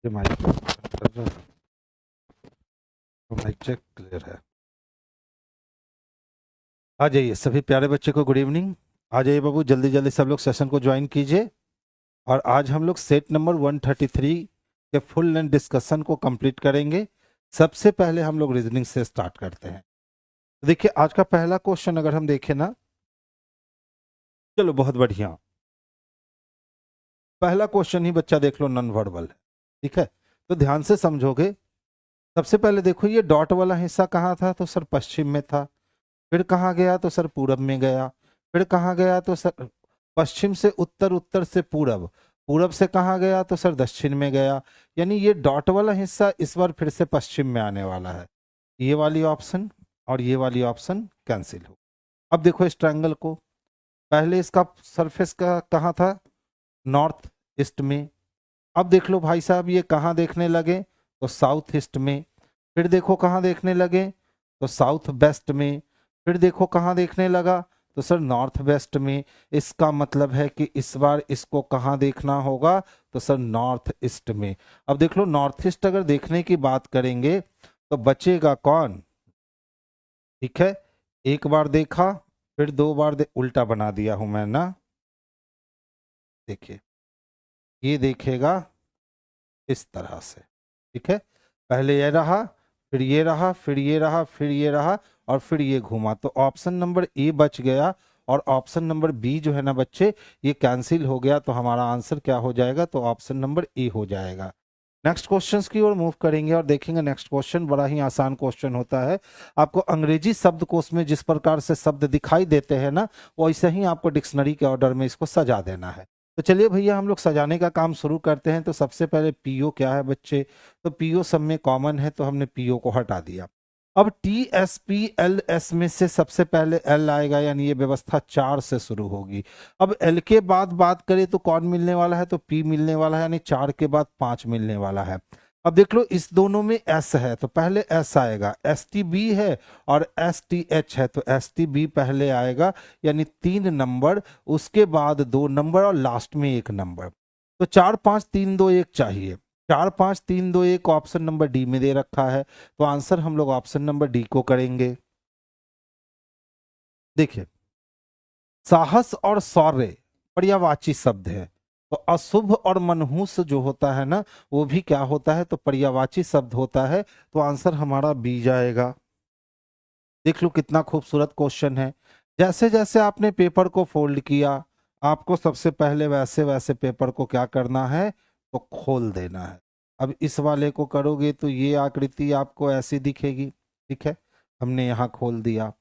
ये माइक कर रहा है तो माइक चेक क्लियर है। आ जाइए सभी प्यारे बच्चे को गुड इवनिंग। आ जाइए बाबू, जल्दी जल्दी सब लोग सेशन को ज्वाइन कीजिए। और आज हम लोग सेट नंबर 133 के फुल लेंथ डिस्कशन को कंप्लीट करेंगे। सबसे पहले हम लोग रीजनिंग से स्टार्ट करते हैं। तो देखिए आज का पहला क्वेश्चन अगर हम देखें ना, चलो बहुत बढ़िया। पहला क्वेश्चन ही बच्चा देख लो, नॉन वर्बल है, ठीक है। तो ध्यान से समझोगे। सबसे पहले देखो ये डॉट वाला हिस्सा कहाँ था, तो सर पश्चिम में था। फिर कहाँ गया, तो सर पूरब में गया। फिर कहाँ गया, तो सर पश्चिम से उत्तर, उत्तर से पूरब, पूरब से कहाँ गया, तो सर दक्षिण में गया। यानी ये डॉट वाला हिस्सा इस बार फिर से पश्चिम में आने वाला है। ये वाली ऑप्शन और ये वाली ऑप्शन कैंसिल हो। अब देखो इस ट्रायंगल को, पहले इसका सरफेस का कहाँ था, नॉर्थ ईस्ट में। अब देख लो भाई साहब, ये कहाँ देखने लगे, तो साउथ ईस्ट में। फिर देखो कहाँ देखने लगे, तो साउथ वेस्ट में। फिर देखो कहाँ देखने लगा, तो सर नॉर्थ वेस्ट में। इसका मतलब है कि इस बार इसको कहाँ देखना होगा, तो सर नॉर्थ ईस्ट में। अब देख लो नॉर्थ ईस्ट अगर देखने की बात करेंगे तो बचेगा कौन, ठीक है। एक बार देखा, फिर दो बार उल्टा बना दिया हूं मैं ना। देखिए ये देखेगा इस तरह से, ठीक है। पहले ये रहा, फिर ये रहा, फिर ये रहा, फिर ये रहा और फिर ये घूमा। तो ऑप्शन नंबर ए बच गया और ऑप्शन नंबर बी जो है ना बच्चे, ये कैंसिल हो गया। तो हमारा आंसर क्या हो जाएगा, तो ऑप्शन नंबर ए हो जाएगा। नेक्स्ट क्वेश्चंस की ओर मूव करेंगे और देखेंगे। नेक्स्ट क्वेश्चन बड़ा ही आसान क्वेश्चन होता है। आपको अंग्रेजी शब्दकोश में जिस प्रकार से शब्द दिखाई देते हैं ना, वैसे ही आपको डिक्शनरी के ऑर्डर में इसको सजा देना है। तो चलिए भैया हम लोग सजाने का काम शुरू करते हैं। तो सबसे पहले पीओ क्या है बच्चे, तो पीओ सब में कॉमन है, तो हमने पीओ को हटा दिया। अब T S P L S में से सबसे पहले एल आएगा, यानी ये व्यवस्था 4 से शुरू होगी। अब एल के बाद बात करें तो कौन मिलने वाला है, तो पी मिलने वाला है, यानी 4 के बाद 5 मिलने वाला है। अब देख लो इस दोनों में एस है, तो पहले एस आएगा। एस टी बी है और एस टी एच है, तो एस टी बी पहले आएगा, यानी 3 नंबर, उसके बाद 2 नंबर और लास्ट में 1 नंबर। तो 4 5 3 2 1 चाहिए। 4 5 3 2 1 ऑप्शन नंबर डी में दे रखा है, तो आंसर हम लोग ऑप्शन नंबर डी को करेंगे। देखिए साहस और शौर्य पर्यायवाची शब्द है, तो अशुभ और मनहूस जो होता है ना, वो भी क्या होता है, तो पर्यायवाची शब्द होता है। तो आंसर हमारा बी जाएगा। देख लो कितना खूबसूरत क्वेश्चन है। जैसे जैसे आपने पेपर को फोल्ड किया, आपको सबसे पहले वैसे वैसे पेपर को क्या करना है, तो खोल देना है। अब इस वाले को करोगे तो ये आकृति आपको ऐसी दिखेगी, ठीक है। हमने यहाँ खोल दिया।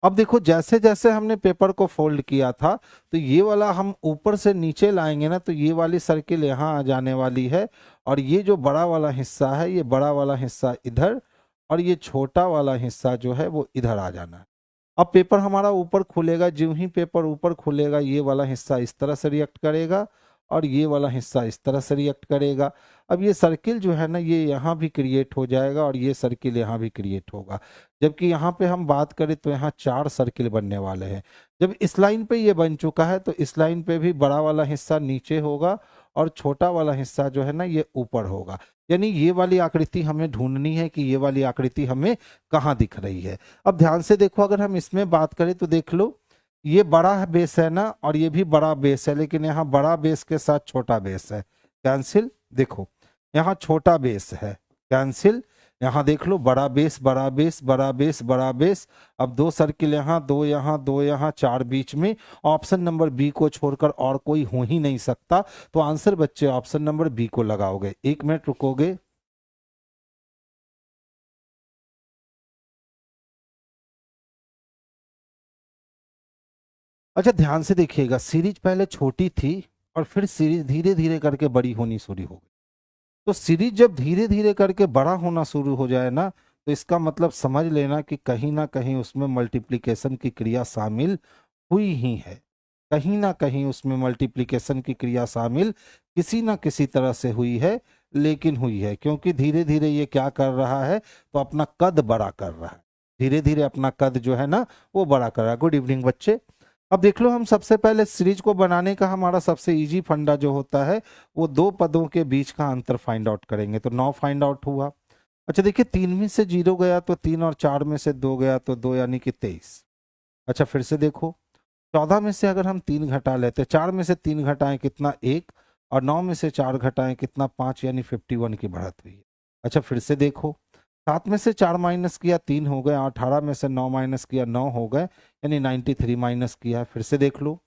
अब देखो जैसे जैसे हमने पेपर को फोल्ड किया था, तो ये वाला हम ऊपर से नीचे लाएंगे ना, तो ये वाली सर्किल यहाँ आ जाने वाली है। और ये जो बड़ा वाला हिस्सा है, ये बड़ा वाला हिस्सा इधर, और ये छोटा वाला हिस्सा जो है वो इधर आ जाना है। अब पेपर हमारा ऊपर खुलेगा, ज्यों ही पेपर ऊपर खुलेगा ये वाला हिस्सा इस तरह से रिएक्ट करेगा और ये वाला हिस्सा इस तरह से रिएक्ट करेगा। अब ये सर्किल जो है ना, ये यहाँ भी क्रिएट हो जाएगा और ये सर्किल यहाँ भी क्रिएट होगा। जबकि यहाँ पे हम बात करें तो यहाँ 4 सर्किल बनने वाले हैं। जब इस लाइन पे ये बन चुका है, तो इस लाइन पे भी बड़ा वाला हिस्सा नीचे होगा और छोटा वाला हिस्सा जो है ना, ये ऊपर होगा। यानी ये वाली आकृति हमें ढूंढनी है कि ये वाली आकृति हमें कहाँ दिख रही है। अब ध्यान से देखो, अगर हम इसमें बात करें तो देख लो, ये बड़ा बेस है ना और ये भी बड़ा बेस है, लेकिन यहाँ बड़ा बेस के साथ छोटा बेस है, कैंसिल। देखो यहाँ छोटा बेस है, कैंसिल। यहाँ देख लो बड़ा बेस, बड़ा बेस, बड़ा बेस, बड़ा बेस। अब 2 सर्किल यहाँ, 2 यहाँ, 2 यहाँ, 4 बीच में। ऑप्शन नंबर बी को छोड़कर और कोई हो ही नहीं सकता। तो आंसर बच्चे ऑप्शन नंबर बी को लगाओगे। 1 मिनट रुकोगे। अच्छा ध्यान से देखिएगा, सीरीज पहले छोटी थी और फिर सीरीज धीरे धीरे करके बड़ी होनी शुरू हो गई। तो सीरीज जब धीरे धीरे करके बड़ा होना शुरू हो जाए ना, तो इसका मतलब समझ लेना कि कहीं ना कहीं उसमें मल्टीप्लिकेशन की क्रिया शामिल हुई ही है। कहीं ना कहीं उसमें मल्टीप्लिकेशन की क्रिया शामिल किसी ना किसी तरह से हुई है, लेकिन हुई है क्योंकि धीरे धीरे ये क्या कर रहा है, तो अपना कद बड़ा कर रहा है। धीरे धीरे अपना कद जो है ना, वो बड़ा कर रहा है। गुड इवनिंग बच्चे। अब देख लो, हम सबसे पहले सीरीज को बनाने का हमारा सबसे इजी फंडा जो होता है वो दो पदों के बीच का अंतर फाइंड आउट करेंगे। तो 9 फाइंड आउट हुआ। अच्छा देखिए, 3 में से 0 गया तो 3, और 4 में से 2 गया तो 2, यानी कि 23। अच्छा फिर से देखो, 14 में से अगर हम 3 घटा लेते, 4 में से 3 घटाएं कितना 1, और 9 में से 4 घटाएं कितना 5, यानी 51 की बढ़त हुई है। अच्छा फिर से देखो, 7 में से 4 माइनस किया 3 हो गए, 18 में से 9 माइनस किया 9 हो गए, यानी 93 माइनस किया। फिर से देख लो,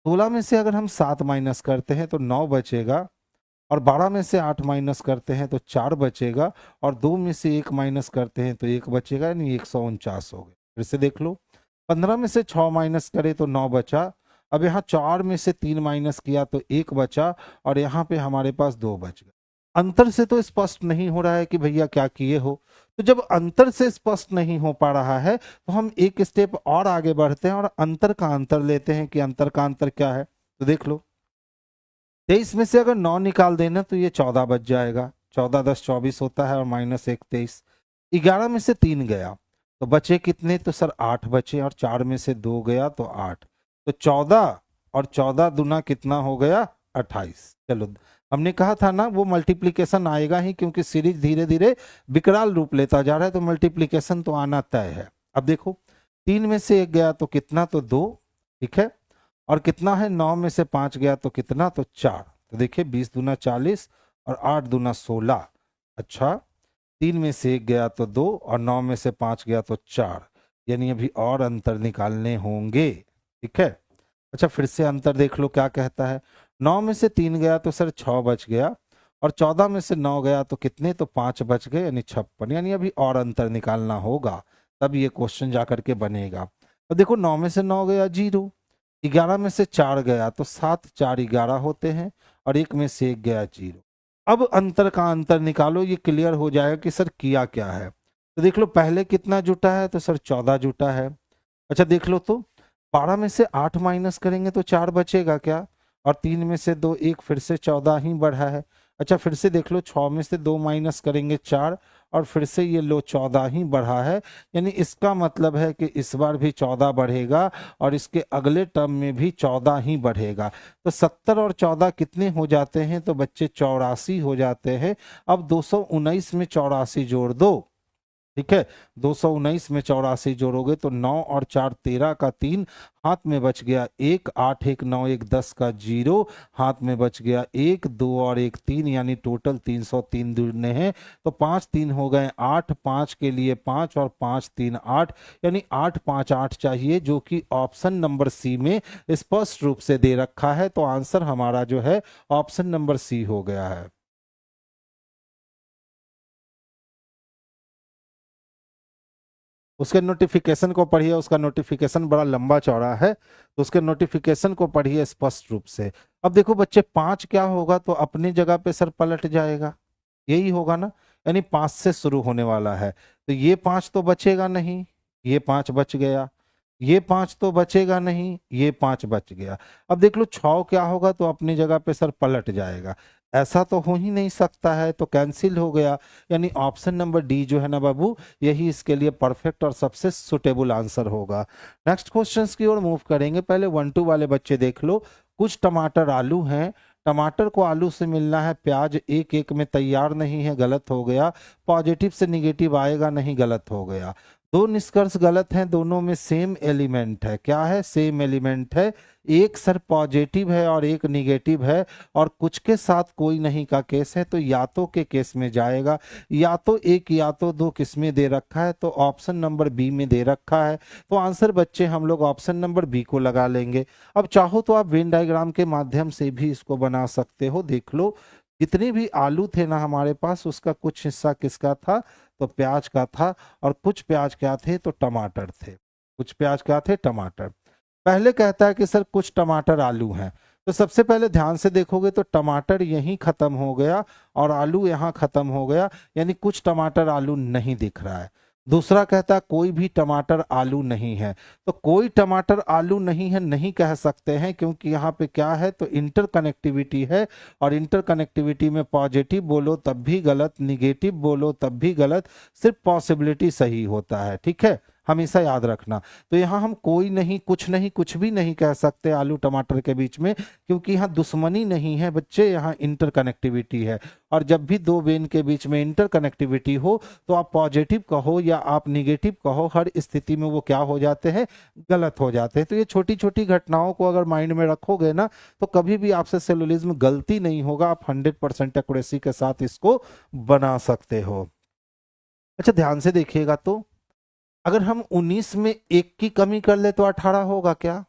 16 में से अगर हम 7 माइनस करते हैं तो 9 बचेगा, और 12 में से 8 माइनस करते हैं तो 4 बचेगा, और 2 में से 1 माइनस करते हैं तो 1 बचेगा, यानी 149 हो गए। फिर से देख लो, 15 में से 6 माइनस करे तो 9 बचा। अब यहाँ 4 में से 3 माइनस किया तो 1 बचा, और यहाँ पे हमारे पास 2 बच गए। अंतर से तो स्पष्ट नहीं हो रहा है कि भैया क्या किए हो। तो जब अंतर से स्पष्ट नहीं हो पा रहा है तो हम एक स्टेप और आगे बढ़ते हैं और अंतर का अंतर लेते हैं कि अंतर का अंतर क्या है। तो देख लो, 23 में से अगर 9 निकाल देना तो ये 14 बच जाएगा। 14 10 24 होता है, और माइनस 1 23। 11 में से 3 गया तो बचे कितने, तो सर 8 बचे, और 4 में से 2 गया तो 8। तो 14 और 14 दुना कितना हो गया, 28। चलो, हमने कहा था ना वो मल्टीप्लीकेशन आएगा ही, क्योंकि सीरीज धीरे धीरे विकराल रूप लेता जा रहा है, तो मल्टीप्लीकेशन तो आना तय है। अब देखो, 3 में से 1 गया तो कितना, तो 2, ठीक है, और कितना है, 9 में से 5 गया तो कितना, तो 4। तो देखिए 20 दूना 40, और 8 दूना 16। अच्छा, 3 में से 1 गया तो 2, और 9 में से 5 गया तो 4, यानी अभी और अंतर निकालने होंगे, ठीक है। अच्छा फिर से अंतर देख लो क्या कहता है। 9 में से 3 गया तो सर 6 बच गया, और 14 में से 9 गया तो कितने, तो 5 बच गए, यानी 56, यानी अभी और अंतर निकालना होगा, तब ये क्वेश्चन जाकर के बनेगा। अब देखो, 9 में से 9 गया 0, 11 में से 4 गया तो 7 4 11 होते हैं, और 1 में से 1 गया 0। अब अंतर का अंतर निकालो, ये क्लियर हो जाएगा कि सर किया क्या है। तो देख लो, पहले कितना जुटा है, तो सर 14 जुटा है। अच्छा देख लो, तो 12 में से 8 माइनस करेंगे तो 4 बचेगा क्या, और 3 में से 2 1, फिर से 14 ही बढ़ा है। अच्छा फिर से देख लो, 6 में से 2 माइनस करेंगे 4, और फिर से ये लो 14 ही बढ़ा है, यानी इसका मतलब है कि इस बार भी 14 बढ़ेगा, और इसके अगले टर्म में भी 14 ही बढ़ेगा। तो 70 और 14 कितने हो जाते हैं, तो बच्चे 84 हो जाते हैं। अब 219 में 84 जोड़ दो, ठीक है, 219 में 84 जोड़ोगे तो 9 और 4 13 का 3, हाथ में बच गया 1, 8 1 9 1 10 का 0, हाथ में बच गया 1 2 और 1 3, यानी टोटल 303 जुड़ने हैं। तो 5 3 हो गए 8, 5 के लिए 5, और 5 3 8, यानी 8 5 8 चाहिए, जो कि ऑप्शन नंबर सी में स्पष्ट रूप से दे रखा है। तो आंसर हमारा जो है ऑप्शन नंबर सी हो गया है। उसके नोटिफिकेशन को पढ़िए, उसका नोटिफिकेशन बड़ा लंबा चौड़ा है, तो उसके नोटिफिकेशन को पढ़िए स्पष्ट रूप से। अब देखो बच्चे, 5 क्या होगा, तो अपनी जगह पे सर पलट जाएगा, यही होगा ना, यानी 5 से शुरू होने वाला है, तो ये 5 तो बचेगा नहीं, ये 5 बच गया, ये 5 तो बचेगा नहीं, ये 5 बच गया। अब देख लो 6 क्या होगा, तो अपनी जगह पे सर पलट जाएगा, ऐसा तो हो ही नहीं सकता है, तो कैंसिल हो गया, यानी ऑप्शन नंबर डी जो है ना बाबू, यही इसके लिए परफेक्ट और सबसे सुटेबल आंसर होगा। नेक्स्ट क्वेश्चंस की ओर मूव करेंगे। पहले 1 2 वाले बच्चे देख लो। कुछ टमाटर आलू हैं, टमाटर को आलू से मिलना है प्याज, एक एक में तैयार नहीं है, गलत हो गया। पॉजिटिव से निगेटिव आएगा नहीं, गलत हो गया। दो निष्कर्ष गलत हैं, दोनों में सेम एलिमेंट है, क्या है, सेम एलिमेंट है। एक सर पॉजिटिव है और एक निगेटिव है, और कुछ के साथ कोई नहीं का केस है, तो या तो के केस में जाएगा, या तो एक या तो दो किस में दे रखा है, तो ऑप्शन नंबर बी में दे रखा है। तो आंसर बच्चे हम लोग ऑप्शन नंबर बी को लगा लेंगे। अब चाहो तो आप वेन डायग्राम के माध्यम से भी इसको बना सकते हो। देख लो, जितने भी आलू थे ना हमारे पास, उसका कुछ हिस्सा किसका था, तो प्याज का था, और कुछ प्याज क्या थे, तो टमाटर थे, कुछ प्याज क्या थे, टमाटर। पहले कहता है कि सर कुछ टमाटर आलू हैं, तो सबसे पहले ध्यान से देखोगे तो टमाटर यहीं खत्म हो गया और आलू यहां खत्म हो गया, यानी कुछ टमाटर आलू नहीं दिख रहा है। दूसरा कहता है कोई भी टमाटर आलू नहीं है, तो कोई टमाटर आलू नहीं है नहीं कह सकते हैं, क्योंकि यहाँ पे क्या है, तो इंटरकनेक्टिविटी है, और इंटरकनेक्टिविटी में पॉजिटिव बोलो तब भी गलत, निगेटिव बोलो तब भी गलत, सिर्फ पॉसिबिलिटी सही होता है, ठीक है। हमेशा याद रखना। तो यहाँ हम कोई नहीं, कुछ भी नहीं कह सकते आलू टमाटर के बीच में, क्योंकि यहाँ दुश्मनी नहीं है बच्चे, यहाँ इंटरकनेक्टिविटी है। और जब भी दो बेन के बीच में इंटरकनेक्टिविटी हो तो आप पॉजिटिव कहो या आप निगेटिव कहो, हर स्थिति में वो क्या हो जाते हैं, गलत हो जाते हैं। तो ये छोटी छोटी घटनाओं को अगर माइंड में रखोगे ना तो कभी भी आपसे सेलुलिज्म गलती नहीं होगा, आप 100% एक्यूरेसी के साथ इसको बना सकते हो। अच्छा ध्यान से देखिएगा, तो अगर हम 19 में 1 की कमी कर ले तो 18 होगा क्या?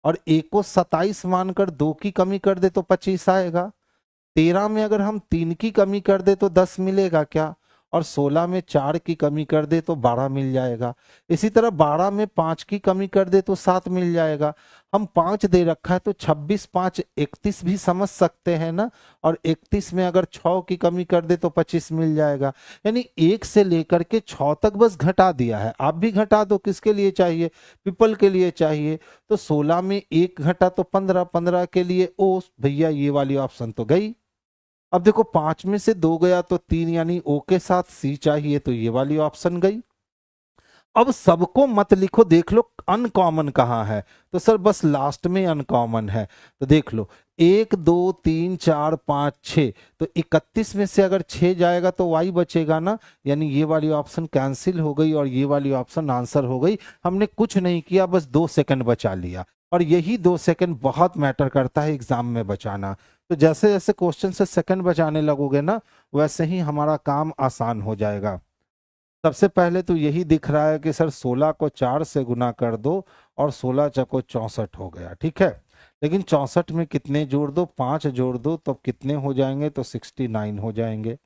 और 1 को 27 मानकर 2 की कमी कर दे तो 25 आएगा। 13 में अगर हम 3 की कमी कर दे तो 10 मिलेगा क्या? और 16 में 4 की कमी कर दे तो 12 मिल जाएगा। इसी तरह 12 में 5 की कमी कर दे तो 7 मिल जाएगा। हम 5 दे रखा है तो 26 5 31 भी समझ सकते हैं ना। और 31 में अगर 6 की कमी कर दे तो 25 मिल जाएगा। यानी 1 से लेकर के 6 तक बस घटा दिया है। आप भी घटा दो, किसके लिए चाहिए? पीपल के लिए चाहिए। तो 16 में 1 घटा तो 15, 15 के लिए ओ भैया ये वाली ऑप्शन तो गई। अब देखो 5 में से 2 गया तो 3, यानी ओ के साथ सी चाहिए, तो ये वाली ऑप्शन गई। अब सबको मत लिखो, देख लो अनकॉमन कहाँ है। तो सर बस लास्ट में अनकॉमन है, तो देख लो 1 2 3 4 5 6, तो 31 में से अगर 6 जाएगा तो वाई बचेगा ना, यानी ये वाली ऑप्शन कैंसिल हो गई और ये वाली ऑप्शन आंसर हो गई। हमने कुछ नहीं किया, बस 2 सेकंड बचा लिया। और यही 2 सेकंड बहुत मैटर करता है एग्जाम में बचाना। तो जैसे जैसे क्वेश्चन से सेकंड बचाने लगोगे ना, वैसे ही हमारा काम आसान हो जाएगा। सबसे पहले तो यही दिख रहा है कि सर 16 को 4 से गुना कर दो और 16 चको 64 हो गया, ठीक है। लेकिन 64 में कितने जोड़ दो? 5 जोड़ दो, तो कितने हो जाएंगे? तो 69 हो जाएंगे।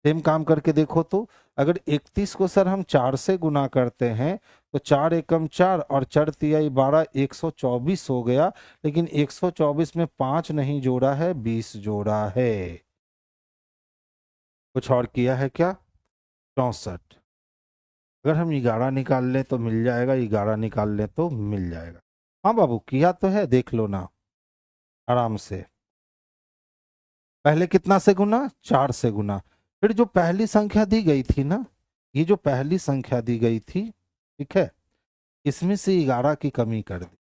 सेम काम करके देखो, तो अगर 31 को सर हम 4 से गुना करते हैं तो 4 एकम 4 और 4 तिहाई 12, 124 हो गया। लेकिन 124 में 5 नहीं जोड़ा है, 20 जोड़ा है। कुछ और किया है क्या? 64। अगर हम 11 निकाल लें तो मिल जाएगा, 11 निकाल लें तो मिल जाएगा। हाँ बाबू किया तो है, देख लो ना आराम से। पहले कितना से गुना? 4 से गुना। फिर जो पहली संख्या दी गई थी ना, ये जो पहली संख्या दी गई थी, ठीक है, इसमें से 11 की कमी कर दी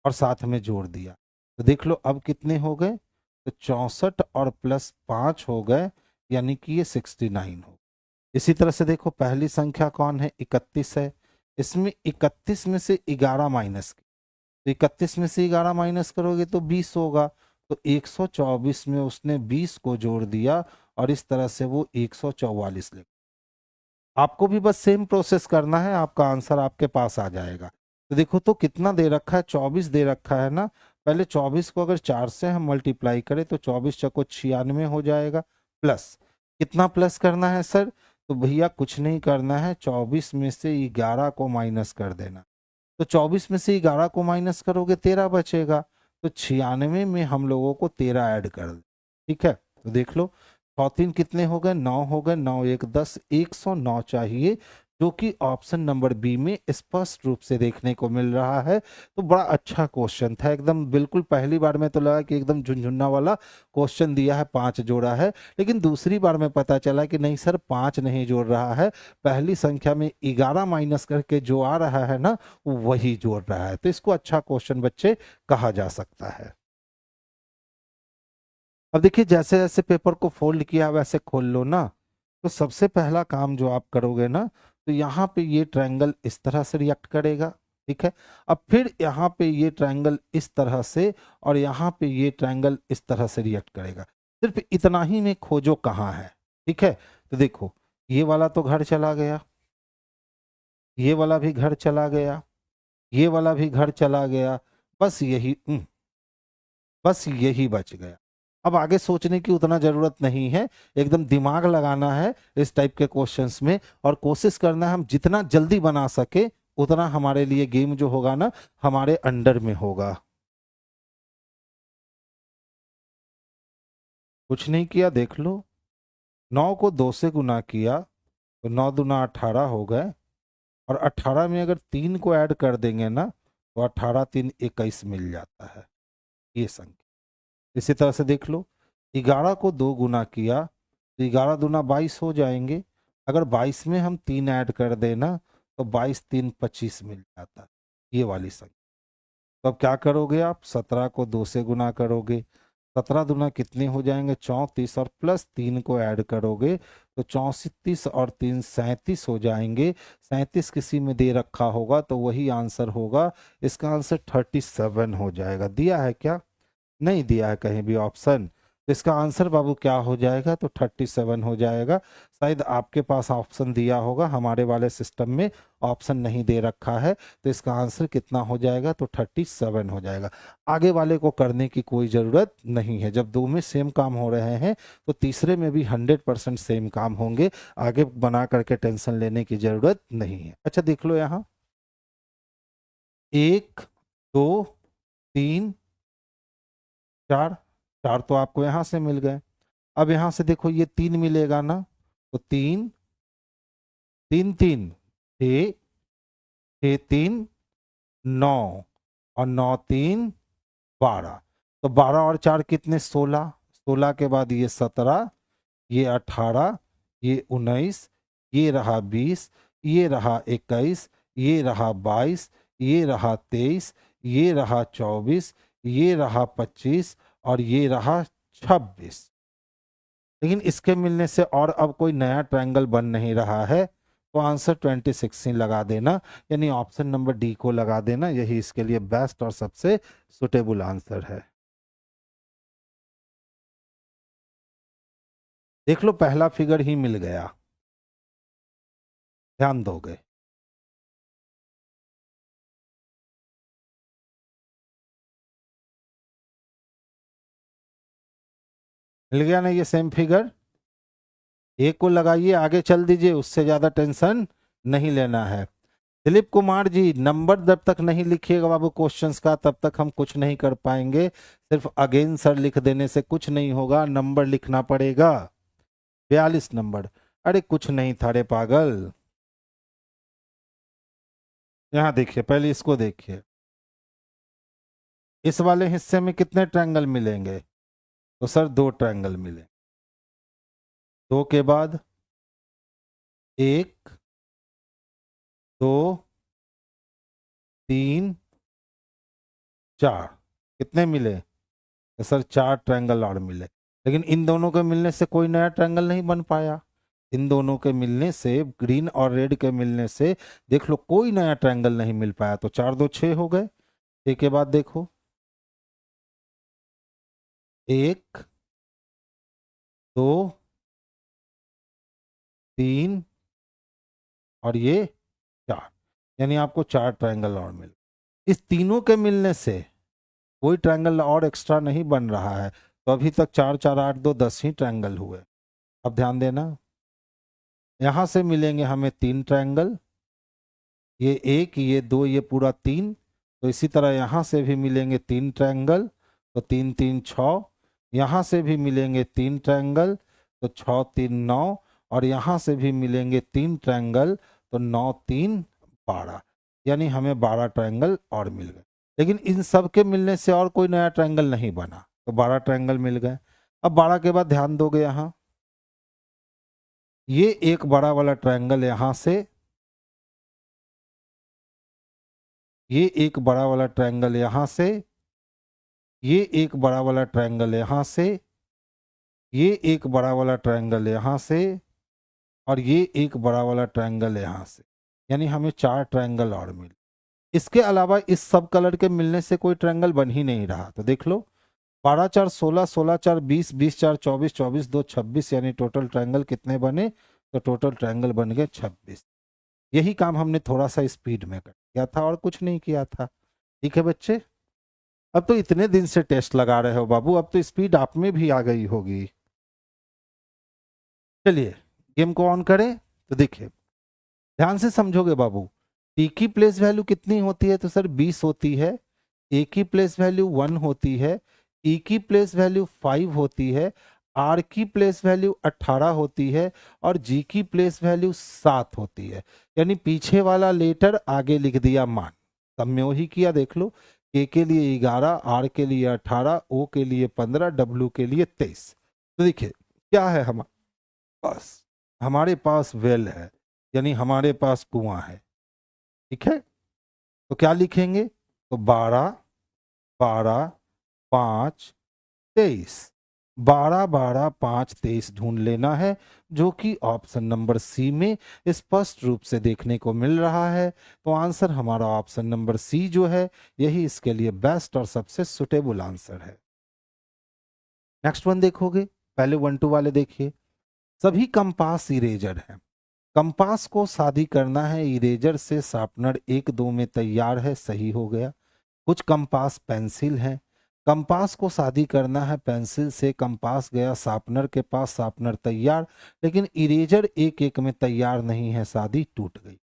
और साथ में जोड़ दिया। तो देख लो अब कितने हो गए? तो 64 और प्लस 5 हो गए, यानी कि ये 69 हो। इसी तरह से देखो पहली संख्या कौन है? 31 है। इसमें 31 में से 11 माइनस, तो 31 में से 11 माइनस करोगे तो 20 होगा। तो 124 में उसने 20 को जोड़ दिया और इस तरह से वो 144 लिख। आपको भी बस सेम प्रोसेस करना है, आपका आंसर आपके पास आ जाएगा। तो देखो तो कितना दे रखा है? 24 दे रखा है ना। पहले 24 को अगर 4 से हम मल्टीप्लाई करें तो 24 चौको 96 हो जाएगा। प्लस कितना प्लस करना है सर? तो भैया कुछ नहीं करना है, 24 में से 11 को माइनस कर देना। तो 24 में से 11 को माइनस करोगे 13 बचेगा। तो 96 में हम लोगों को 13 ऐड कर दे, ठीक है। तो देख लो 6 3 कितने हो गए? 9 हो गए। 9 1 10, 109 चाहिए, जो कि ऑप्शन नंबर बी में स्पष्ट रूप से देखने को मिल रहा है। तो बड़ा अच्छा क्वेश्चन था एकदम, बिल्कुल पहली बार में तो लगा कि एकदम झुनझुना वाला क्वेश्चन दिया है, 5 जोड़ा है। लेकिन दूसरी बार में पता चला कि नहीं सर 5 नहीं जोड़ रहा है, पहली संख्या में 11 माइनस करके जो आ रहा है ना वही जोड़ रहा है। तो इसको अच्छा क्वेश्चन बच्चे कहा जा सकता है। अब देखिए जैसे जैसे पेपर को फोल्ड किया वैसे खोल लो ना। तो सबसे पहला काम जो आप करोगे ना, तो यहाँ पे ये ट्रायंगल इस तरह से रिएक्ट करेगा, ठीक है। अब फिर यहाँ पे ये ट्रायंगल इस तरह से और यहाँ पे ये ट्रायंगल इस तरह से रिएक्ट करेगा। सिर्फ इतना ही में खोजो कहाँ है, ठीक है। तो देखो ये वाला तो घर चला गया, ये वाला भी घर चला गया, ये वाला भी घर चला गया, बस यही बच गया। अब आगे सोचने की उतना जरूरत नहीं है, एकदम दिमाग लगाना है इस टाइप के क्वेश्चंस में और कोशिश करना है हम जितना जल्दी बना सके उतना हमारे लिए गेम जो होगा ना हमारे अंडर में होगा। कुछ नहीं किया, देख लो 9 को 2 से गुना किया तो 9 दूना 18 हो गए और 18 में अगर 3 को ऐड कर देंगे ना तो 18 3 21 मिल जाता है ये संख्या। इसी तरह से देख लो 11 को 2 गुना किया तो 11 दूना 22 हो जाएंगे। अगर 22 में हम 3 ऐड कर देना तो 22 3 25 मिल जाता है, ये वाली संख्या। तो अब क्या करोगे आप, 17 को 2 से गुना करोगे, 17 दूना कितने हो जाएंगे 34, और प्लस 3 को ऐड करोगे तो 34 और 3 37 हो जाएंगे। 37 किसी में दे रखा होगा तो वही आंसर होगा, इसका आंसर 37 हो जाएगा। दिया है क्या, नहीं दिया है कहीं भी ऑप्शन, तो इसका आंसर बाबू क्या हो जाएगा, तो 37 हो जाएगा। शायद आपके पास ऑप्शन दिया होगा, हमारे वाले सिस्टम में ऑप्शन नहीं दे रखा है, तो इसका आंसर कितना हो जाएगा, तो 37 हो जाएगा। आगे वाले को करने की कोई ज़रूरत नहीं है, जब दो में सेम काम हो रहे हैं तो तीसरे में भी 100% सेम काम होंगे, आगे बना करके टेंशन लेने की ज़रूरत नहीं है। अच्छा देख लो यहाँ, 1 2 3 4, 4 तो आपको यहां से मिल गए। अब यहां से देखो ये 3 मिलेगा ना, तो 3 3 3 6, 6 3 9, और 9 3 12, तो 12 और 4 कितने 16, 16 के बाद ये 17, ये 18, ये 19, ये रहा 20, ये रहा 21, ये रहा 22, ये रहा 23, ये रहा 24, ये रहा 25, और ये रहा 26। लेकिन इसके मिलने से और अब कोई नया ट्रायंगल बन नहीं रहा है, तो आंसर 26 ही लगा देना, यानी ऑप्शन नंबर डी को लगा देना, यही इसके लिए बेस्ट और सबसे सुटेबल आंसर है। देख लो पहला फिगर ही मिल गया, ध्यान दोगे। मिल गया ना ये सेम फिगर, एक को लगाइए आगे चल दीजिए, उससे ज्यादा टेंशन नहीं लेना है। दिलीप कुमार जी, नंबर जब तक नहीं लिखिएगा बाबू क्वेश्चंस का तब तक हम कुछ नहीं कर पाएंगे, सिर्फ अगेन सर लिख देने से कुछ नहीं होगा, नंबर लिखना पड़ेगा। 42 नंबर, अरे कुछ नहीं था रे पागल। यहाँ देखिए, पहले इसको देखिए, इस वाले हिस्से में कितने ट्रायंगल मिलेंगे, तो सर 2 ट्रायंगल मिले, 2 के बाद 1 2 3 4, कितने मिले, तो सर 4 ट्रायंगल और मिले। लेकिन इन दोनों के मिलने से कोई नया ट्रायंगल नहीं बन पाया, इन दोनों के मिलने से, ग्रीन और रेड के मिलने से देख लो कोई नया ट्रायंगल नहीं मिल पाया, तो 4 2 6 हो गए। एक के बाद देखो, 1 2 3 और ये 4, यानी आपको 4 ट्रायंगल और मिले। इस तीनों के मिलने से कोई ट्रायंगल और एक्स्ट्रा नहीं बन रहा है, तो अभी तक 4 4 8 2 10 ही ट्रायंगल हुए। अब ध्यान देना, यहां से मिलेंगे हमें 3 ट्रायंगल, ये 1 ये 2 ये पूरा 3, तो इसी तरह यहाँ से भी मिलेंगे 3 ट्रायंगल, तो 3 3 6, यहाँ से भी मिलेंगे 3 ट्रायंगल, तो 6 3 9, और यहाँ से भी मिलेंगे 3 ट्रायंगल, तो 9 3 12, यानी हमें 12 ट्रायंगल और मिल गए। लेकिन इन सब के मिलने से और कोई नया ट्रायंगल नहीं बना, तो 12 ट्रायंगल मिल गए। अब 12 के बाद ध्यान दोगे, यहाँ ये एक बड़ा वाला ट्रायंगल यहाँ से, ये एक बड़ा वाला ट्रायंगल यहाँ से, ये एक बड़ा वाला ट्रायंगल यहाँ से, ये एक बड़ा वाला ट्रायंगल यहाँ से, और ये एक बड़ा वाला ट्रायंगल यहाँ से, यानी हमें 4 ट्रायंगल और मिले। इसके अलावा इस सब कलर के मिलने से कोई ट्रायंगल बन ही नहीं रहा, तो देख लो 12 4 16, 16 4 20, 20 4 24, 24 2 26, यानी टोटल ट्रायंगल कितने बने, तो टोटल ट्रायंगल बन गए 26। यही काम हमने थोड़ा सा स्पीड में कर किया था और कुछ नहीं किया था। ठीक है बच्चे, अब तो इतने दिन से टेस्ट लगा रहे हो बाबू, अब तो स्पीड आप में भी आ गई होगी। चलिए गेम को ऑन करें, तो देखिए ध्यान से समझोगे बाबू, टी की प्लेस वैल्यू कितनी होती है, तो सर 20 होती है, ए की प्लेस वैल्यू 1 होती है, ई की प्लेस वैल्यू 5 होती है, आर की प्लेस वैल्यू 18 होती है, और जी की प्लेस वैल्यू 7 होती है। यानी पीछे वाला लेटर आगे लिख दिया मान, सब में वही किया, देख लो के लिए 11, आर के लिए 18, ओ के लिए 15, डब्ल्यू के लिए 23। तो देखिए क्या है हमारे पास वेल है, यानी हमारे पास कुआं है, ठीक है, तो क्या लिखेंगे, तो 12 12 5 23, 12 12 5 23 ढूंढ लेना है, जो कि ऑप्शन नंबर सी में स्पष्ट रूप से देखने को मिल रहा है। तो आंसर हमारा ऑप्शन नंबर सी जो है, यही इसके लिए बेस्ट और सबसे सुटेबल आंसर है। नेक्स्ट वन देखोगे, पहले 1 2 वाले देखिए। सभी कंपास इरेजर हैं। कंपास को शादी करना है इरेजर से, शार्पनर 1 2 में तैयार है, सही हो गया। कुछ कंपास पेंसिल हैं। कंपास को शादी करना है पेंसिल से, कंपास गया शार्पनर के पास, शार्पनर तैयार, लेकिन इरेजर 1 1 में तैयार नहीं है, शादी टूट गई।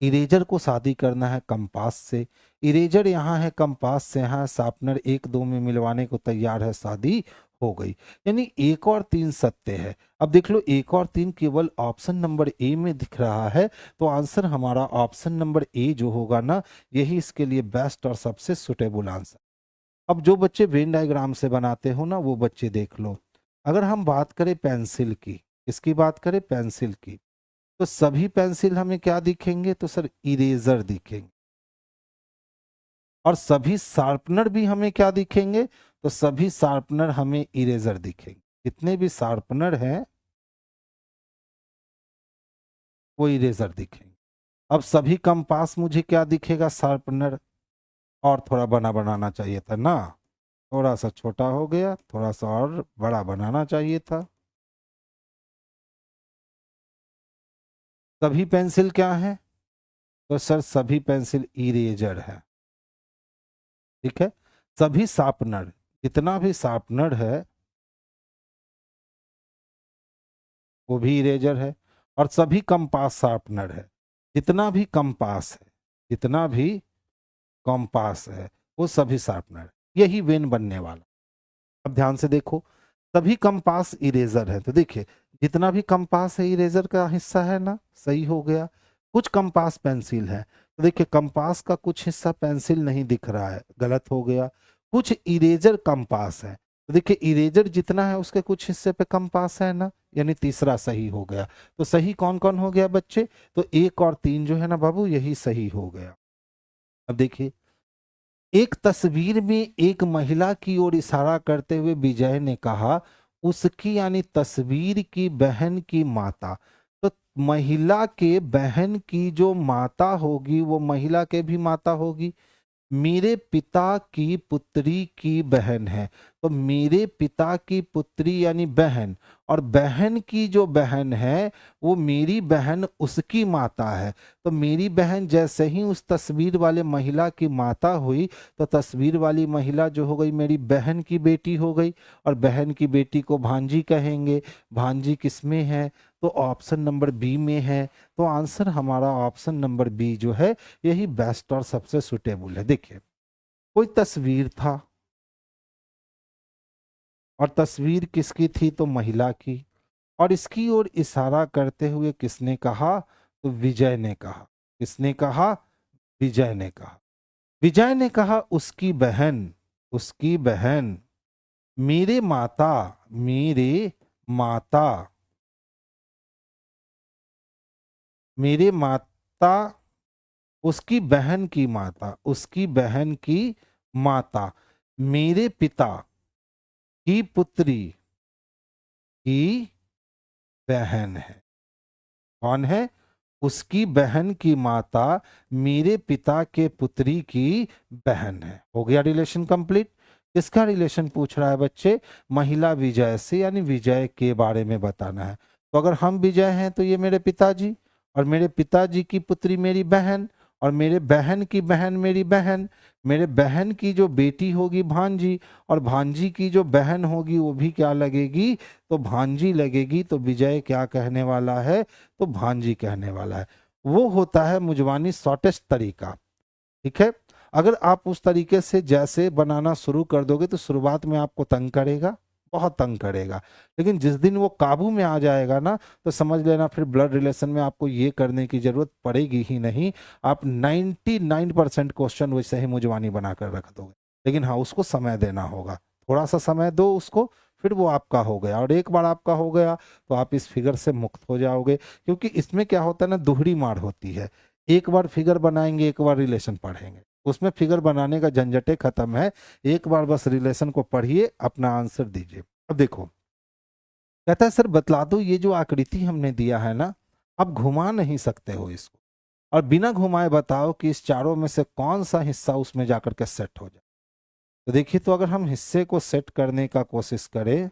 इरेजर को शादी करना है कंपास से, इरेजर यहाँ है कंपास से यहाँ, शार्पनर 1 2 में मिलवाने को तैयार है, शादी हो गई। यानी 1 और 3 सत्य है। अब देख लो 1 और 3 केवल ऑप्शन नंबर ए में दिख रहा है, तो आंसर हमारा ऑप्शन नंबर ए जो होगा ना, यही इसके लिए बेस्ट और सबसे सुटेबल आंसर। अब जो बच्चे वेन डायग्राम से बनाते हो ना, वो बच्चे देख लो। अगर हम बात करें पेंसिल की, इसकी बात करें पेंसिल की, तो सभी पेंसिल हमें क्या दिखेंगे, तो सर इरेजर दिखेंगे। और सभी शार्पनर भी हमें क्या दिखेंगे, तो सभी शार्पनर हमें इरेजर दिखेंगे। जितने भी शार्पनर हैं वो इरेजर दिखेंगे। अब सभी कंपास मुझे क्या दिखेगा, शार्पनर। और थोड़ा बना बनाना चाहिए था ना, थोड़ा सा छोटा हो गया, थोड़ा सा और बड़ा बनाना चाहिए था। सभी पेंसिल क्या है, तो सर सभी पेंसिल इरेजर है। ठीक है, सभी शार्पनर, जितना भी शार्पनर है वो भी इरेजर है। और सभी कंपास शार्पनर है, जितना भी कंपास है, जितना भी कंपास है वो सभी शार्पनर है। यही वेन बनने वाला। अब ध्यान से देखो, सभी कंपास इरेजर है, तो देखिए जितना भी कंपास है इरेजर का हिस्सा है ना, सही हो गया। कुछ कंपास पेंसिल है, तो देखिए कंपास का कुछ हिस्सा पेंसिल नहीं दिख रहा है, गलत हो गया। कुछ इरेजर कंपास है, तो देखिए इरेजर जितना है उसके कुछ हिस्से पे कंपास है ना, यानी तीसरा सही हो गया। तो सही कौन कौन हो गया बच्चे, तो 1 और 3 जो है ना बाबू, यही सही हो गया। अब देखिए, एक तस्वीर में एक महिला की ओर इशारा करते हुए विजय ने कहा, उसकी यानी तस्वीर की बहन की माता। तो महिला के बहन की जो माता होगी वो महिला के भी माता होगी। मेरे पिता की पुत्री की बहन है, तो मेरे पिता की पुत्री यानी बहन, और बहन की जो बहन है वो मेरी बहन उसकी माता है। तो मेरी बहन जैसे ही उस तस्वीर वाले महिला की माता हुई, तो तस्वीर वाली महिला जो हो गई मेरी बहन की बेटी हो गई, और बहन की बेटी को भांजी कहेंगे। भांजी किसमें है, तो ऑप्शन नंबर बी में है। तो आंसर हमारा ऑप्शन नंबर बी जो है, यही बेस्ट और सबसे सुटेबल है। देखिए, कोई तस्वीर था, और तस्वीर किसकी थी, तो महिला की, और इसकी ओर इशारा करते हुए किसने कहा, तो विजय ने कहा। किसने कहा, विजय ने कहा। विजय ने कहा उसकी बहन मेरे माता, मेरे माता, मेरे माता, उसकी बहन की माता, उसकी बहन की माता मेरे पिता की पुत्री की बहन है। कौन है, उसकी बहन की माता मेरे पिता के पुत्री की बहन है। हो गया रिलेशन कंप्लीट। किसका रिलेशन पूछ रहा है बच्चे, महिला विजय से, यानी विजय के बारे में बताना है। तो अगर हम विजय हैं तो ये मेरे पिताजी, और मेरे पिताजी की पुत्री मेरी बहन, और मेरे बहन की बहन मेरी बहन, मेरे बहन की जो बेटी होगी भांजी, और भांजी की जो बहन होगी वो भी क्या लगेगी, तो भांजी लगेगी। तो विजय क्या कहने वाला है, तो भांजी कहने वाला है। वो होता है मुजवानी शॉर्टेस्ट तरीका। ठीक है, अगर आप उस तरीके से जैसे बनाना शुरू कर दोगे तो शुरुआत में आपको तंग करेगा, बहुत तंग करेगा, लेकिन जिस दिन वो काबू में आ जाएगा ना, तो समझ लेना फिर ब्लड रिलेशन में आपको ये करने की जरूरत पड़ेगी ही नहीं। आप 99% क्वेश्चन वैसे ही मुजवानी बनाकर रख दोगे। लेकिन हाँ, उसको समय देना होगा, थोड़ा सा समय दो उसको, फिर वो आपका हो गया। और एक बार आपका हो गया तो आप इस फिगर से मुक्त हो जाओगे, क्योंकि इसमें क्या होता है ना, दोहरी मार होती है। एक बार फिगर बनाएंगे, एक बार रिलेशन पढ़ेंगे, उसमें फिगर बनाने का झंझटे खत्म है। एक बार बस रिलेशन को पढ़िए, अपना आंसर दीजिए। अब देखो, कहता है सर बतला दो ये जो आकृति हमने दिया है ना, आप घुमा नहीं सकते हो इसको, और बिना घुमाए बताओ कि इस चारों में से कौन सा हिस्सा उसमें जाकर के सेट हो जाए। तो देखिए, तो अगर हम हिस्से को सेट करने का कोशिश करें,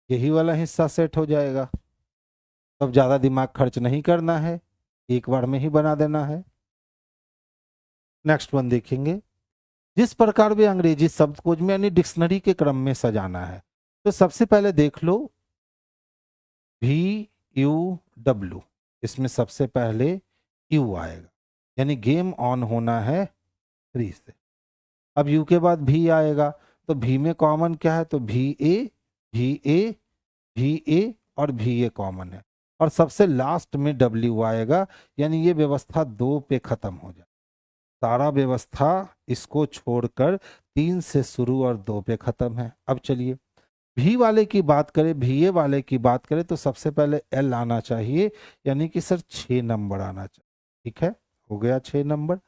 यही वाला हिस्सा सेट हो जाएगा। तब ज्यादा दिमाग खर्च नहीं करना है, एक बार में ही बना देना है। नेक्स्ट वन देखेंगे, जिस प्रकार वे अंग्रेजी शब्दकोश में यानी डिक्शनरी के क्रम में सजाना है। तो सबसे पहले देख लो VUW, इसमें सबसे पहले यू आएगा, यानी गेम ऑन होना है 3 से। अब यू के बाद भी आएगा, तो भी में कॉमन क्या है, तो भी ए और भी ए कॉमन है, और सबसे लास्ट में डब्ल्यू आएगा, यानी ये व्यवस्था 2 पे खत्म हो जाए। सारा व्यवस्था इसको छोड़कर 3 से शुरू और 2 पे खत्म है। अब चलिए भी वाले की बात करें, भी ए वाले की बात करें, तो सबसे पहले एल आना चाहिए, यानी कि सर 6 नंबर आना चाहिए। ठीक है, हो गया 6 नंबर।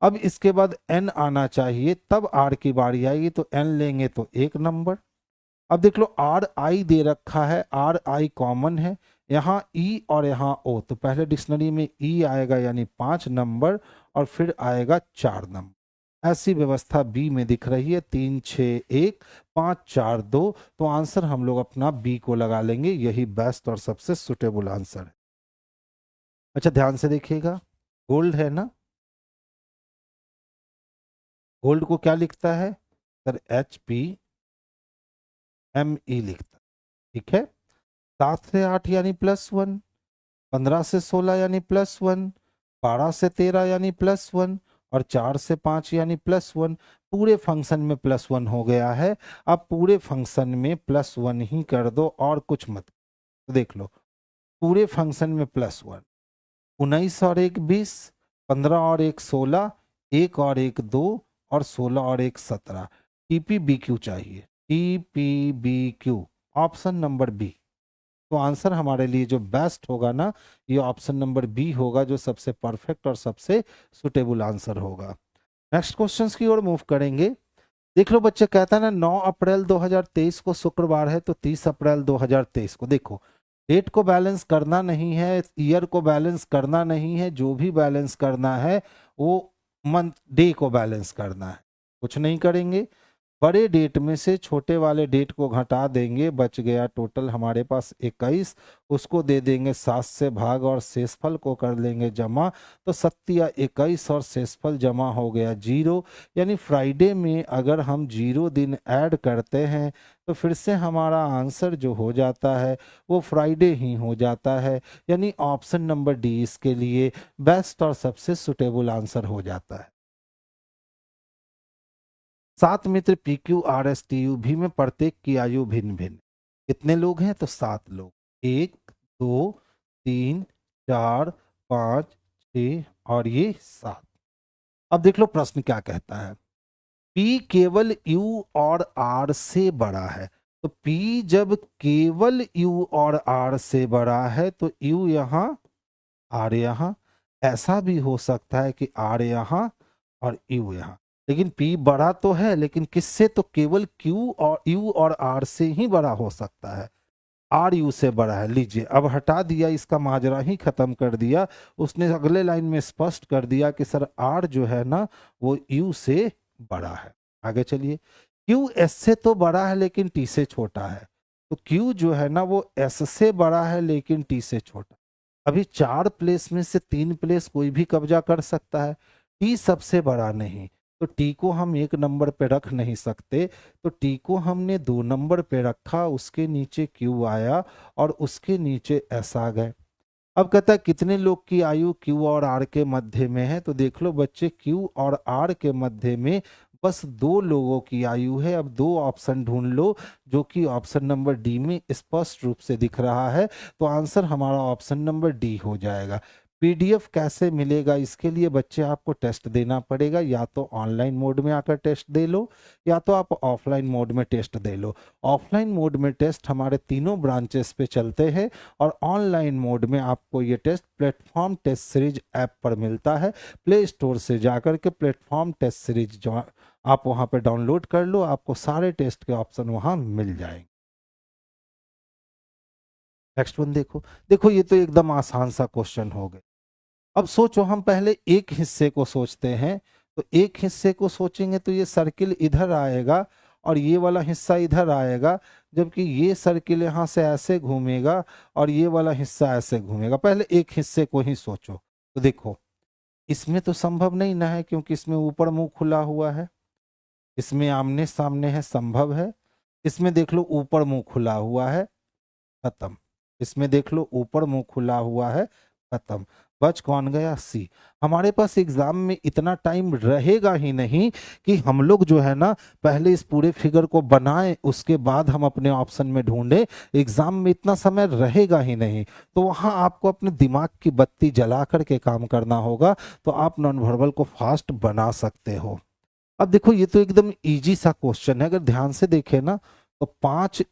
अब इसके बाद एन आना चाहिए, तब आर की बारी आएगी, तो एन लेंगे तो 1 नंबर। अब देख लो आर आई दे रखा है, आर आई कॉमन है, यहाँ ई और यहाँ ओ, तो पहले डिक्शनरी में ई आएगा यानी 5 नंबर, और फिर आएगा 4 नंबर। ऐसी व्यवस्था बी में दिख रही है, 3 6 1 5 4 2, तो आंसर हम लोग अपना बी को लगा लेंगे, यही बेस्ट और सबसे सुटेबल आंसर है। अच्छा ध्यान से देखिएगा, गोल्ड है ना, गोल्ड को क्या लिखता है सर, HPME लिखता है। ठीक है, 7 से 8 यानी +1, 15 से 16 यानी +1, 12 से 13 यानी +1, और 4 से 5 यानी +1। पूरे फंक्शन में +1 हो गया है। अब पूरे फंक्शन में +1 ही कर दो और कुछ मत। तो देख लो पूरे फंक्शन में +1, 19 और 1 20, 15 और 1 16, 1 और 1 2, और 16 और 1 17। TPBQ चाहिए, TPBQ, ऑप्शन नंबर बी। तो आंसर हमारे लिए जो बेस्ट होगा ना, ये ऑप्शन नंबर बी होगा, जो सबसे परफेक्ट और सबसे सुटेबल आंसर होगा। नेक्स्ट क्वेश्चंस की ओर मूव करेंगे। देख लो बच्चे, कहता है ना 9 अप्रैल 2023 को शुक्रवार है, तो 30 अप्रैल 2023 को देखो, डेट को बैलेंस करना नहीं है, ईयर को बैलेंस करना नहीं है, जो भी बैलेंस करना है वो मंथ डे को बैलेंस करना है। कुछ नहीं करेंगे, बड़े डेट में से छोटे वाले डेट को घटा देंगे, बच गया टोटल हमारे पास 21, उसको दे देंगे 7 से भाग और शेषफल को कर लेंगे जमा, तो 7 21 और शेषफल जमा हो गया 0। यानी फ्राइडे में अगर हम 0 दिन ऐड करते हैं तो फिर से हमारा आंसर जो हो जाता है वो फ्राइडे ही हो जाता है, यानी ऑप्शन नंबर डी इसके लिए बेस्ट और सबसे सुटेबल आंसर हो जाता है। 7 मित्र PQRSTU भी में प्रत्येक की आयु भिन्न भिन्न। कितने लोग हैं, तो 7 लोग, 1 2 3 4 5 6 और ये 7। अब देख लो प्रश्न क्या कहता है, P केवल U और R से बड़ा है। तो P जब केवल U और R से बड़ा है तो U यहाँ R यहाँ, ऐसा भी हो सकता है कि R यहाँ और U यहाँ, लेकिन P बड़ा तो है, लेकिन किससे, तो केवल Q और U और R से ही बड़ा हो सकता है, R U से बड़ा है। लीजिए अब हटा दिया, इसका माजरा ही खत्म कर दिया, उसने अगले लाइन में स्पष्ट कर दिया कि सर R जो है ना वो U से बड़ा है। आगे चलिए, Q S से तो बड़ा है लेकिन T से छोटा है, तो Q जो है ना वो S से बड़ा है लेकिन T से छोटा। अभी 4 प्लेस में से 3 प्लेस कोई भी कब्जा कर सकता है, T सबसे बड़ा नहीं, तो T को हम 1 नंबर पे रख नहीं सकते, तो T को हमने 2 नंबर पे रखा, उसके नीचे Q आया और उसके नीचे S आ गए। अब कहता है कितने लोग की आयु Q और R के मध्य में है, तो देख लो बच्चे Q और R के मध्य में बस 2 लोगों की आयु है। अब 2 ऑप्शन ढूंढ लो जो कि ऑप्शन नंबर डी में स्पष्ट रूप से दिख रहा है, तो आंसर हमारा ऑप्शन नंबर डी हो जाएगा। पीडीएफ कैसे मिलेगा, इसके लिए बच्चे आपको टेस्ट देना पड़ेगा, या तो ऑनलाइन मोड में आकर टेस्ट दे लो या तो आप ऑफलाइन मोड में टेस्ट दे लो। ऑफलाइन मोड में टेस्ट हमारे तीनों ब्रांचेस पे चलते हैं और ऑनलाइन मोड में आपको ये test platform test series app पर मिलता है। प्ले स्टोर से जाकर के प्लेटफॉर्म टेस्ट सीरीज जो आप वहां पे डाउनलोड कर लो, आपको सारे टेस्ट के ऑप्शन वहां मिल जाएंगे। नेक्स्ट वन देखो, देखो ये तो एकदम आसान सा क्वेश्चन हो गया। अब सोचो, हम पहले एक हिस्से को सोचते हैं, तो एक हिस्से को सोचेंगे तो ये सर्किल इधर आएगा और ये वाला हिस्सा इधर आएगा, जबकि ये सर्किल यहाँ से ऐसे घूमेगा और ये वाला हिस्सा ऐसे घूमेगा। पहले एक हिस्से को ही सोचो। तो देखो इसमें तो संभव नहीं ना है, क्योंकि इसमें ऊपर मुंह खुला हुआ है, इसमें आमने सामने है, संभव है। इसमें देख लो ऊपर मुंह खुला हुआ है, खत्म। इसमें देख लो ऊपर मुंह खुला हुआ है, खत्म। बच कौन गया, सी। हमारे पास एग्जाम में इतना टाइम रहेगा ही नहीं कि हम लोग जो है ना पहले इस पूरे फिगर को बनाएं, उसके बाद हम अपने ऑप्शन में ढूंढें। एग्जाम में इतना समय रहेगा ही नहीं, तो वहां आपको अपने दिमाग की बत्ती जला करके काम करना होगा, तो आप नॉन वर्बल को फास्ट बना सकते हो। अब देखो ये तो एकदम इजी सा क्वेश्चन है, अगर ध्यान से देखें ना तो 5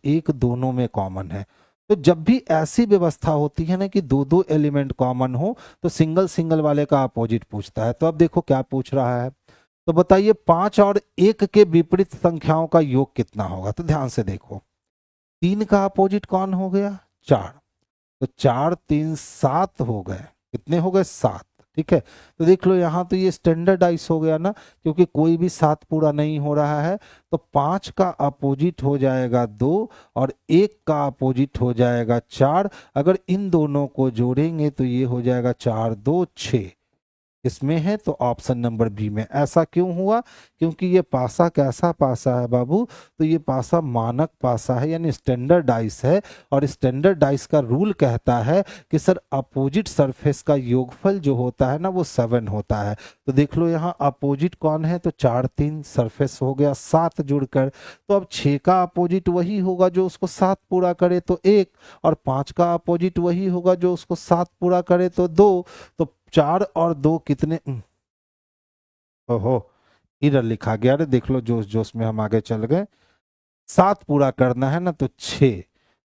1 दोनों में कॉमन है। तो जब भी ऐसी व्यवस्था होती है ना कि 2 एलिमेंट कॉमन हो, तो सिंगल सिंगल वाले का अपोजिट पूछता है। तो अब देखो क्या पूछ रहा है, तो बताइए 5 और 1 के विपरीत संख्याओं का योग कितना होगा। तो ध्यान से देखो, 3 का अपोजिट कौन हो गया, 4। तो 4 3 7 हो गए, कितने हो गए, 7। ठीक है, तो देख लो यहाँ तो ये स्टैंडर्डाइज हो गया ना, क्योंकि कोई भी 7 पूरा नहीं हो रहा है। तो 5 का अपोजिट हो जाएगा 2 और 1 का अपोजिट हो जाएगा 4। अगर इन दोनों को जोड़ेंगे तो ये हो जाएगा 4 2 6। इसमें है तो ऑप्शन नंबर बी में। ऐसा क्यों हुआ, क्योंकि ये पासा कैसा पासा है बाबू, तो ये पासा मानक पासा है, यानी स्टैंडर्डाइज है। और स्टैंडर्डाइज का रूल कहता है कि सर अपोजिट सरफेस का योगफल जो होता है ना वो 7 होता है। तो देख लो यहाँ अपोजिट कौन है, तो 4 3 सरफेस हो गया 7 जुड़कर। तो अब 6 का अपोजिट वही होगा जो उसको 7 पूरा करे, तो 1। और 5 का अपोजिट वही होगा जो उसको 7 पूरा करे, तो 2। तो 4 और 2 कितने, ओहो इधर लिखा गया रे, देख लो जोश जोश में हम आगे चल गए। 7 पूरा करना है ना, तो 6।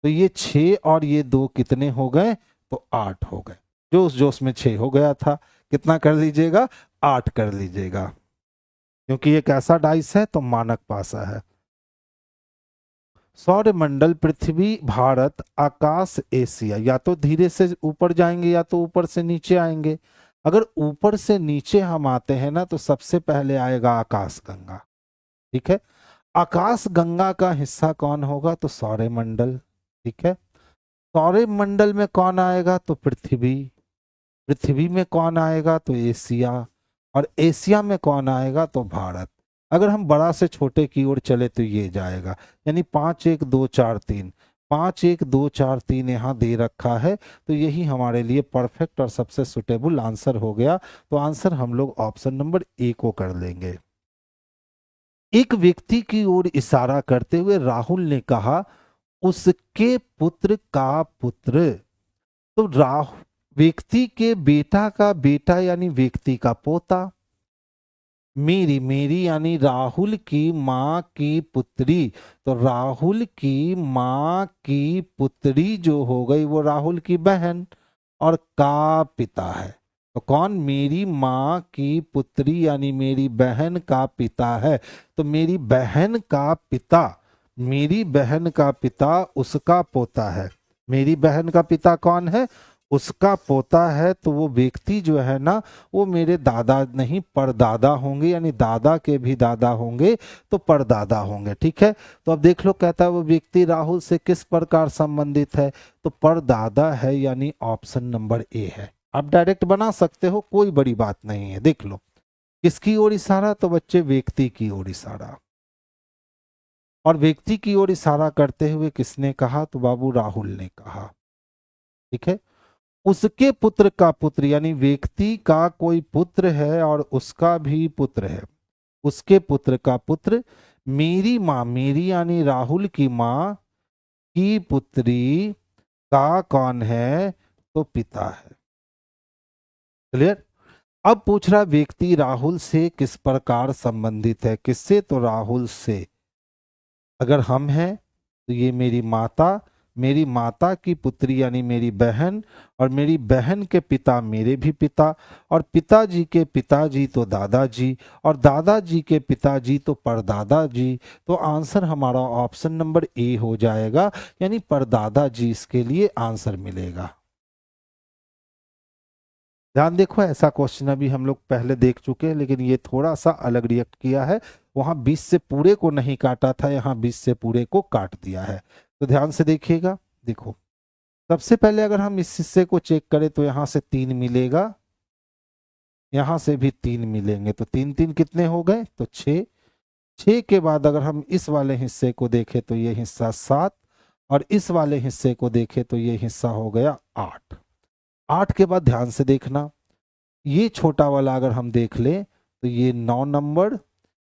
तो ये 6 और ये 2 कितने हो गए, तो 8 हो गए। जोश जोश में 6 हो गया था, कितना कर लीजिएगा, 8 कर लीजिएगा, क्योंकि ये कैसा डाइस है, तो मानक पासा है। सौरमंडल, पृथ्वी, भारत, आकाश, एशिया। या तो धीरे से ऊपर जाएंगे या तो ऊपर से नीचे आएंगे। अगर ऊपर से नीचे हम आते हैं ना, तो सबसे पहले आएगा आकाश गंगा। ठीक है, आकाश गंगा का हिस्सा कौन होगा, तो सौरमंडल। ठीक है, सौरमंडल में कौन आएगा, तो पृथ्वी। पृथ्वी में कौन आएगा, तो एशिया। और एशिया में कौन आएगा, तो भारत। अगर हम बड़ा से छोटे की ओर चले तो ये जाएगा, यानी 5 1 2 4 3, 5 1 2 4 3 यहाँ दे रखा है। तो यही हमारे लिए परफेक्ट और सबसे सुटेबल आंसर हो गया। तो आंसर हम लोग ऑप्शन नंबर ए को कर लेंगे। एक व्यक्ति की ओर इशारा करते हुए राहुल ने कहा, उसके पुत्र का पुत्र। तो व्यक्ति के बेटा का बेटा यानी व्यक्ति का पोता। मेरी मेरी यानी राहुल की माँ की पुत्री, तो राहुल की माँ की पुत्री जो हो गई वो राहुल की बहन, और का पिता है। तो कौन, मेरी माँ की पुत्री यानी मेरी बहन का पिता है। तो मेरी बहन का पिता, मेरी बहन का पिता उसका पोता है। मेरी बहन का पिता कौन है, उसका पोता है। तो वो व्यक्ति जो है ना वो मेरे दादा नहीं परदादा होंगे, यानी दादा के भी दादा होंगे तो परदादा होंगे। ठीक है, तो अब देख लो कहता है वो व्यक्ति राहुल से किस प्रकार संबंधित है, तो परदादा है, यानी ऑप्शन नंबर ए है। आप डायरेक्ट बना सकते हो, कोई बड़ी बात नहीं है। देख लो किसकी ओर इशारा, तो बच्चे व्यक्ति की ओर इशारा। और व्यक्ति की ओर इशारा करते हुए किसने कहा, तो बाबू राहुल ने कहा। ठीक है, उसके पुत्र का पुत्र, यानी व्यक्ति का कोई पुत्र है और उसका भी पुत्र है। उसके पुत्र का पुत्र, मेरी माँ, मेरी यानी राहुल की माँ की पुत्री का कौन है, तो पिता है। क्लियर। अब पूछ रहा व्यक्ति राहुल से किस प्रकार संबंधित है, किससे, तो राहुल से। अगर हम हैं तो ये मेरी माता, मेरी माता की पुत्री यानी मेरी बहन, और मेरी बहन के पिता मेरे भी पिता, और पिताजी के पिताजी तो दादाजी, और दादाजी के पिताजी तो परदादा जी। तो आंसर हमारा ऑप्शन नंबर ए हो जाएगा, यानी परदादा जी इसके लिए आंसर मिलेगा। ध्यान देखो, ऐसा क्वेश्चन अभी हम लोग पहले देख चुके हैं, लेकिन ये थोड़ा सा अलग रिएक्ट किया है। वहां 20 से पूरे को नहीं काटा था, यहाँ 20 से पूरे को काट दिया है। तो ध्यान से देखिएगा। देखो, सबसे पहले अगर हम इस हिस्से को चेक करें तो यहाँ से 3 मिलेगा, यहाँ से भी 3 मिलेंगे, तो 3 3 कितने हो गए, तो 6। 6 के बाद अगर हम इस वाले हिस्से को देखें तो ये हिस्सा 7, और इस वाले हिस्से को देखें तो ये हिस्सा हो गया 8। 8 के बाद ध्यान से देखना, ये छोटा वाला अगर हम देख लें तो ये 9 नंबर,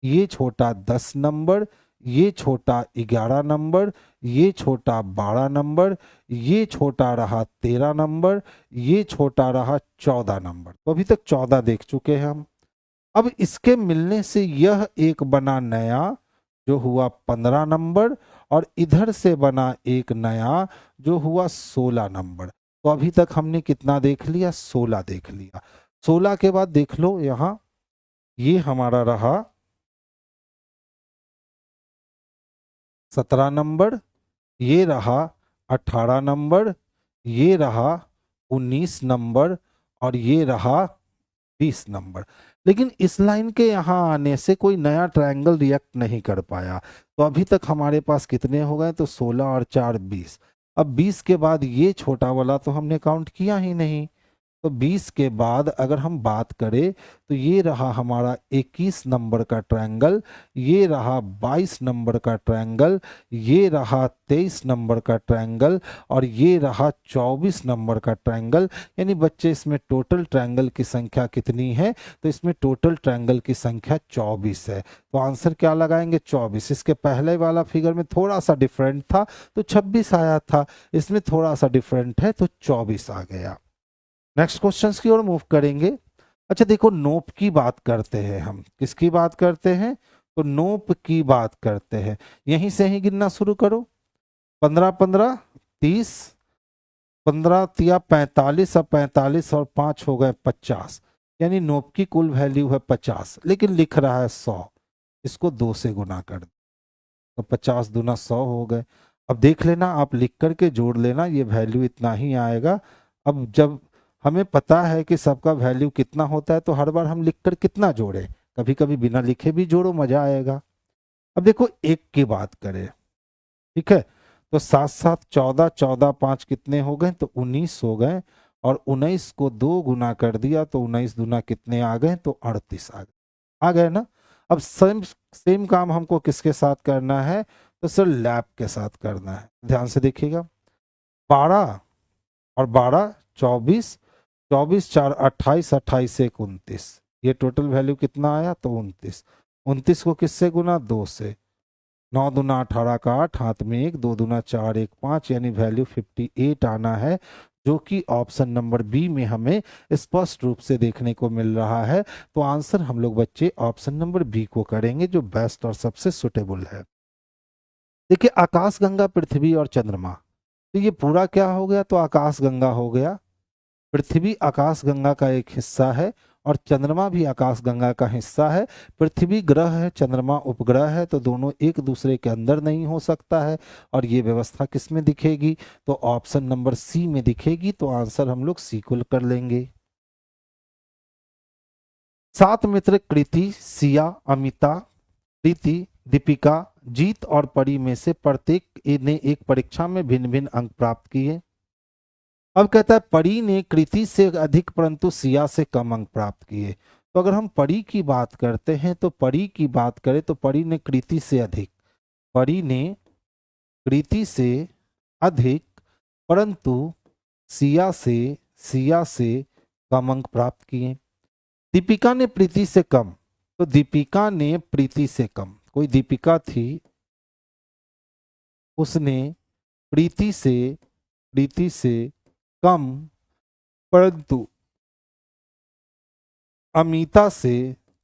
ये छोटा 10 नंबर, ये छोटा 11 नंबर, ये छोटा 12 नंबर, ये छोटा रहा 13 नंबर, ये छोटा रहा 14 नंबर। तो अभी तक 14 देख चुके हैं हम। अब इसके मिलने से यह एक बना नया जो हुआ 15 नंबर, और इधर से बना एक नया जो हुआ 16 नंबर। तो अभी तक हमने कितना देख लिया, 16 देख लिया। 16 के बाद देख लो, यहां ये हमारा रहा 17 नंबर, ये रहा 18 नंबर, ये रहा 19 नंबर, और ये रहा 20 नंबर। लेकिन इस लाइन के यहाँ आने से कोई नया ट्रायंगल रिएक्ट नहीं कर पाया। तो अभी तक हमारे पास कितने हो गए, तो 16 और 4 20। अब 20 के बाद ये छोटा वाला तो हमने काउंट किया ही नहीं। तो 20 के बाद अगर हम बात करें तो ये रहा हमारा 21 नंबर का ट्रायंगल, ये रहा 22 नंबर का ट्रायंगल, ये रहा 23 नंबर का ट्रायंगल, और ये रहा 24 नंबर का ट्रायंगल। यानी बच्चे इसमें टोटल ट्रायंगल की संख्या कितनी है, तो इसमें टोटल ट्रायंगल की संख्या 24 है। तो आंसर क्या लगाएंगे, 24। इसके पहले वाला फिगर में थोड़ा सा डिफरेंट था तो 26 आया था, इसमें थोड़ा सा डिफरेंट है तो 24 आ गया। नेक्स्ट क्वेश्चंस की ओर मूव करेंगे। अच्छा देखो, नोप की बात करते हैं हम, किसकी बात करते हैं, तो नोप की बात करते हैं। यहीं से ही गिनना शुरू करो, 15 15 30, 15 या 45, अब 45 और 5 हो गए 50, यानी नोप की कुल वैल्यू है 50, लेकिन लिख रहा है 100। इसको 2 से गुना कर दो, तो 50 दूना 100 हो गए। अब देख लेना, आप लिख करके जोड़ लेना, ये वैल्यू इतना ही आएगा। अब जब हमें पता है कि सबका वैल्यू कितना होता है, तो हर बार हम लिखकर कितना जोड़े, कभी कभी बिना लिखे भी जोड़ो, मजा आएगा। अब देखो, एक की बात करें, ठीक है, तो 7 7 14, 14 5 कितने हो गए, तो 19 हो गए, और 19 को 2 गुना कर दिया तो 19 दूना कितने आ गए, तो 38 आ गए ना। अब सेम सेम काम हमको किसके साथ करना है, तो सर लैब के साथ करना है। ध्यान से देखिएगा, 12 और 12 24, 24 4 28, 28 1 29, ये टोटल वैल्यू कितना आया, तो 29। 29 को किससे गुना, 2 से। 9 दूना 18 का 8, हाथ में 1, 2 दूना 4 1 5, यानी वैल्यू 58 आना है, जो कि ऑप्शन नंबर बी में हमें स्पष्ट रूप से देखने को मिल रहा है। तो आंसर हम लोग बच्चे ऑप्शन नंबर बी को करेंगे, जो बेस्ट और सबसे सुटेबल है। देखिए, आकाश गंगा, पृथ्वी और चंद्रमा, तो ये पूरा क्या हो गया, तो आकाश गंगा हो गया। पृथ्वी आकाश गंगा का एक हिस्सा है, और चंद्रमा भी आकाश गंगा का हिस्सा है। पृथ्वी ग्रह है, चंद्रमा उपग्रह है, तो दोनों एक दूसरे के अंदर नहीं हो सकता है। और ये व्यवस्था किस में दिखेगी, तो ऑप्शन नंबर सी में दिखेगी। तो आंसर हम लोग सी को कर लेंगे। 7 मित्र कृति, सिया, अमिता, प्रीति, दीपिका, जीत और परी में से प्रत्येक ने एक परीक्षा में भिन्न भिन्न अंक प्राप्त किए। अब कहता है परी ने कृति से अधिक परंतु सिया से कम अंक प्राप्त किए। तो अगर हम परी की बात करते हैं, तो परी की बात करें तो परी ने कृति से अधिक, परी ने कृति से अधिक परंतु सिया से कम अंक प्राप्त किए। दीपिका ने प्रीति से कम, तो दीपिका ने प्रीति से कम, कोई दीपिका थी, उसने प्रीति से कम परंतु अमिता से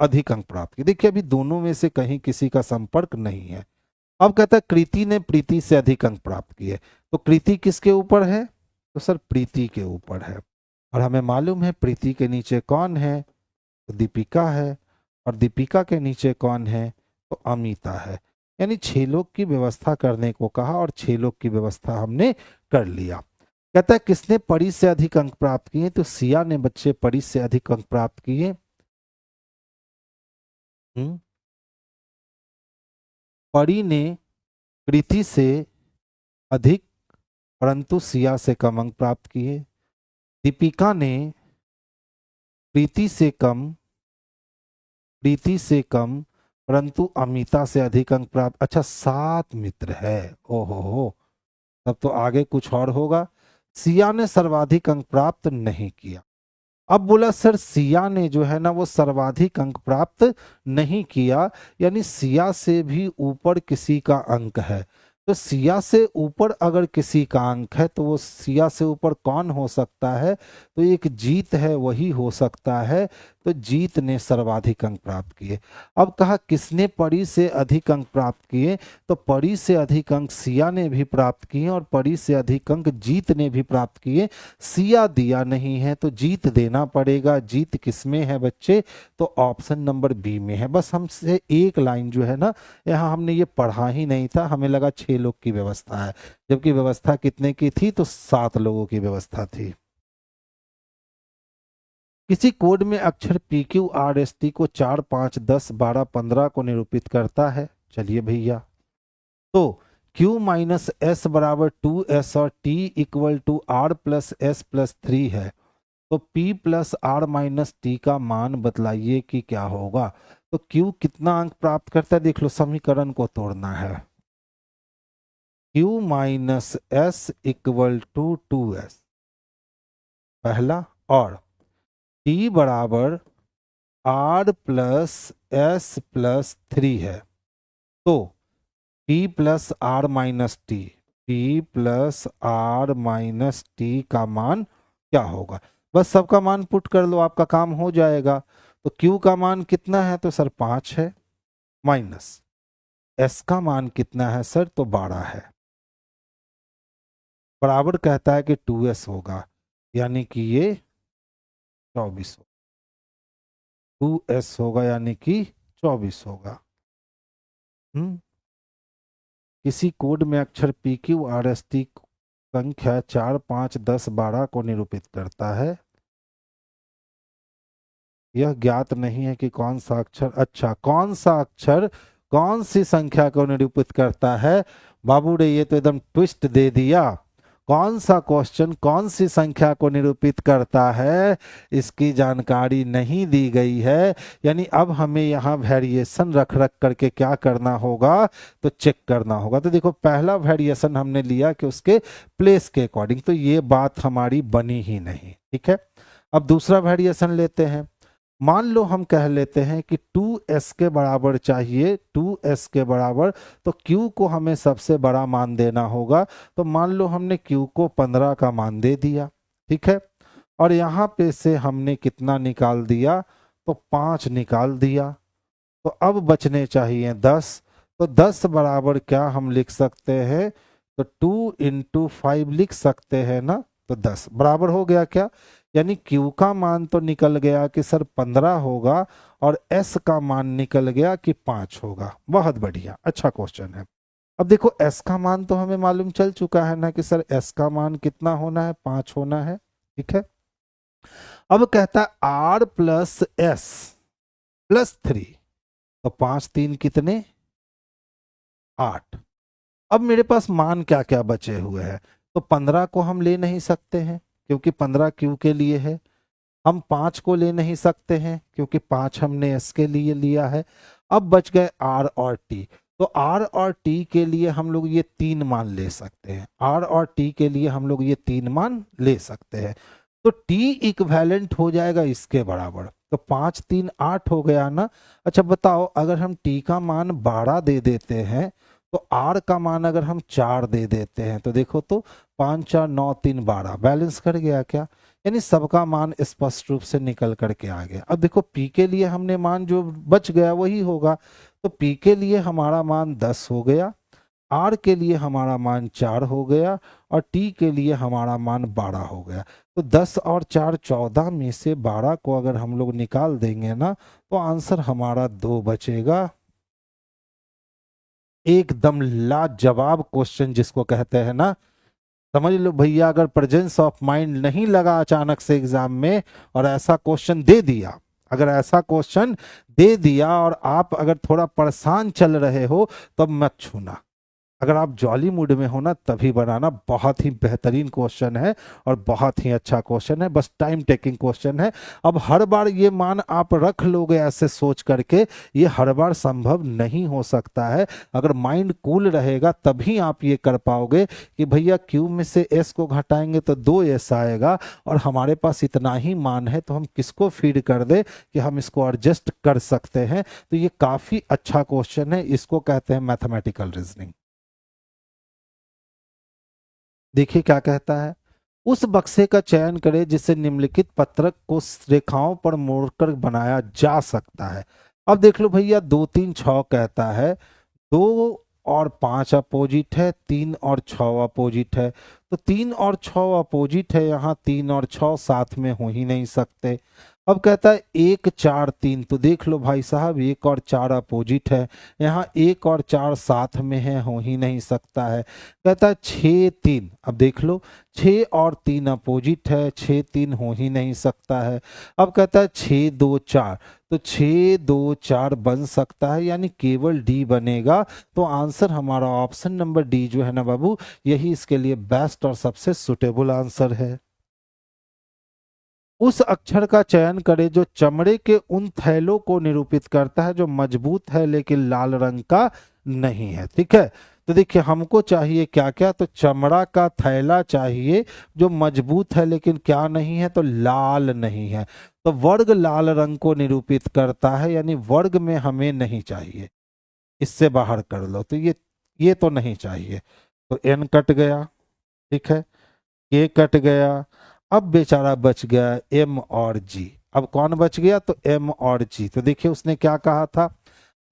अधिक अंक प्राप्त किए। देखिए अभी दोनों में से कहीं किसी का संपर्क नहीं है। अब कहता है कृति ने प्रीति से अधिक अंक प्राप्त किए, तो कृति किसके ऊपर है? तो सर प्रीति के ऊपर है। और हमें मालूम है प्रीति के नीचे कौन है? तो दीपिका है, और दीपिका के नीचे कौन है? तो अमिता है। यानी 6 लोग की व्यवस्था करने को कहा और 6 लोग की व्यवस्था हमने कर लिया। कहता है किसने परी से अधिक अंक प्राप्त किए? तो सिया ने बच्चे परी से अधिक अंक प्राप्त किए। परी ने कृति से अधिक परंतु सिया से कम अंक प्राप्त किए। दीपिका ने प्रीति से कम परंतु अमिता से अधिक अंक प्राप्त। अच्छा 7 मित्र है, ओहो हो, तब तो आगे कुछ और होगा। सिया ने सर्वाधिक अंक प्राप्त नहीं किया। अब बोला सर सिया ने जो है ना वो सर्वाधिक अंक प्राप्त नहीं किया, यानी सिया से भी ऊपर किसी का अंक है। तो सिया से ऊपर अगर किसी का अंक है तो वो सिया से ऊपर कौन हो सकता है? तो एक जीत है, वही हो सकता है। तो जीत ने सर्वाधिक अंक प्राप्त किए। अब कहा किसने परी से अधिक अंक प्राप्त किए? तो परी से अधिक अंक सिया ने भी प्राप्त किए और परी से अधिक अंक जीत ने भी प्राप्त किए। सिया दिया नहीं है तो जीत देना पड़ेगा। जीत किसमें है बच्चे? तो ऑप्शन नंबर बी में है। बस हमसे एक लाइन जो है ना, यहाँ हमने ये पढ़ा ही नहीं था, हमें लगा 6 लोग की व्यवस्था है, जबकि व्यवस्था कितने की थी? तो 7 लोगों की व्यवस्था थी। किसी कोड में अक्षर P Q R S T को 4, 5, 10, 12, 15 को निरूपित करता है। चलिए भैया, तो Q माइनस एस बराबर 2s और T equal to R plus S plus 3 है, तो P plus R minus T का मान बतलाइए कि क्या होगा। तो Q कितना अंक प्राप्त करता है? देख लो, समीकरण को तोड़ना है। Q minus S equal to 2s पहला, और T बराबर R प्लस एस प्लस 3 है, तो P plus R minus T, P plus R minus T का मान क्या होगा? बस सबका मान पुट कर लो, आपका काम हो जाएगा। तो Q का मान कितना है? तो सर 5 है, माइनस S का मान कितना है सर? तो 12 है, बराबर कहता है कि 2s होगा, यानी कि ये 24 होगा। 2s होगा यानी कि 24 होगा। किसी कोड में अक्षर P Q R S T संख्या 4, 5, 10, 12 को निरूपित करता है। यह ज्ञात नहीं है कि कौन सा अक्षर, अच्छा कौन सा अक्षर कौन सी संख्या को निरूपित करता है। बाबू रे ये तो एकदम ट्विस्ट दे दिया। कौन सा क्वेश्चन कौन सी संख्या को निरूपित करता है, इसकी जानकारी नहीं दी गई है। यानी अब हमें यहाँ वेरिएशन रख रख करके क्या करना होगा? तो चेक करना होगा। तो देखो पहला वेरिएशन हमने लिया कि उसके प्लेस के अकॉर्डिंग, तो ये बात हमारी बनी ही नहीं, ठीक है। अब दूसरा वेरिएशन लेते हैं। मान लो हम कह लेते हैं कि 2s के बराबर चाहिए, 2s के बराबर, तो q को हमें सबसे बड़ा मान देना होगा। तो मान लो हमने q को 15 का मान दे दिया, ठीक है, और यहाँ पे से हमने कितना निकाल दिया? तो 5 निकाल दिया। तो अब बचने चाहिए 10। तो 10 बराबर क्या हम लिख सकते हैं? तो 2 इंटू 5 लिख सकते हैं ना। तो 10 बराबर हो गया क्या? यानी Q का मान तो निकल गया कि सर 15 होगा, और S का मान निकल गया कि 5 होगा। बहुत बढ़िया, अच्छा क्वेश्चन है। अब देखो S का मान तो हमें मालूम चल चुका है ना कि सर S का मान कितना होना है? 5 होना है, ठीक है। अब कहता है R प्लस एस प्लस 3, तो 5 3 कितने? 8। अब मेरे पास मान क्या क्या बचे हुए हैं? तो 15 को हम ले नहीं सकते हैं क्योंकि 15 Q के लिए है। हम 5 को ले नहीं सकते हैं क्योंकि 5 हमने S के लिए लिया है। अब बच गए R और T। तो R और T के लिए हम लोग ये 3 मान ले सकते हैं। R और T के लिए हम लोग ये 3 मान ले सकते हैं। तो टी इक्विवेलेंट हो जाएगा इसके बराबर। तो 5 3 8 हो गया ना। अच्छा बताओ, अगर हम टी का मान 12 दे देते हैं तो आर का मान अगर हम 4 दे देते हैं तो देखो तो 5 4 9 3 12 बैलेंस कर गया क्या? यानी सबका मान स्पष्ट रूप से निकल करके आ गया। अब देखो पी के लिए हमने मान जो बच गया वही होगा। तो पी के लिए हमारा मान 10 हो गया, आर के लिए हमारा मान 4 हो गया और टी के लिए हमारा मान 12 हो गया। तो 10 और 4 14 में से 12 को अगर हम लोग निकाल देंगे ना तो आंसर हमारा 2 बचेगा। एकदम लाजवाब क्वेश्चन जिसको कहते हैं ना। समझ लो भैया, अगर प्रेजेंस ऑफ माइंड नहीं लगा अचानक से एग्जाम में और ऐसा क्वेश्चन दे दिया, अगर ऐसा क्वेश्चन दे दिया और आप अगर थोड़ा परेशान चल रहे हो तो मत छूना। अगर आप जॉली मूड में हो ना तभी बनाना। बहुत ही बेहतरीन क्वेश्चन है और बहुत ही अच्छा क्वेश्चन है, बस टाइम टेकिंग क्वेश्चन है। अब हर बार ये मान आप रख लोगे ऐसे सोच करके, ये हर बार संभव नहीं हो सकता है। अगर माइंड कूल रहेगा तभी आप ये कर पाओगे कि भैया क्यू में से एस को घटाएंगे तो 2 एस आएगा और हमारे पास इतना ही मान है तो हम किसको फीड कर दे कि हम इसको एडजस्ट कर सकते हैं। तो ये काफी अच्छा क्वेश्चन है, इसको कहते हैं मैथमेटिकल रीजनिंग। देखिए क्या कहता है, उस बक्से का चयन करें जिसे निम्नलिखित पत्रक को रेखाओं पर मोड़कर बनाया जा सकता है। अब देख लो भैया 2 3 6 कहता है, 2 और 5 अपोजिट है, 3 और 6 अपोजिट है। तो 3 और 6 अपोजिट है, यहाँ 3 और 6 साथ में हो ही नहीं सकते। अब कहता है 1 4 3, तो देख लो भाई साहब 1 और 4 अपोजिट है, यहाँ 1 और 4 साथ में है, हो ही नहीं सकता है। कहता है 6 3, अब देख लो 6 और 3 अपोजिट है, 6 3 हो ही नहीं सकता है। अब कहता है 6 2 4, तो 6 2 4 बन सकता है, यानी केवल डी बनेगा। तो आंसर हमारा ऑप्शन नंबर डी जो है ना बाबू, यही इसके लिए बेस्ट और सबसे सुटेबल आंसर है। उस अक्षर का चयन करें जो चमड़े के उन थैलों को निरूपित करता है जो मजबूत है लेकिन लाल रंग का नहीं है। ठीक है, तो देखिए हमको चाहिए क्या क्या, तो चमड़ा का थैला चाहिए जो मजबूत है लेकिन क्या नहीं है, तो लाल नहीं है। तो वर्ग लाल रंग को निरूपित करता है, यानी वर्ग में हमें नहीं चाहिए, इससे बाहर कर लो। तो ये तो नहीं चाहिए, तो एन कट गया। ठीक है, के कट गया। अब बेचारा बच गया एम और जी। अब कौन बच गया, तो एम और जी। तो देखिए उसने क्या कहा था,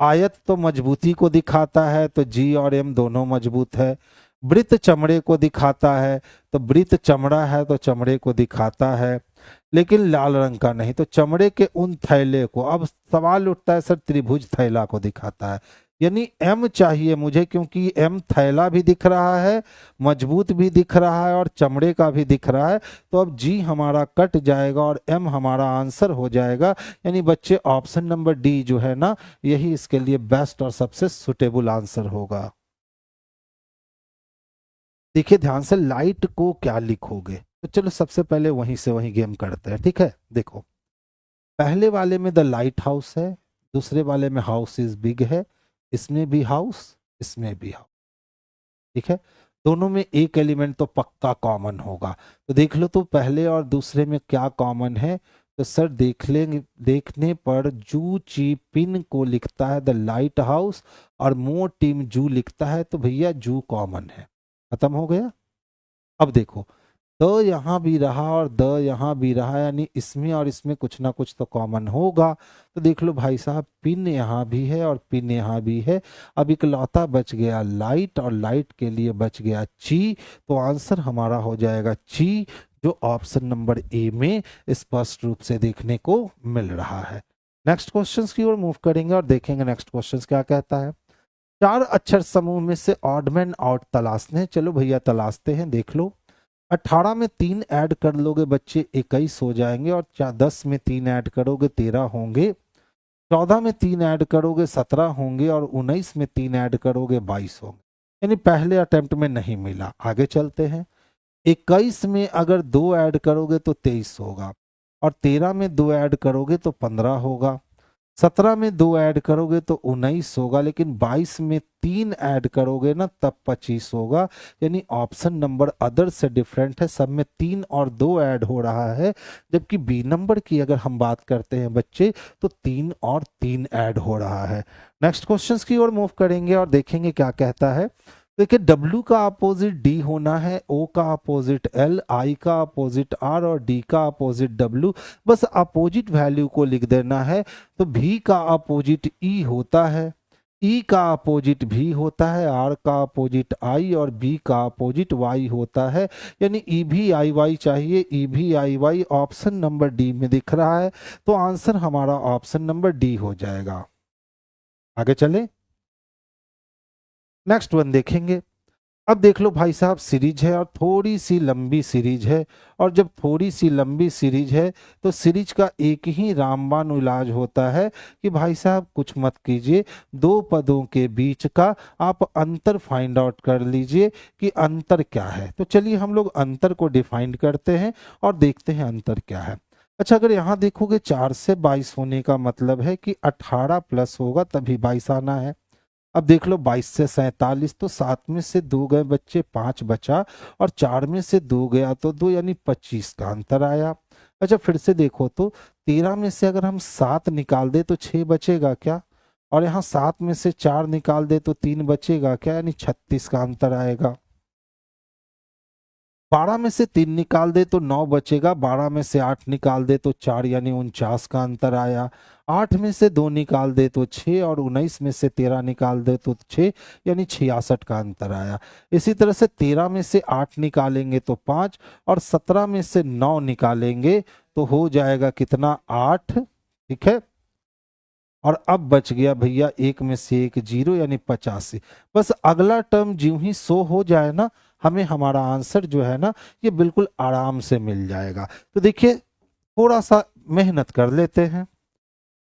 आयत तो मजबूती को दिखाता है, तो जी और एम दोनों मजबूत है। वृत्त चमड़े को दिखाता है, तो वृत्त चमड़ा है तो चमड़े को दिखाता है, लेकिन लाल रंग का नहीं। तो चमड़े के उन थैले को, अब सवाल उठता है सर त्रिभुज थैला को दिखाता है, यानी एम चाहिए मुझे, क्योंकि एम थैला भी दिख रहा है, मजबूत भी दिख रहा है और चमड़े का भी दिख रहा है। तो अब जी हमारा कट जाएगा और एम हमारा आंसर हो जाएगा। यानी बच्चे ऑप्शन नंबर डी जो है ना, यही इसके लिए बेस्ट और सबसे सुटेबल आंसर होगा। देखिए ध्यान से, लाइट को क्या लिखोगे, तो चलो सबसे पहले वहीं से वहीं गेम करते हैं। ठीक है, देखो पहले वाले में द लाइट हाउस है, दूसरे वाले में हाउस इज बिग है, इसमें भी हाउस, इसमें भी हाउस। ठीक है, दोनों में एक एलिमेंट तो पक्का कॉमन होगा। तो देख लो तो पहले और दूसरे में क्या कॉमन है, तो सर देख लेंगे, देखने पर जू ची पिन को लिखता है द लाइट हाउस और मो टीम जू लिखता है, तो भैया जू कॉमन है, खत्म हो गया। अब देखो द यहाँ भी रहा और द यहाँ भी रहा, यानी इसमें और इसमें कुछ ना कुछ तो कॉमन होगा। तो देख लो भाई साहब, पिन यहाँ भी है और पिन यहाँ भी है। अब इकलौता बच गया लाइट और लाइट के लिए बच गया ची। तो आंसर हमारा हो जाएगा ची, जो ऑप्शन नंबर ए में स्पष्ट रूप से देखने को मिल रहा है। नेक्स्ट क्वेश्चन की ओर मूव करेंगे और देखेंगे नेक्स्ट क्वेश्चन क्या कहता है। 4 अक्षर समूह में से ऑड मैन आउट तलाशने, चलो भैया तलाशते हैं। देख लो 18 में 3 ऐड कर लोगे बच्चे 21 हो जाएंगे, और 10 में 3 ऐड करोगे 13 होंगे, 14 में 3 ऐड करोगे 17 होंगे, और 19 में 3 ऐड करोगे 22 होंगे। यानी पहले अटेम्प्ट में नहीं मिला। आगे चलते हैं, 21 में अगर 2 ऐड करोगे तो 23 होगा, और 13 में 2 ऐड करोगे तो 15 होगा, 17 में 2 ऐड करोगे तो 19 होगा, लेकिन 22 में 3 ऐड करोगे ना तब 25 होगा। यानी ऑप्शन नंबर अदर से डिफरेंट है, सब में 3 और 2 ऐड हो रहा है। जबकि बी नंबर की अगर हम बात करते हैं बच्चे, तो 3 और 3 ऐड हो रहा है। नेक्स्ट क्वेश्चंस की ओर मूव करेंगे और देखेंगे क्या कहता है। देखिए, W का अपोजिट D होना है, O का अपोजिट L, I का अपोजिट R और D का अपोजिट W। बस अपोजिट वैल्यू को लिख देना है। तो V का अपोजिट E होता है, E का अपोजिट V होता है, R का अपोजिट I और B का अपोजिट Y होता है। यानी E भी I Y चाहिए, E भी I Y option number D में दिख रहा है। तो आंसर हमारा ऑप्शन नंबर D हो जाएगा। आगे चले, नेक्स्ट वन देखेंगे। अब देख लो भाई साहब, सीरीज है और थोड़ी सी लंबी सीरीज है। और जब थोड़ी सी लंबी सीरीज है तो सीरीज का एक ही रामबाण इलाज होता है कि भाई साहब कुछ मत कीजिए, दो पदों के बीच का आप अंतर फाइंड आउट कर लीजिए कि अंतर क्या है। तो चलिए हम लोग अंतर को डिफाइन करते हैं और देखते हैं अंतर क्या है। अच्छा, अगर यहाँ देखोगे 4 से 22 होने का मतलब है कि 18 प्लस होगा तभी 22 आना है। अब देख लो 22 से 47, तो 7 में से 2 गए बच्चे, 5 बचा, और 4 में से 2 गया तो 2, यानी 25 का अंतर आया। अच्छा, फिर से देखो तो 13 में से अगर हम 7 निकाल दे तो 6 बचेगा क्या, और यहाँ 7 में से 4 निकाल दे तो 3 बचेगा क्या, यानी 36 का अंतर आएगा। 12 में से 3 निकाल दे तो 9 बचेगा, 12 में से 8 निकाल दे तो 4, यानी 49 का अंतर आया। 8 में से 2 निकाल दे तो 6, और 19 में से 13 निकाल दे तो 6, यानी 66 का अंतर आया। इसी तरह से 13 में से 8 निकालेंगे तो 5, और 17 में से 9 निकालेंगे तो हो जाएगा कितना, 8। ठीक है, और अब बच गया भैया एक में से एक 0, यानी 85। बस अगला टर्म ज्यों ही 100 हो जाए ना, हमें हमारा आंसर जो है ना ये बिल्कुल आराम से मिल जाएगा। तो देखिए, थोड़ा सा मेहनत कर लेते हैं।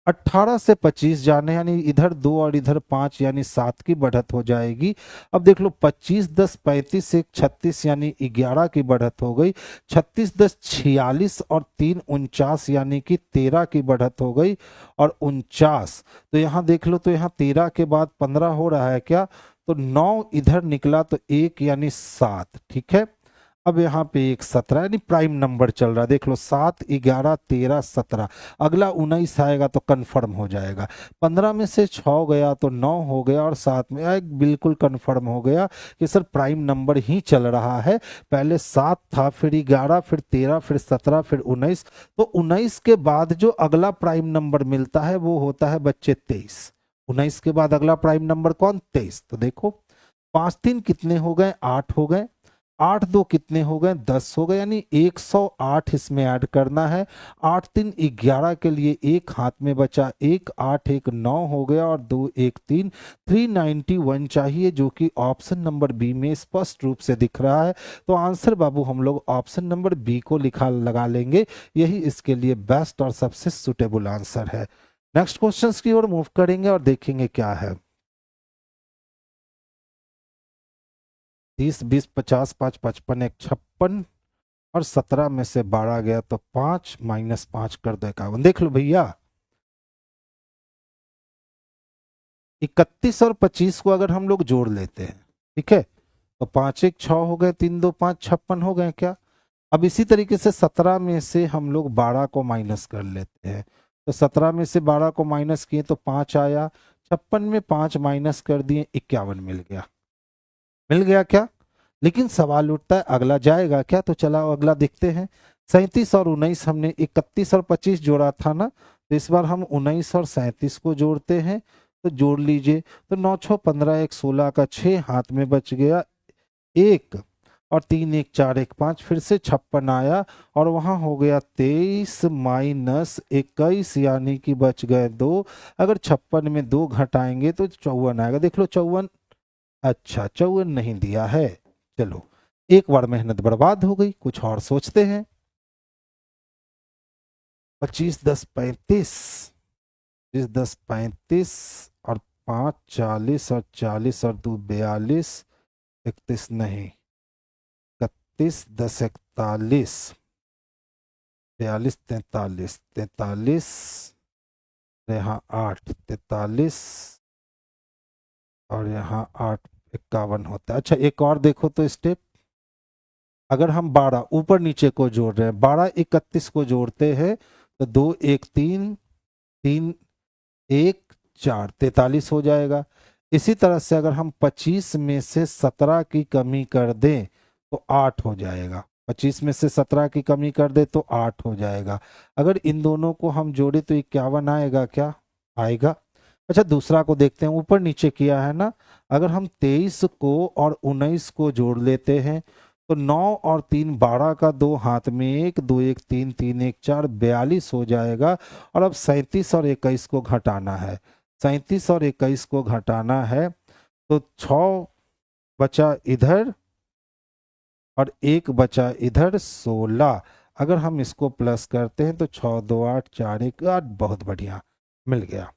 18 से 25 जाने, यानी इधर 2 और इधर 5, यानी 7 की बढ़त हो जाएगी। अब देख लो 25 10 35 से 36, यानी 11 की बढ़त हो गई। 36 10 46 और 3 49, यानी कि 13 की बढ़त हो गई। और 49, तो यहाँ देख लो, तो यहाँ 13 के बाद 15 हो रहा है क्या, तो 9 इधर निकला तो 1, यानी 7। ठीक है, अब यहाँ पे एक 17, यानी प्राइम नंबर चल रहा है। देख लो 7 11 13 17, अगला 19 आएगा तो कंफर्म हो जाएगा। 15 में से 6 गया तो 9 हो गया, और 7 में एक बिल्कुल कंफर्म हो गया कि सर प्राइम नंबर ही चल रहा है। पहले 7 था, फिर 11, फिर 13, फिर 17, फिर 19। तो 19 के बाद जो अगला प्राइम नंबर मिलता है वो होता है बच्चे 23। 19 के बाद अगला प्राइम नंबर कौन, 23। तो देखो 5 3 कितने हो गए, 8 हो गए, 8 2 कितने हो गए, 10 हो गए, यानी 108 इसमें ऐड करना है। 8 3 11 के लिए एक हाथ में बचा, 1 8 1 9 हो गया, और 2 1 3, 391 चाहिए, जो कि ऑप्शन नंबर बी में स्पष्ट रूप से दिख रहा है। तो आंसर बाबू हम लोग ऑप्शन नंबर बी को लिखा लगा लेंगे, यही इसके लिए बेस्ट और सबसे सुटेबल आंसर है। नेक्स्ट क्वेश्चंस की ओर मूव करेंगे और देखेंगे क्या है। 30 20 50 5 55 1 56, और 17 में से 12 गया तो 5 -5 कर दो 51। देख लो भैया, 31 और 25 को अगर हम लोग जोड़ लेते हैं, ठीक है, तो 5 1 6 हो गए, 3 2 5, 56 हो गए क्या। अब इसी तरीके से 17 में से हम लोग 12 को माइनस कर लेते हैं, तो 17 में से 12 को माइनस किए तो 5 आया, 56 में 5 माइनस कर दिए, 51 मिल गया। मिल गया क्या। लेकिन सवाल उठता है अगला जाएगा क्या, तो चला अगला देखते हैं। 37 और 19, हमने 31 और 25 जोड़ा था ना, तो इस बार हम 19 और 37 को जोड़ते हैं। तो जोड़ लीजिए, तो 9 6 15 1 16 का 6 हाथ में बच गया 1, और 3 1 4 1 5, फिर से 56 आया, और वहां हो गया 23 -21, यानी कि बच गए 2। अगर 56 में 2 घटाएंगे तो 54 आएगा। देख लो 54, अच्छा 54 नहीं दिया है। चलो, एक बार मेहनत बर्बाद हो गई, कुछ और सोचते हैं। 25 10 35, 25 10 35, और 5 40, और 40 और 2 42, 31 नहीं, 31 10 41, 42 43, 43, यहाँ 8 43 और यहाँ 8 51 होता है। अच्छा एक और देखो तो स्टेप, अगर हम 12 ऊपर नीचे को जोड़ रहे हैं, 12 31 को जोड़ते हैं तो 2 1 3 3 1 4 43 हो जाएगा। इसी तरह से अगर हम 25 में से 17 की कमी कर दें तो 8 हो जाएगा। 25 में से 17 की कमी कर दे तो 8 हो जाएगा। अगर इन दोनों को हम जोड़े तो 51 आएगा क्या? आएगा। अच्छा दूसरा को देखते हैं, ऊपर नीचे किया है ना, अगर हम 23 को और 19 को जोड़ लेते हैं तो 9 और 3 12 का 2 हाथ में 1 2 1 3 3 1 4 42 हो जाएगा। और अब 37 और 21 को घटाना है, 37 और 21 को घटाना है तो 6 बचा इधर और 1 बचा इधर 16। अगर हम इसको प्लस करते हैं तो 6 2 8 4 1 8, बहुत बढ़िया मिल गया।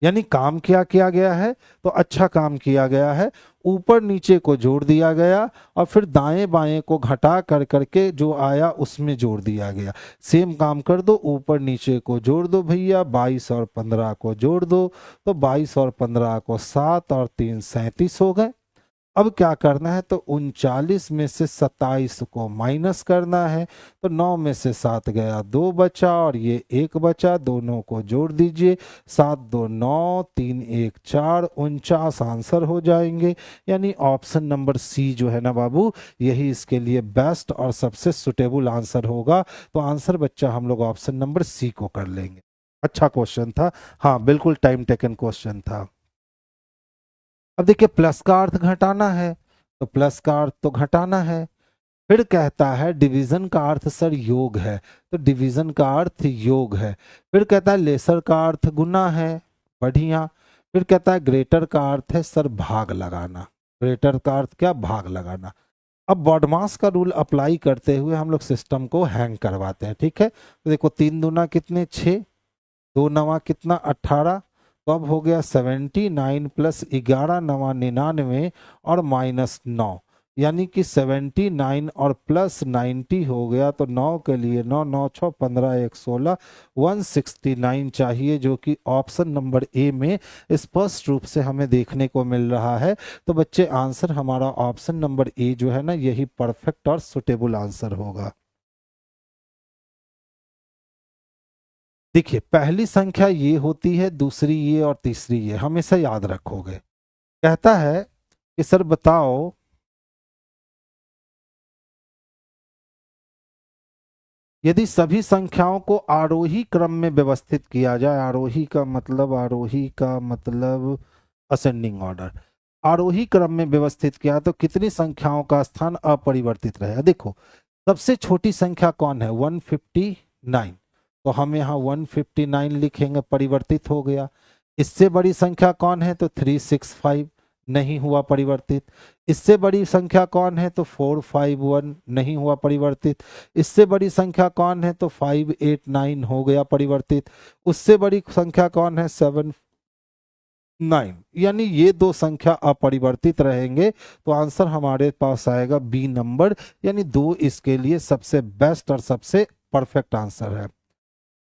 यानी काम क्या किया गया है? तो अच्छा काम किया गया है, ऊपर नीचे को जोड़ दिया गया और फिर दाएं बाएं को घटा कर करके जो आया उसमें जोड़ दिया गया। सेम काम कर दो, ऊपर नीचे को जोड़ दो भैया, 22 और 15 को जोड़ दो तो 22 और 15 को 7 और 3 37 हो गए। अब क्या करना है तो 39 में से 27 को माइनस करना है तो 9 में से 7 गया, 2 बचा और ये 1 बचा, दोनों को जोड़ दीजिए, 7 2 9 3 1 4 49 आंसर हो जाएंगे। यानी ऑप्शन नंबर सी जो है ना बाबू, यही इसके लिए बेस्ट और सबसे सुटेबल आंसर होगा। तो आंसर बच्चा हम लोग ऑप्शन नंबर सी को कर लेंगे। अच्छा क्वेश्चन था, हाँ बिल्कुल टाइम टेकन क्वेश्चन था। अब देखिए प्लस का अर्थ घटाना है तो प्लस का अर्थ तो घटाना है। फिर कहता है डिवीजन का अर्थ सर योग है, तो डिवीजन का अर्थ योग है। फिर कहता है लेसर का अर्थ गुना है, बढ़िया। फिर कहता है ग्रेटर का अर्थ है सर भाग लगाना, ग्रेटर का अर्थ क्या? भाग लगाना। अब बॉडमास का रूल अप्लाई करते हुए हम लोग सिस्टम को हैंग करवाते हैं, ठीक है। तो देखो 3 दूना कितने? 6, 2 नवा कितना? 18। तो अब हो गया 79 प्लस 11 नवा 99 और माइनस 9, यानी कि 79 और प्लस 90 हो गया। तो 9 के लिए 9 9 6 15 1 16 169 चाहिए, जो कि ऑप्शन नंबर ए में स्पष्ट रूप से हमें देखने को मिल रहा है। तो बच्चे आंसर हमारा ऑप्शन नंबर ए जो है ना, यही परफेक्ट और सुटेबल आंसर होगा। देखिए पहली संख्या ये होती है, दूसरी ये और तीसरी ये, हमेशा याद रखोगे। कहता है कि सर बताओ यदि सभी संख्याओं को आरोही क्रम में व्यवस्थित किया जाए, आरोही का मतलब असेंडिंग ऑर्डर, आरोही क्रम में व्यवस्थित किया तो कितनी संख्याओं का स्थान अपरिवर्तित रहेगा? देखो सबसे छोटी संख्या कौन है? 159, तो हम यहाँ 159 लिखेंगे, परिवर्तित हो गया। इससे बड़ी संख्या कौन है? तो 365, नहीं हुआ परिवर्तित। इससे बड़ी संख्या कौन है? तो 451, नहीं हुआ परिवर्तित। इससे बड़ी संख्या कौन है? तो 589 हो गया परिवर्तित। उससे बड़ी संख्या कौन है? 7 9, यानी ये दो संख्या अपरिवर्तित रहेंगे। तो आंसर हमारे पास आएगा बी नंबर, यानी 2 इसके लिए सबसे बेस्ट और सबसे परफेक्ट आंसर है।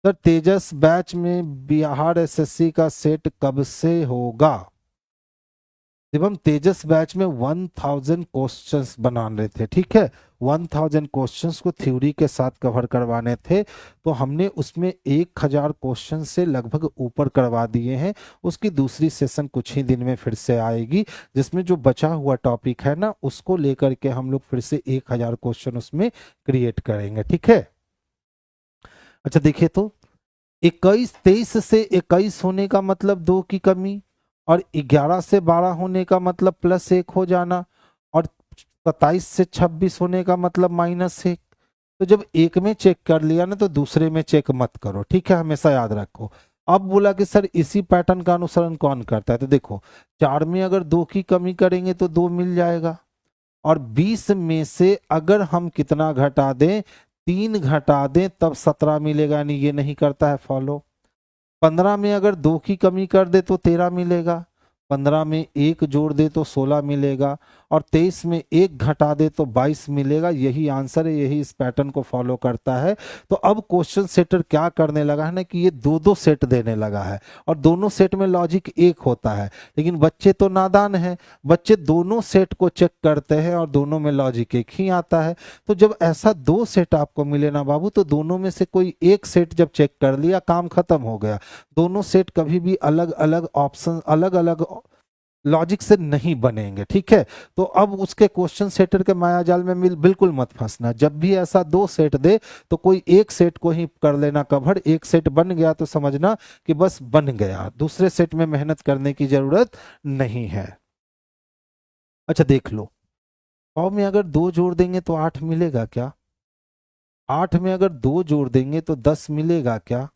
सर तेजस बैच में बिहार एसएससी का सेट कब से होगा? जब हम तेजस बैच में 1000 क्वेश्चंस बना रहे थे, ठीक है, 1000 क्वेश्चंस को थ्योरी के साथ कवर करवाने थे, तो हमने उसमें 1000 क्वेश्चन से लगभग ऊपर करवा दिए हैं। उसकी दूसरी सेशन कुछ ही दिन में फिर से आएगी, जिसमें जो बचा हुआ टॉपिक है ना, उसको लेकर के हम लोग फिर से 1000 क्वेश्चन उसमें क्रिएट करेंगे, ठीक है। अच्छा देखिए तो 23 से 21 होने का मतलब 2 की कमी, और 11 से 12 होने का मतलब +1 हो जाना, और 27 से 26 होने का मतलब -1। तो जब एक में चेक कर लिया ना तो दूसरे में चेक मत करो, ठीक है, हमेशा याद रखो। अब बोला कि सर इसी पैटर्न का अनुसरण कौन करता है? तो देखो 4 में अगर 2 की कमी करेंगे तो 2 मिल जाएगा, और 20 में से अगर हम कितना घटा दें? 3 घटा दें तब 17 मिलेगा, यानी ये नहीं करता है फॉलो। 15 में अगर 2 की कमी कर दे तो 13 मिलेगा, 15 में 1 जोड़ दे तो 16 मिलेगा, और 23 में 1 घटा दे तो 22 मिलेगा, यही आंसर है, यही इस पैटर्न को फॉलो करता है। तो अब क्वेश्चन सेटर क्या करने लगा है ना कि ये दो दो सेट देने लगा है और दोनों सेट में लॉजिक एक होता है, लेकिन बच्चे तो नादान हैं, बच्चे दोनों सेट को चेक करते हैं और दोनों में लॉजिक एक ही आता है। तो जब ऐसा दो सेट आपको मिले ना बाबू, तो दोनों में से कोई एक सेट जब चेक कर लिया, काम खत्म हो गया। दोनों सेट कभी भी अलग अलग ऑप्शन, अलग अलग लॉजिक से नहीं बनेंगे, ठीक है। तो अब उसके क्वेश्चन सेटर के मायाजाल में बिल्कुल मत फंसना। जब भी ऐसा दो सेट दे तो कोई एक सेट को ही कर लेना कवर। एक सेट बन गया तो समझना कि बस बन गया, दूसरे सेट में मेहनत करने की जरूरत नहीं है। अच्छा देख लो, 100 में अगर 2 जोड़ देंगे तो 8 मिलेगा क्या? 8 में अगर 2 जोड़ देंगे तो 10 मिलेगा क्या?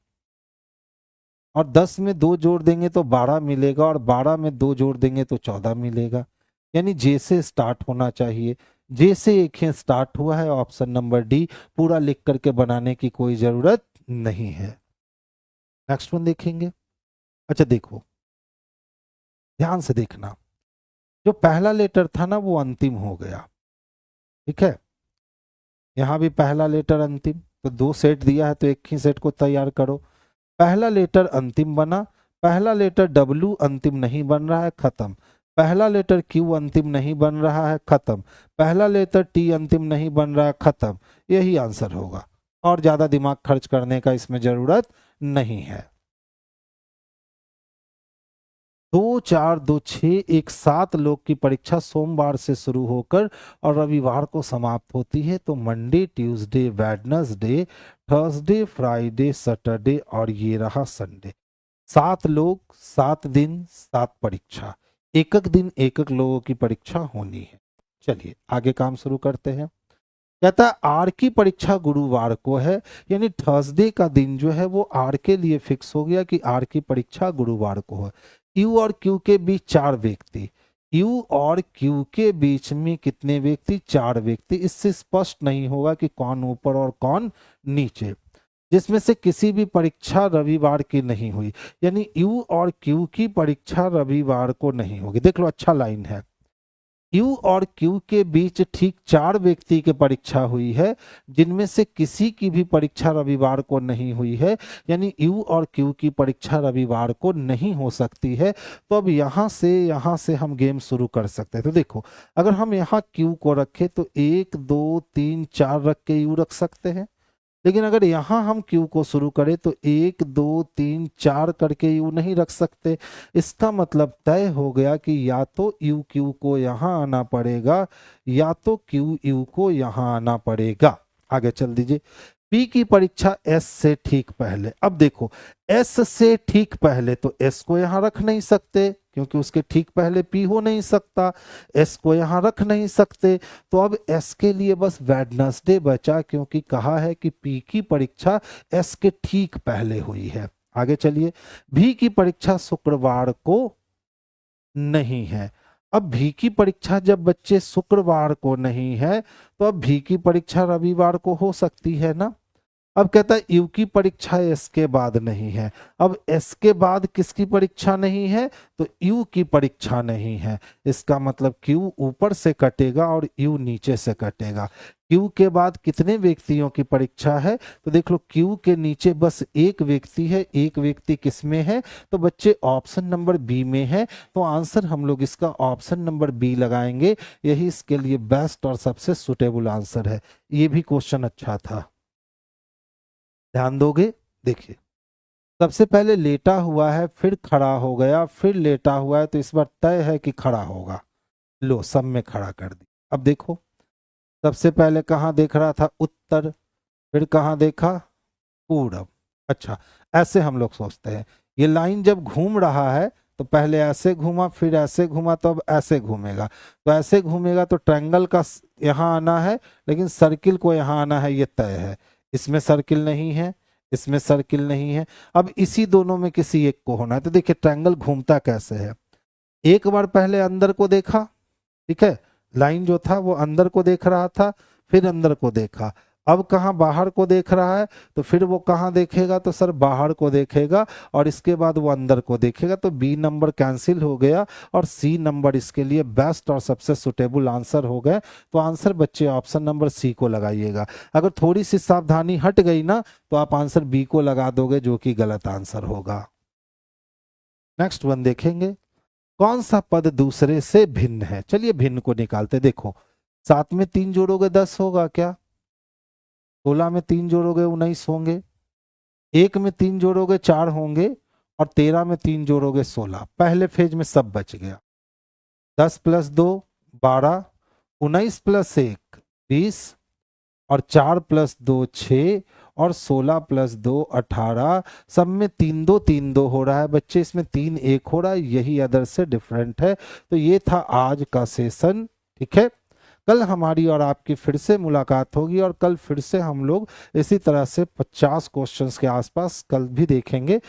और 10 में 2 जोड़ देंगे तो 12 मिलेगा, और 12 में 2 जोड़ देंगे तो 14 मिलेगा। यानी जैसे स्टार्ट होना चाहिए, जैसे एक ही स्टार्ट हुआ है, ऑप्शन नंबर डी। पूरा लिख करके बनाने की कोई जरूरत नहीं है। नेक्स्ट वन देखेंगे। अच्छा देखो, ध्यान से देखना, जो पहला लेटर था ना वो अंतिम हो गया, ठीक है। यहां भी पहला लेटर अंतिम, तो 2 सेट दिया है तो एक ही सेट को तैयार करो। पहला लेटर अंतिम बना, पहला लेटर डब्ल्यू अंतिम नहीं बन रहा है, खत्म। पहला लेटर क्यू अंतिम नहीं बन रहा है, खत्म। पहला लेटर टी अंतिम नहीं बन रहा है, खत्म। यही आंसर होगा, और ज्यादा दिमाग खर्च करने का इसमें जरूरत नहीं है। 2 4 2 6 एक 7 लोग की परीक्षा सोमवार से शुरू होकर और रविवार को समाप्त होती है। तो Monday, Tuesday, Wednesday, Thursday, Friday, Saturday और ये रहा संडे। 7 लोग, 7 दिन, 7 परीक्षा, एक एक दिन एक एक लोगों की परीक्षा होनी है। चलिए आगे काम शुरू करते हैं। कहता है आर की परीक्षा गुरुवार को है, यानी थर्सडे का दिन जो है वो आर के लिए फिक्स हो गया कि आर की परीक्षा गुरुवार को है। यू और क्यू के बीच 4 व्यक्ति, यू और क्यू के बीच में कितने व्यक्ति? 4 व्यक्ति। इससे स्पष्ट नहीं होगा कि कौन ऊपर और कौन नीचे, जिसमें से किसी भी परीक्षा रविवार की नहीं हुई, यानी यू और क्यू की परीक्षा रविवार को नहीं होगी। देख लो, अच्छा लाइन है। यू और क्यू के बीच ठीक 4 व्यक्ति की परीक्षा हुई है, जिनमें से किसी की भी परीक्षा रविवार को नहीं हुई है, यानी यू और क्यू की परीक्षा रविवार को नहीं हो सकती है। तो अब यहां से हम गेम शुरू कर सकते हैं। तो देखो, अगर हम यहाँ क्यू को रखें तो 1 2 3 4 रख के यू रख सकते हैं, लेकिन अगर यहां हम क्यू को शुरू करें तो 1 2 3 4 करके यू नहीं रख सकते। इसका मतलब तय हो गया कि या तो यू क्यू को यहां आना पड़ेगा, या तो क्यू यू को यहां आना पड़ेगा। आगे चल दीजिए। पी की परीक्षा एस से ठीक पहले। अब देखो, एस से ठीक पहले तो एस को यहां रख नहीं सकते, क्योंकि उसके ठीक पहले पी हो नहीं सकता। एस को यहां रख नहीं सकते, तो अब एस के लिए बस वेडनेसडे बचा, क्योंकि कहा है कि पी की परीक्षा एस के ठीक पहले हुई है। आगे चलिए। भी की परीक्षा शुक्रवार को नहीं है। अब भी की परीक्षा जब बच्चे शुक्रवार को नहीं है, तो अब भी की परीक्षा रविवार को हो सकती है ना। अब कहता है यू की परीक्षा एस के बाद नहीं है। अब एस के बाद किसकी परीक्षा नहीं है? तो यू की परीक्षा नहीं है। इसका मतलब क्यू ऊपर से कटेगा और यू नीचे से कटेगा। क्यू के बाद कितने व्यक्तियों की परीक्षा है? तो देख लो, क्यू के नीचे बस एक व्यक्ति है। एक व्यक्ति किस में है? तो बच्चे ऑप्शन नंबर बी में है। तो आंसर हम लोग इसका ऑप्शन नंबर बी लगाएंगे, यही इसके लिए बेस्ट और सबसे सुटेबल आंसर है। ये भी क्वेश्चन अच्छा था, ध्यान दोगे। देखिए, सबसे पहले लेटा हुआ है, फिर खड़ा हो गया, फिर लेटा हुआ है, तो इस बार तय है कि खड़ा होगा। लो, सब में खड़ा कर दी। अब देखो, सबसे पहले कहाँ देख रहा था? उत्तर। फिर कहाँ देखा? पूरब। अच्छा, ऐसे हम लोग सोचते हैं। ये लाइन जब घूम रहा है तो पहले ऐसे घूमा, फिर ऐसे घूमा, तो अब ऐसे घूमेगा। तो ऐसे घूमेगा तो ट्रायंगल का यहाँ आना है, लेकिन सर्किल को यहाँ आना है, ये तय है। इसमें सर्किल नहीं है, इसमें सर्किल नहीं है। अब इसी दोनों में किसी एक को होना है। तो देखिए, ट्रायंगल घूमता कैसे है। एक बार पहले अंदर को देखा, ठीक है, लाइन जो था वो अंदर को देख रहा था, फिर अंदर को देखा। अब कहाँ बाहर को देख रहा है, तो फिर वो कहाँ देखेगा, तो सर बाहर को देखेगा और इसके बाद वो अंदर को देखेगा, तो बी नंबर कैंसिल हो गया और सी नंबर इसके लिए बेस्ट और सबसे सुटेबल आंसर हो गए। तो आंसर बच्चे ऑप्शन नंबर सी को लगाइएगा। अगर थोड़ी सी सावधानी हट गई ना तो आप आंसर बी को लगा दोगे, जो कि गलत आंसर होगा। नेक्स्ट वन देखेंगे, कौन सा पद दूसरे से भिन्न है। चलिए भिन्न को निकालते। देखो 7 में 3 जोड़ोगे 10 होगा क्या, 16 में 3 जोड़ोगे 19 होंगे, 1 में 3 जोड़ोगे 4 होंगे और 13 में 3 जोड़ोगे 16। पहले फेज में सब बच गया। 10 प्लस 2 12, 19 प्लस 1 20 और 4 प्लस 2 6 और 16 प्लस 2 18। सब में 3 2 3 2 हो रहा है बच्चे, इसमें 3 1 हो रहा है, यही अदर से डिफरेंट है। तो ये था आज का सेशन। ठीक है, कल हमारी और आपकी फिर से मुलाकात होगी और कल फिर से हम लोग इसी तरह से 50 क्वेश्चंस के आसपास कल भी देखेंगे।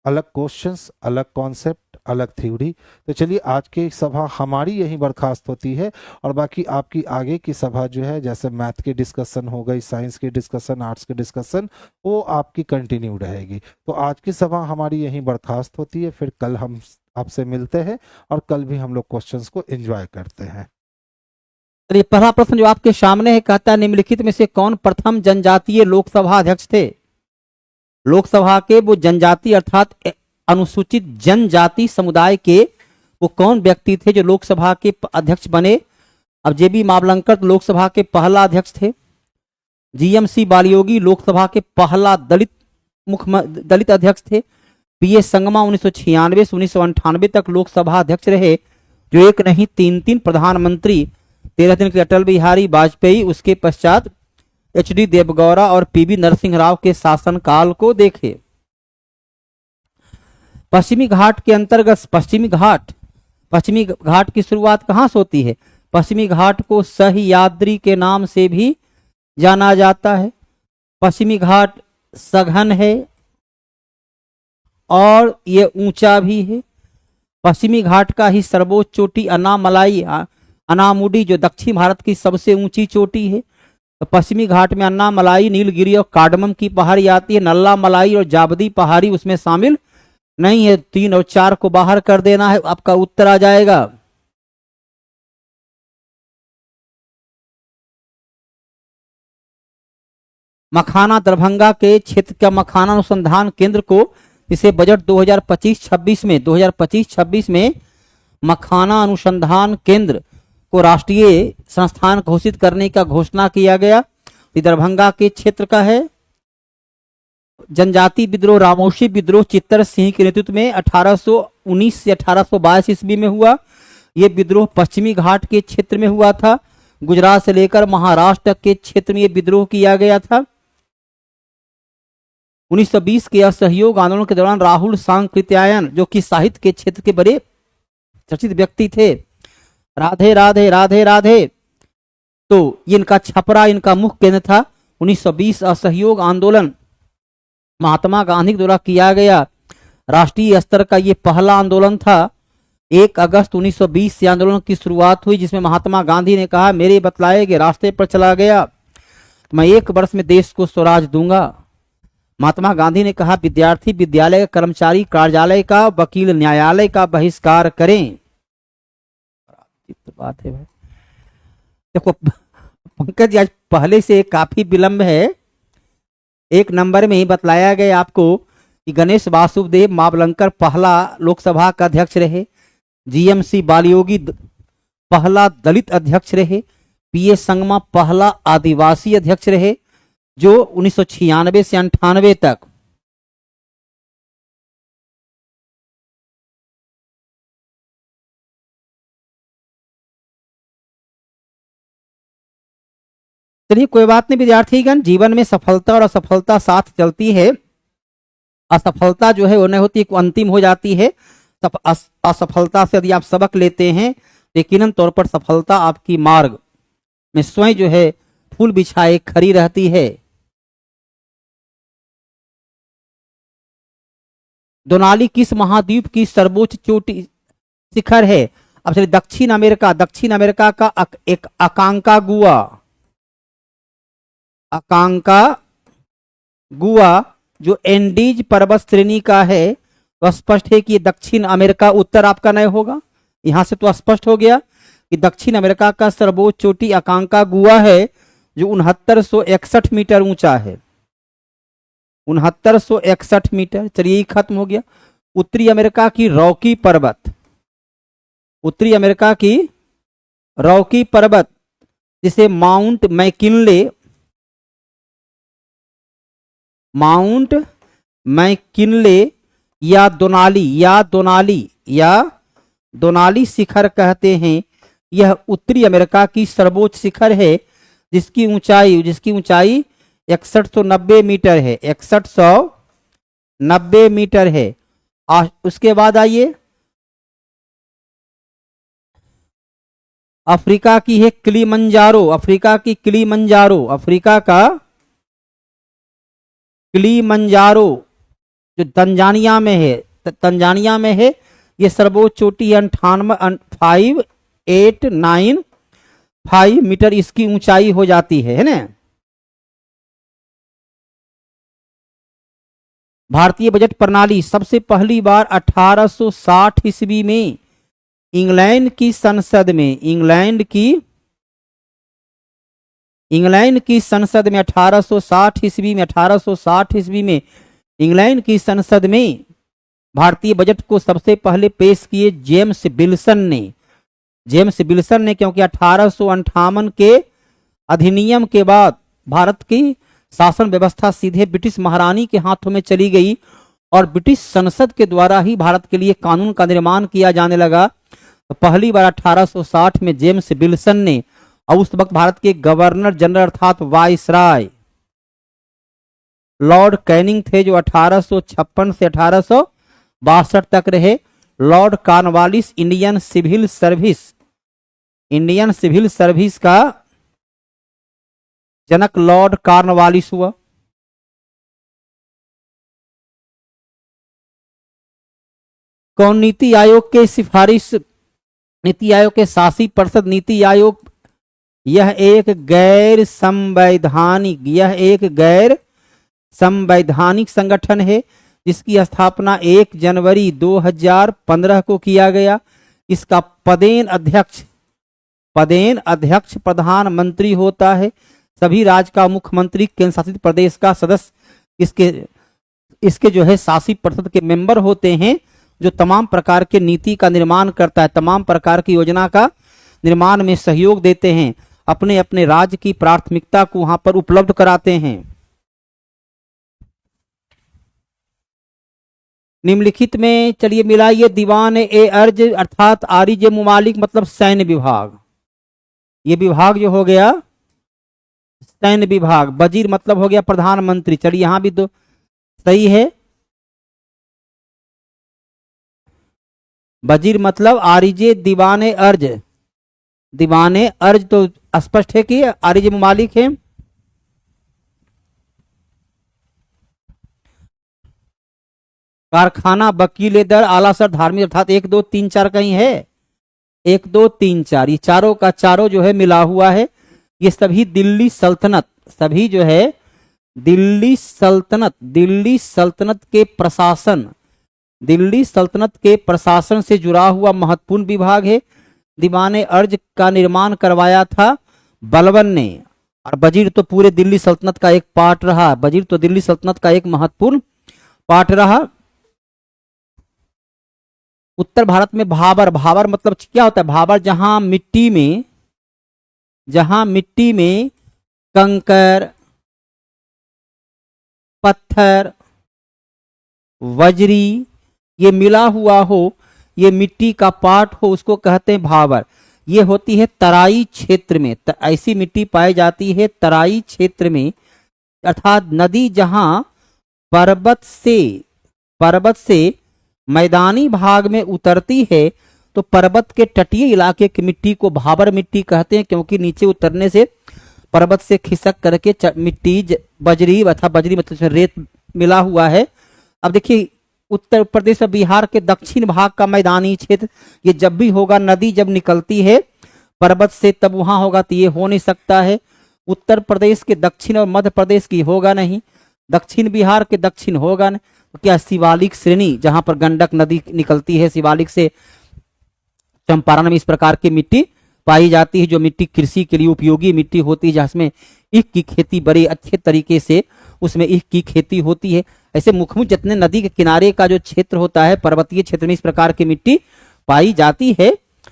अलग क्वेश्चंस, अलग कॉन्सेप्ट, अलग थ्योरी। तो चलिए आज की सभा हमारी यहीं बर्खास्त होती है और बाकी आपकी आगे की सभा जो है, जैसे मैथ की डिस्कशन हो गई, साइंस की डिस्कशन, आर्ट्स की डिस्कशन, वो आपकी कंटिन्यू रहेगी। तो आज की सभा हमारी यहीं बर्खास्त होती है, फिर कल हम आपसे मिलते हैं और कल भी हम लोग क्वेश्चंस को एंजॉय करते हैं। ये पहला प्रश्न जो आपके सामने है, कहता है निम्नलिखित में से कौन प्रथम जनजातीय लोकसभा अध्यक्ष थे। लोकसभा के वो जनजाति अर्थात अनुसूचित जनजाति समुदाय के वो कौन व्यक्ति थे जो लोकसभा के अध्यक्ष बने। अब जेबी मावलंकर लोकसभा के पहला अध्यक्ष थे। जीएमसी बालियोगी लोकसभा के पहला दलित अध्यक्ष थे। पीए संगमा 1996 से 1998 तक लोकसभा अध्यक्ष रहे, जो एक नहीं 3 प्रधानमंत्री, 13 दिन के अटल बिहारी वाजपेयी, उसके पश्चात एचडी देवगौड़ा और पीवी नरसिंह राव के शासनकाल को देखे। पश्चिमी घाट के अंतर्गत पश्चिमी घाट की शुरुआत कहां से होती है। पश्चिमी घाट को सह्याद्री के नाम से भी जाना जाता है। पश्चिमी घाट सघन है और ये ऊंचा भी है। पश्चिमी घाट का ही सर्वोच्च चोटी अनामुडी जो दक्षिण भारत की सबसे ऊंची चोटी है। तो पश्चिमी घाट में अन्नामलाई, नीलगिरी और कार्डमम की पहाड़ी आती है। नल्ला मलाई और जाबदी पहाड़ी उसमें शामिल नहीं है। 3 और 4 को बाहर कर देना है, आपका उत्तर आ जाएगा। मखाना दरभंगा के क्षेत्र का मखाना अनुसंधान केंद्र को इसे बजट 2025-26 में मखाना अनुसंधान केंद्र को राष्ट्रीय संस्थान घोषित करने का घोषणा किया गया। दरभंगा के क्षेत्र का है। जनजाति विद्रोह, रामोशी विद्रोह चित्तर सिंह के नेतृत्व में 1819 से 1822 ईस्वी में हुआ। यह विद्रोह पश्चिमी घाट के क्षेत्र में हुआ था। गुजरात से लेकर महाराष्ट्र के क्षेत्र में यह विद्रोह किया गया था। 1920 के असहयोग आंदोलन के दौरान राहुल सांकृत्यायन, जो कि साहित्य के क्षेत्र के बड़े चर्चित व्यक्ति थे, राधे राधे राधे राधे, तो इनका छपरा इनका मुख्य केंद्र था। 1920 असहयोग आंदोलन महात्मा गांधी द्वारा किया गया राष्ट्रीय स्तर का ये पहला आंदोलन था। 1 अगस्त 1920 से आंदोलन की शुरुआत हुई, जिसमें महात्मा गांधी ने कहा, मेरे बतलाए गए रास्ते पर चला गया, मैं 1 वर्ष में देश को स्वराज दूंगा। महात्मा गांधी ने कहा, विद्यार्थी विद्यालय का, कर्मचारी कार्यालय का, वकील न्यायालय का बहिष्कार करें। बात है भाई, देखो पंकज आज पहले से काफी विलंब है। 1 नंबर में ही बतलाया गया आपको कि गणेश वासुदेव मावलंकर पहला लोकसभा का अध्यक्ष रहे। जीएमसी बालियोगी पहला दलित अध्यक्ष रहे। पीए संगमा पहला आदिवासी अध्यक्ष रहे, जो 1996 से 98 तक चलिए कोई बात नहीं विद्यार्थीगण, जीवन में सफलता और असफलता साथ चलती है। असफलता जो है वो नहीं होती, अंतिम हो जाती है। असफलता से यदि आप सबक लेते हैं, यकीनन तौर पर सफलता आपकी मार्ग में स्वयं जो है फूल बिछाए खड़ी रहती है। दोनाली किस महाद्वीप की सर्वोच्च चोटी शिखर है। अब चलिए दक्षिण अमेरिका का एक अकांकागुआ, अकांका गुआ जो एंडीज पर्वत श्रेणी का है, तो स्पष्ट है कि ये दक्षिण अमेरिका, उत्तर आपका नहीं होगा। यहां से तो स्पष्ट हो गया कि दक्षिण अमेरिका का सर्वोच्च चोटी अकांका गुआ है जो 6961 मीटर ऊंचा है, 6961 मीटर। चलिए ये खत्म हो गया। उत्तरी अमेरिका की रॉकी पर्वत, उत्तरी अमेरिका की रॉकी पर्वत जिसे माउंट मैकिनले, माउंट मैकिनले या दोनाली शिखर कहते हैं। यह उत्तरी अमेरिका की सर्वोच्च शिखर है जिसकी ऊंचाई 6190 मीटर है, 6190 मीटर है। उसके बाद आइए अफ्रीका की है किलिमंजारो, अफ्रीका की किलिमंजारो, अफ्रीका का किलिमंजारो जो तंजानिया में है, तंजानिया में है। ये सर्वोच्च चोटी 5895 मीटर इसकी ऊंचाई हो जाती है ना। भारतीय बजट प्रणाली संसद पहली बार 1860 ईस्वी में इंग्लैंड की संसद में, इंग्लैंड की संसद में 1860 ईस्वी में, 1860 ईस्वी में इंग्लैंड की संसद में भारतीय बजट को सबसे पहले पेश किए जेम्स विल्सन ने, जेम्स विल्सन ने, क्योंकि 1858 के अधिनियम के बाद भारत की शासन व्यवस्था सीधे ब्रिटिश महारानी के हाथों में चली गई और ब्रिटिश संसद के द्वारा ही भारत के लिए कानून का निर्माण किया जाने लगा। तो पहली बार 1860 में जेम्स विल्सन ने, और उस वक्त भारत के गवर्नर जनरल अर्थात वाइसराय लॉर्ड कैनिंग थे जो 1856 से 1862 तक रहे। Lord Cornwallis Indian civil service का जनक लॉर्ड कॉर्नवालिस हुआ। कौन नीति आयोग के सिफारिश, नीति आयोग के शासी परिषद नीति आयोग, यह एक गैर संवैधानिक संगठन है जिसकी स्थापना 1 जनवरी 2015 को किया गया। इसका पदेन अध्यक्ष प्रधानमंत्री होता है। सभी राज्य का मुख्यमंत्री, केंद्र शासित प्रदेश का सदस्य इसके जो है शासी परिषद के मेंबर होते हैं, जो तमाम प्रकार के नीति का निर्माण करता है, तमाम प्रकार की योजना का निर्माण में सहयोग देते हैं, अपने अपने राज्य की प्राथमिकता को वहां पर उपलब्ध कराते हैं। निम्नलिखित में चलिए मिलाइए दीवान ए अर्ज अर्थात आरिज मुमालिक मतलब सैन्य विभाग, ये विभाग जो हो गया सैन्य विभाग। वजीर मतलब हो गया प्रधानमंत्री, चलिए यहां भी दो सही है। वजीर मतलब आरिजे दीवाने अर्ज, दीवाने अर्ज तो स्पष्ट है कि आरिज मुमालिक है। कारखाना, वकील दर, आला सर, धार्मिक अर्थात 1 2 3 4 कहीं है, 1 2 3 4, ये चारों का चारों जो है मिला हुआ है। ये सभी दिल्ली सल्तनत, सभी जो है दिल्ली सल्तनत के प्रशासन से जुड़ा हुआ महत्वपूर्ण विभाग है। दीवाने अर्ज का निर्माण करवाया था बलबन ने, और वजीर तो पूरे दिल्ली सल्तनत का एक पार्ट रहा, वजीर तो दिल्ली सल्तनत का एक महत्वपूर्ण पार्ट रहा। उत्तर भारत में भाबर, भाबर मतलब क्या होता है? भाबर जहां मिट्टी में कंकर, पत्थर, वजरी ये मिला हुआ हो, ये मिट्टी का पार्ट हो, उसको कहते हैं भाबर। ये होती है तराई क्षेत्र में, ऐसी मिट्टी पाई जाती है तराई क्षेत्र में, अर्थात नदी जहां पर्वत से मैदानी भाग में उतरती है तो पर्वत के तटीय इलाके की मिट्टी को भाबर मिट्टी कहते हैं, क्योंकि नीचे उतरने से पर्वत से खिसक करके मिट्टी बजरी अथवा बजरी मतलब रेत मिला हुआ है। अब देखिए उत्तर प्रदेश और बिहार के दक्षिण भाग का मैदानी क्षेत्र, ये जब भी होगा नदी जब निकलती है पर्वत से तब वहां होगा, तो ये हो नहीं सकता है। उत्तर प्रदेश के दक्षिण और मध्य प्रदेश की होगा नहीं, दक्षिण बिहार के दक्षिण होगा नहीं, तो क्या शिवालिक श्रेणी जहां पर गंडक नदी निकलती है, शिवालिक से चंपारण में इस प्रकार की मिट्टी पाई जाती है, जो मिट्टी कृषि के लिए उपयोगी मिट्टी होती है, जिसमें ईख की खेती बड़े अच्छे तरीके से उसमें ईख की खेती होती है। ऐसे मुख्य जितने नदी के किनारे का जो क्षेत्र होता है, पर्वतीय क्षेत्र में इस प्रकार की मिट्टी पाई जाती है,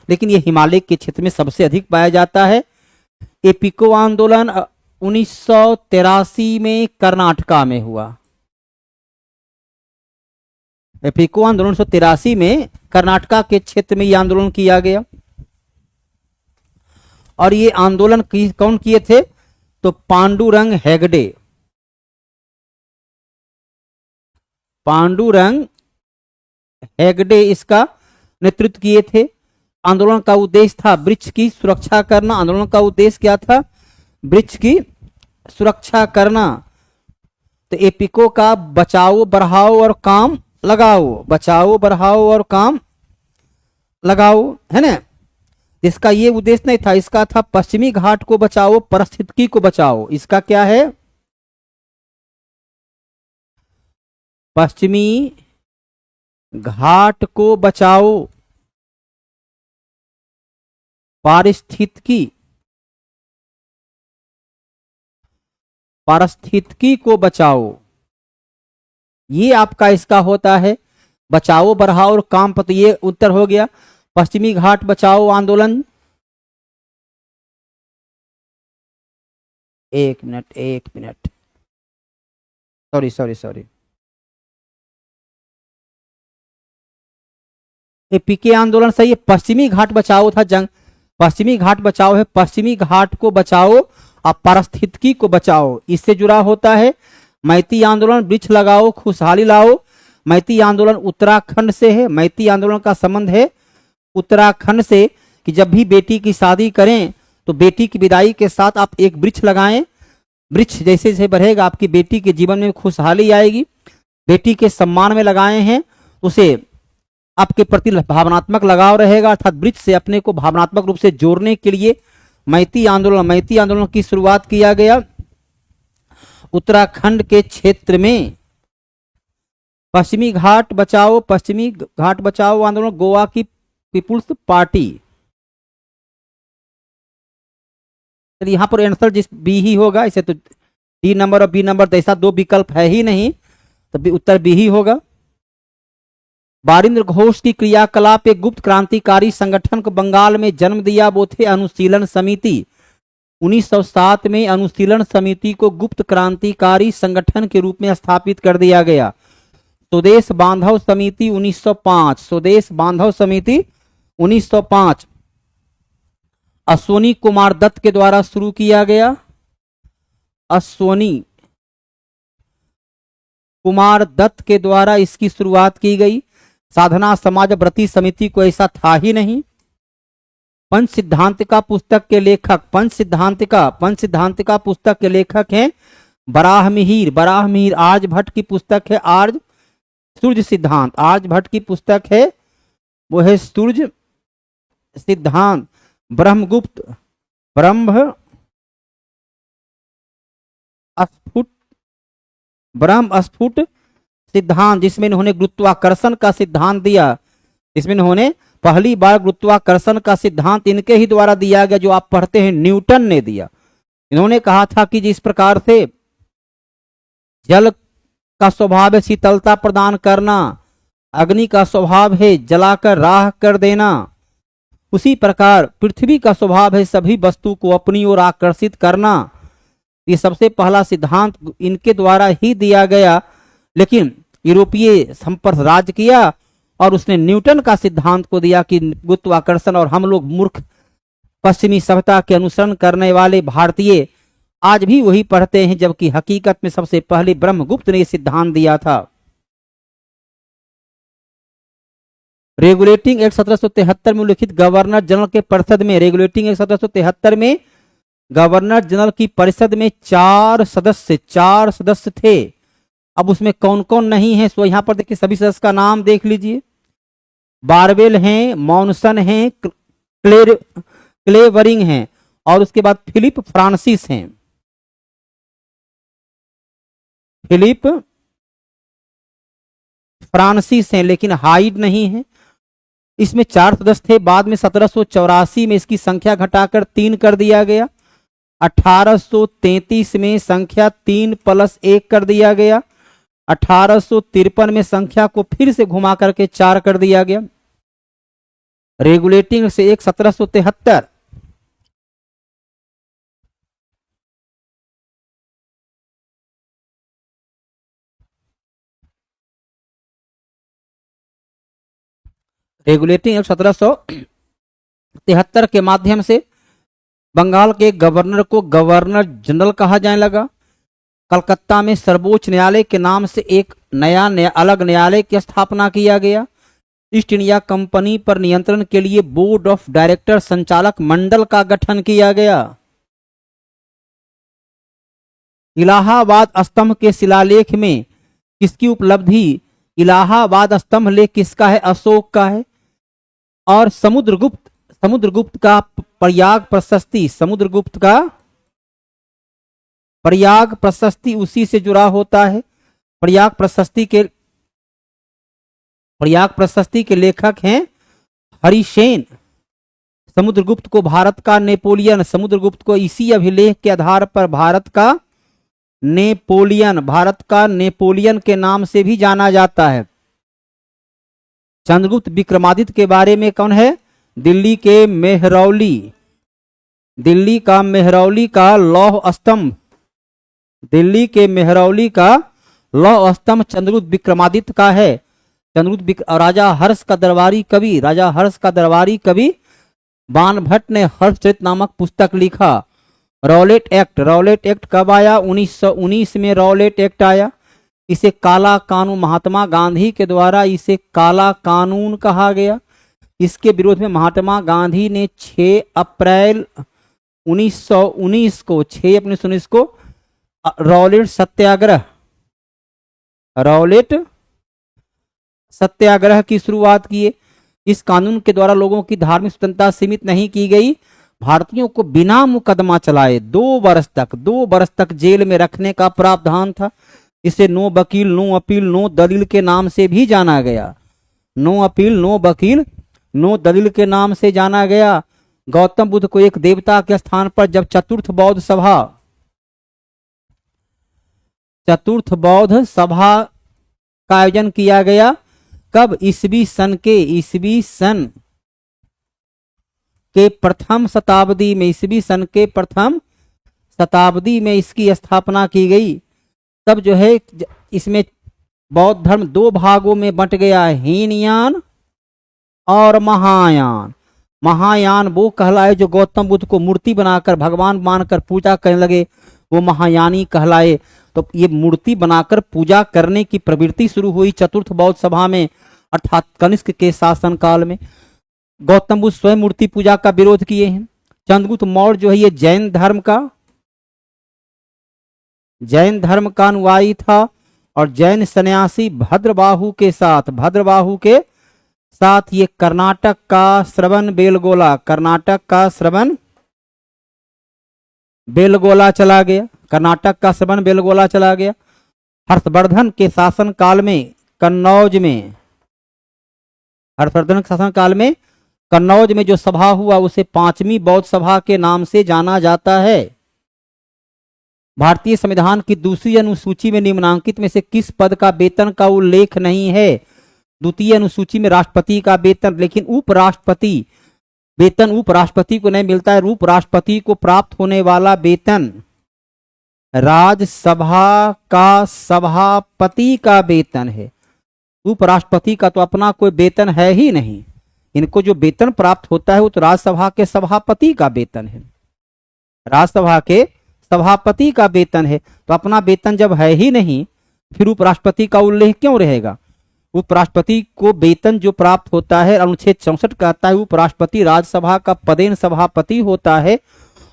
लेकिन ये हिमालय के क्षेत्र में सबसे अधिक पाया जाता है। एपिको आंदोलन 1983 में कर्नाटका में हुआ। एपिको आंदोलन 1983 में कर्नाटका के क्षेत्र में यह आंदोलन किया गया। और ये आंदोलन कौन किए थे? तो पांडुरंग हेगड़े। पांडुरंग हेगड़े इसका नेतृत्व किए थे। आंदोलन का उद्देश्य था वृक्ष की सुरक्षा करना। आंदोलन का उद्देश्य क्या था? वृक्ष की सुरक्षा करना। तो एपिको का बचाओ बढ़ाओ और काम लगाओ, बचाओ बढ़ाओ और काम लगाओ, है ना। इसका ये उद्देश्य नहीं था, इसका था पश्चिमी घाट को बचाओ, पारिस्थितिकी को बचाओ। इसका क्या है? पश्चिमी घाट को बचाओ, पारिस्थितिकी को बचाओ, ये आपका इसका होता है। बचाओ बढ़ाओ और काम पर, तो ये उत्तर हो गया। पश्चिमी घाट बचाओ आंदोलन, एक मिनट, सॉरी, पीके आंदोलन सही है। पश्चिमी घाट बचाओ था पश्चिमी घाट बचाओ है, पश्चिमी घाट को बचाओ और पारिस्थितिकी को बचाओ, इससे जुड़ा होता है। मैती आंदोलन वृक्ष लगाओ खुशहाली लाओ, मैती आंदोलन उत्तराखंड से है। मैती आंदोलन का संबंध है उत्तराखंड से, कि जब भी बेटी की शादी करें तो बेटी की विदाई के साथ आप एक वृक्ष लगाएं। वृक्ष जैसे जैसे बढ़ेगा आपकी बेटी के जीवन में खुशहाली आएगी। बेटी के सम्मान में लगाए हैं, उसे आपके प्रति भावनात्मक लगाव रहेगा, अर्थात वृक्ष से अपने को भावनात्मक रूप से जोड़ने के लिए मैती आंदोलन की शुरुआत किया गया उत्तराखंड के क्षेत्र में। पश्चिमी घाट बचाओ आंदोलन गोवा की पीपुल्स पार्टी। तो यहां पर आंसर जिस बी ही होगा, इसे तो डी नंबर और बी नंबर, तो ऐसा दो विकल्प है ही नहीं, तो उत्तर बी ही होगा। बारिंद्र घोष की क्रियाकलाप एक गुप्त क्रांतिकारी संगठन को बंगाल में जन्म दिया, वो थे अनुशीलन समिति। 1907 में अनुशीलन समिति को गुप्त क्रांतिकारी संगठन के रूप में स्थापित कर दिया गया। स्वदेश बांधव समिति 1905, स्वदेश बांधव समिति 1905 अश्वनी कुमार दत्त के द्वारा शुरू किया गया। अश्वनी कुमार दत्त के द्वारा इसकी शुरुआत की गई। साधना समाज व्रती समिति को ऐसा था ही नहीं। पंच सिद्धांतिका पुस्तक के लेखक, पंच सिद्धांतिका पुस्तक के लेखक हैं बराहमिहिर आर्यभट्ट की पुस्तक है आर्य सूर्य सिद्धांत, आर्यभट्ट की पुस्तक है वो है सूर्य सिद्धांत। ब्रह्मगुप्त ब्रह्म स्फुट सिद्धांत, जिसमें इन्होंने गुरुत्वाकर्षण का सिद्धांत दिया, इसमें इन्होंने पहली बार गुरुत्वाकर्षण का सिद्धांत इनके ही द्वारा दिया गया, जो आप पढ़ते हैं न्यूटन ने दिया। इन्होंने कहा था कि जिस प्रकार से जल का स्वभाव है शीतलता प्रदान करना, अग्नि का स्वभाव है जलाकर राख कर देना, उसी प्रकार पृथ्वी का स्वभाव है सभी वस्तु को अपनी ओर आकर्षित करना। ये सबसे पहला सिद्धांत इनके द्वारा ही दिया गया, लेकिन यूरोपीय संपर्क राज किया और उसने न्यूटन का सिद्धांत को दिया कि गुरुत्वाकर्षण, और हम लोग मूर्ख पश्चिमी सभ्यता के अनुसरण करने वाले भारतीय आज भी वही पढ़ते हैं, जबकि हकीकत में सबसे पहले ब्रह्मगुप्त ने सिद्धांत दिया था। रेगुलेटिंग एक्ट 1773 में उल्लिखित गवर्नर जनरल के परिषद में, रेगुलेटिंग एक्ट 1773 में गवर्नर जनरल की परिषद में चार सदस्य थे। अब उसमें कौन कौन नहीं है, सो यहां पर देखिए सभी सदस्य का नाम देख लीजिए। बारवेल हैं, मॉनसन हैं, क्लेवरिंग हैं और उसके बाद फिलिप फ्रांसिस हैं। फिलिप फ्रांसिस हैं, लेकिन हाइड नहीं है। इसमें 4 सदस्य थे, बाद में 1784 में इसकी संख्या घटाकर 3 कर दिया गया। 1833 में संख्या 3 + 1 कर दिया गया। 1853 में संख्या को फिर से घुमा करके 4 कर दिया गया। रेगुलेटिंग से 1773। रेगुलेटिंग एक्ट 1773 के माध्यम से बंगाल के गवर्नर को गवर्नर जनरल कहा जाने लगा। कलकत्ता में सर्वोच्च न्यायालय के नाम से एक नया अलग न्यायालय की स्थापना किया गया। ईस्ट इंडिया कंपनी पर नियंत्रण के लिए बोर्ड ऑफ डायरेक्टर संचालक मंडल का गठन किया गया। इलाहाबाद स्तंभ के शिलालेख में किसकी उपलब्धि? इलाहाबाद स्तंभ लेख किसका है? अशोक का है। और समुद्रगुप्त का प्रयाग प्रशस्ति, समुद्रगुप्त का प्रयाग प्रशस्ति उसी से जुड़ा होता है। प्रयाग प्रशस्ति के लेखक हैं हरिसेन। समुद्रगुप्त को भारत का नेपोलियन, समुद्रगुप्त को इसी अभिलेख के आधार पर भारत का नेपोलियन के नाम से भी जाना जाता है। चंद्रगुप्त विक्रमादित्य के बारे में कौन है? दिल्ली के मेहरौली, दिल्ली का मेहरौली का लौह स्तंभ, दिल्ली के मेहरौली का लौह स्तंभ चंद्रगुप्त विक्रमादित्य का है। राजा हर्ष का दरबारी कवि बाणभट्ट ने हर्षचरित नामक पुस्तक लिखा। रॉलेट एक्ट कब आया? 1919 में रॉलेट एक्ट आया। इसे काला कानून, महात्मा गांधी के द्वारा इसे काला कानून कहा गया। इसके विरोध में महात्मा गांधी ने 6 अप्रैल 1919 को रॉलेट सत्याग्रह की शुरुआत किए। इस कानून के द्वारा लोगों की धार्मिक स्वतंत्रता सीमित नहीं की गई। भारतीयों को बिना मुकदमा चलाए 2 वर्ष तक जेल में रखने का प्रावधान था। इसे नो वकील, नो अपील, नो दलील के नाम से भी जाना गया। नो अपील, नो वकील, नो दलील के नाम से जाना गया। गौतम बुद्ध को एक देवता के स्थान पर जब चतुर्थ बौद्ध सभा का आयोजन किया गया, कब? ईसवी सन के प्रथम शताब्दी में इसकी स्थापना की गई। तब जो है इसमें बौद्ध धर्म 2 भागों में बंट गया है, हीनयान और महायान। महायान वो कहलाए जो गौतम बुद्ध को मूर्ति बनाकर भगवान मानकर पूजा करने लगे, वो महायानी कहलाए। तो ये मूर्ति बनाकर पूजा करने की प्रवृत्ति शुरू हुई चतुर्थ बौद्ध सभा में, अर्थात कनिष्क के शासनकाल में। गौतम बुद्ध स्वयं मूर्ति पूजा का विरोध किए हैं। चंद्रगुप्त मौर्य जो है ये जैन धर्म का अनुयायी था और जैन सन्यासी भद्रबाहु के साथ ये कर्नाटक का श्रवण बेलगोला चला गया। हर्षवर्धन के शासनकाल में कन्नौज में जो सभा हुआ उसे 5वीं बौद्ध सभा के नाम से जाना जाता है। भारतीय संविधान की दूसरी अनुसूची में निम्नांकित में से किस पद का वेतन का उल्लेख नहीं है? द्वितीय अनुसूची में राष्ट्रपति का वेतन, लेकिन उपराष्ट्रपति को नहीं मिलता है। उपराष्ट्रपति को प्राप्त होने वाला वेतन राज्यसभा का सभापति का वेतन है। उपराष्ट्रपति का तो अपना कोई वेतन है ही नहीं। इनको जो वेतन प्राप्त होता है वो तो राज्यसभा के सभापति का वेतन है, तो अपना वेतन जब है ही नहीं फिर उपराष्ट्रपति का उल्लेख क्यों रहेगा? उपराष्ट्रपति को वेतन जो प्राप्त होता है, अनुच्छेद 64 कहता है उपराष्ट्रपति राज्यसभा का पदेन सभापति होता है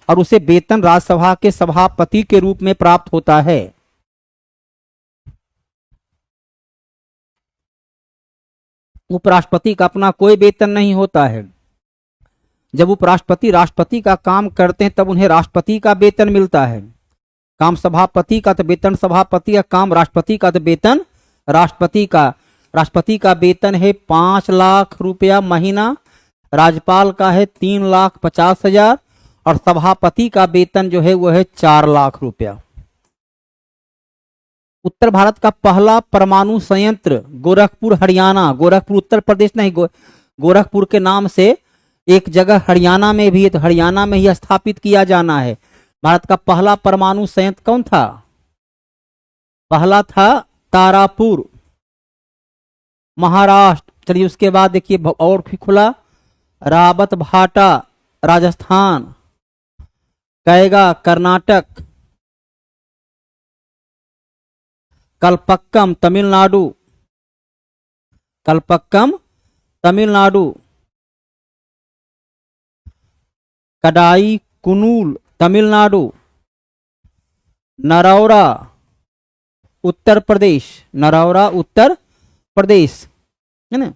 और उसे वेतन राज्यसभा के सभापति के रूप में प्राप्त होता है। उपराष्ट्रपति का अपना कोई वेतन नहीं होता है। जब उपराष्ट्रपति राष्ट्रपति का काम करते हैं तब उन्हें राष्ट्रपति का वेतन मिलता है। काम सभापति का तो वेतन सभापति का, काम राष्ट्रपति का तो वेतन राष्ट्रपति का। राष्ट्रपति का वेतन है 5 लाख रुपया महीना, राज्यपाल का है 3,50,000 और सभापति का वेतन जो है वो है 4 लाख रुपया। उत्तर भारत का पहला परमाणु संयंत्र गोरखपुर हरियाणा, गोरखपुर उत्तर प्रदेश नहीं, गोरखपुर के नाम से एक जगह हरियाणा में भी है, तो हरियाणा में ही स्थापित किया जाना है। भारत का पहला परमाणु संयंत्र कौन था? पहला था तारापुर, महाराष्ट्र। चलिए उसके बाद देखिए और भी खुला, रावत भाटा राजस्थान, कैगा कर्नाटक, कलपक्कम तमिलनाडु, कलपक्कम तमिलनाडु, कडाई कुनूल तमिलनाडु, नरौरा उत्तर प्रदेश, नरौरा उत्तर प्रदेश है ना।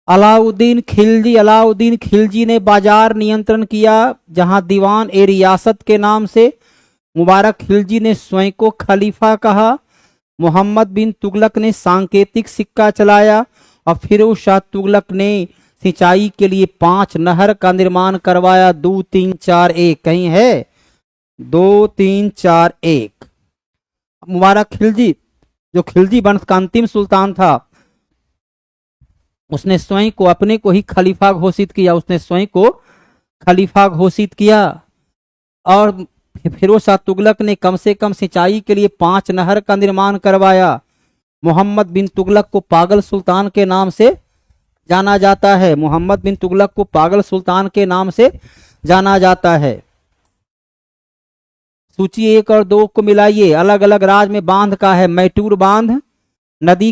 अलाउद्दीन खिलजी ने बाजार नियंत्रण किया, जहां दीवान ए रियासत के नाम से मुबारक खिलजी ने स्वयं को खलीफा कहा। मोहम्मद बिन तुगलक ने सांकेतिक सिक्का चलाया और फिरोज शाह तुगलक ने सिंचाई के लिए 5 नहर का निर्माण करवाया। 2 3 4 1 कहीं है 2 3 4 1। मुबारक खिलजी जो खिलजी वंश का अंतिम सुल्तान था, उसने स्वयं को अपने को ही खलीफा घोषित किया, उसने स्वयं को खलीफा घोषित किया। और फिरोज शाह तुगलक ने कम से कम सिंचाई के लिए 5 नहर का निर्माण करवाया। मोहम्मद बिन तुगलक को पागल सुल्तान के नाम से जाना जाता है, मोहम्मद बिन तुगलक को पागल सुल्तान के नाम से जाना जाता है। सूची 1 और 2 को मिलाइए। अलग अलग राज्य में बांध का है, मैटूर बांध, नदी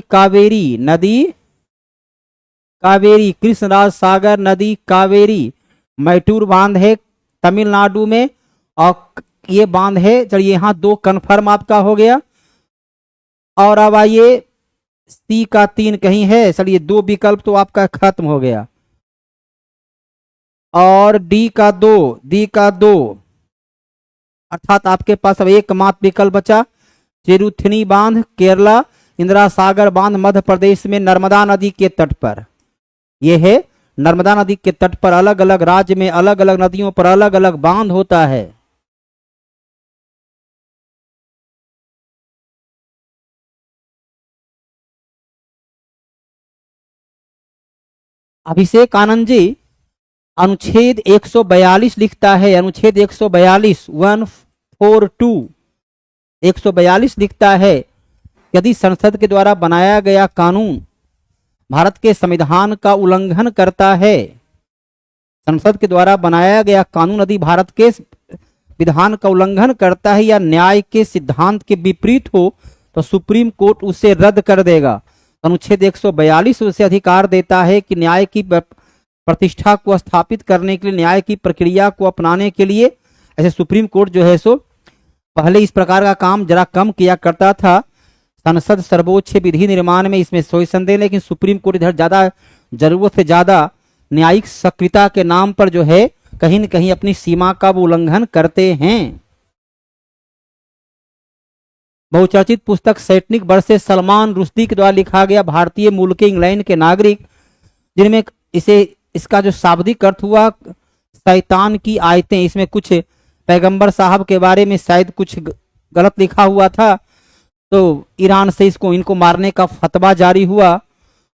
कावेरी, कृष्णराज सागर नदी कावेरी, मैटूर बांध है तमिलनाडु में और ये बांध है। चलिए यहाँ 2 कन्फर्म आपका हो गया। और अब आइए सी का 3 कहीं है, चलिए 2 विकल्प तो आपका खत्म हो गया। और डी का 2 अर्थात आपके पास अब एकमात्र विकल्प बचा, चेरुथनी बांध केरला, इंदिरा सागर बांध मध्य प्रदेश में नर्मदा नदी के तट पर। यह है नर्मदा नदी के तट पर अलग अलग राज्य में अलग अलग नदियों पर अलग अलग बांध होता है। अभिषेक आनंद जी अनुच्छेद 142 लिखता है, अनुच्छेद 142 142 लिखता है, यदि संसद के द्वारा बनाया गया कानून भारत के संविधान का उल्लंघन करता है, संसद के द्वारा बनाया गया कानून यदि भारत के विधान का उल्लंघन करता है या न्याय के सिद्धांत के विपरीत हो तो सुप्रीम कोर्ट उसे रद्द कर देगा। अनुच्छेद 142 उसे अधिकार देता है कि न्याय की प्रतिष्ठा को स्थापित करने के लिए, न्याय की प्रक्रिया को अपनाने के लिए, ऐसे सुप्रीम कोर्ट जो है सो पहले इस प्रकार का काम जरा कम किया करता था। संसद सर्वोच्च विधि निर्माण में इसमें कोई संदेह, लेकिन सुप्रीम कोर्ट इधर ज्यादा जरूरत से ज्यादा न्यायिक सक्रियता के नाम पर जो है कहीं न कहीं अपनी सीमा का वो उल्लंघन करते हैं। बहुचर्चित पुस्तक सैनिक वर्सेस सलमान रुश्दी के द्वारा लिखा गया, भारतीय मूल के इंग्लैंड के नागरिक, जिनमें इसका जो शाब्दिक अर्थ हुआ शैतान की आयतें, इसमें कुछ पैगंबर साहब के बारे में शायद कुछ गलत लिखा हुआ था, तो ईरान से इनको मारने का फतवा जारी हुआ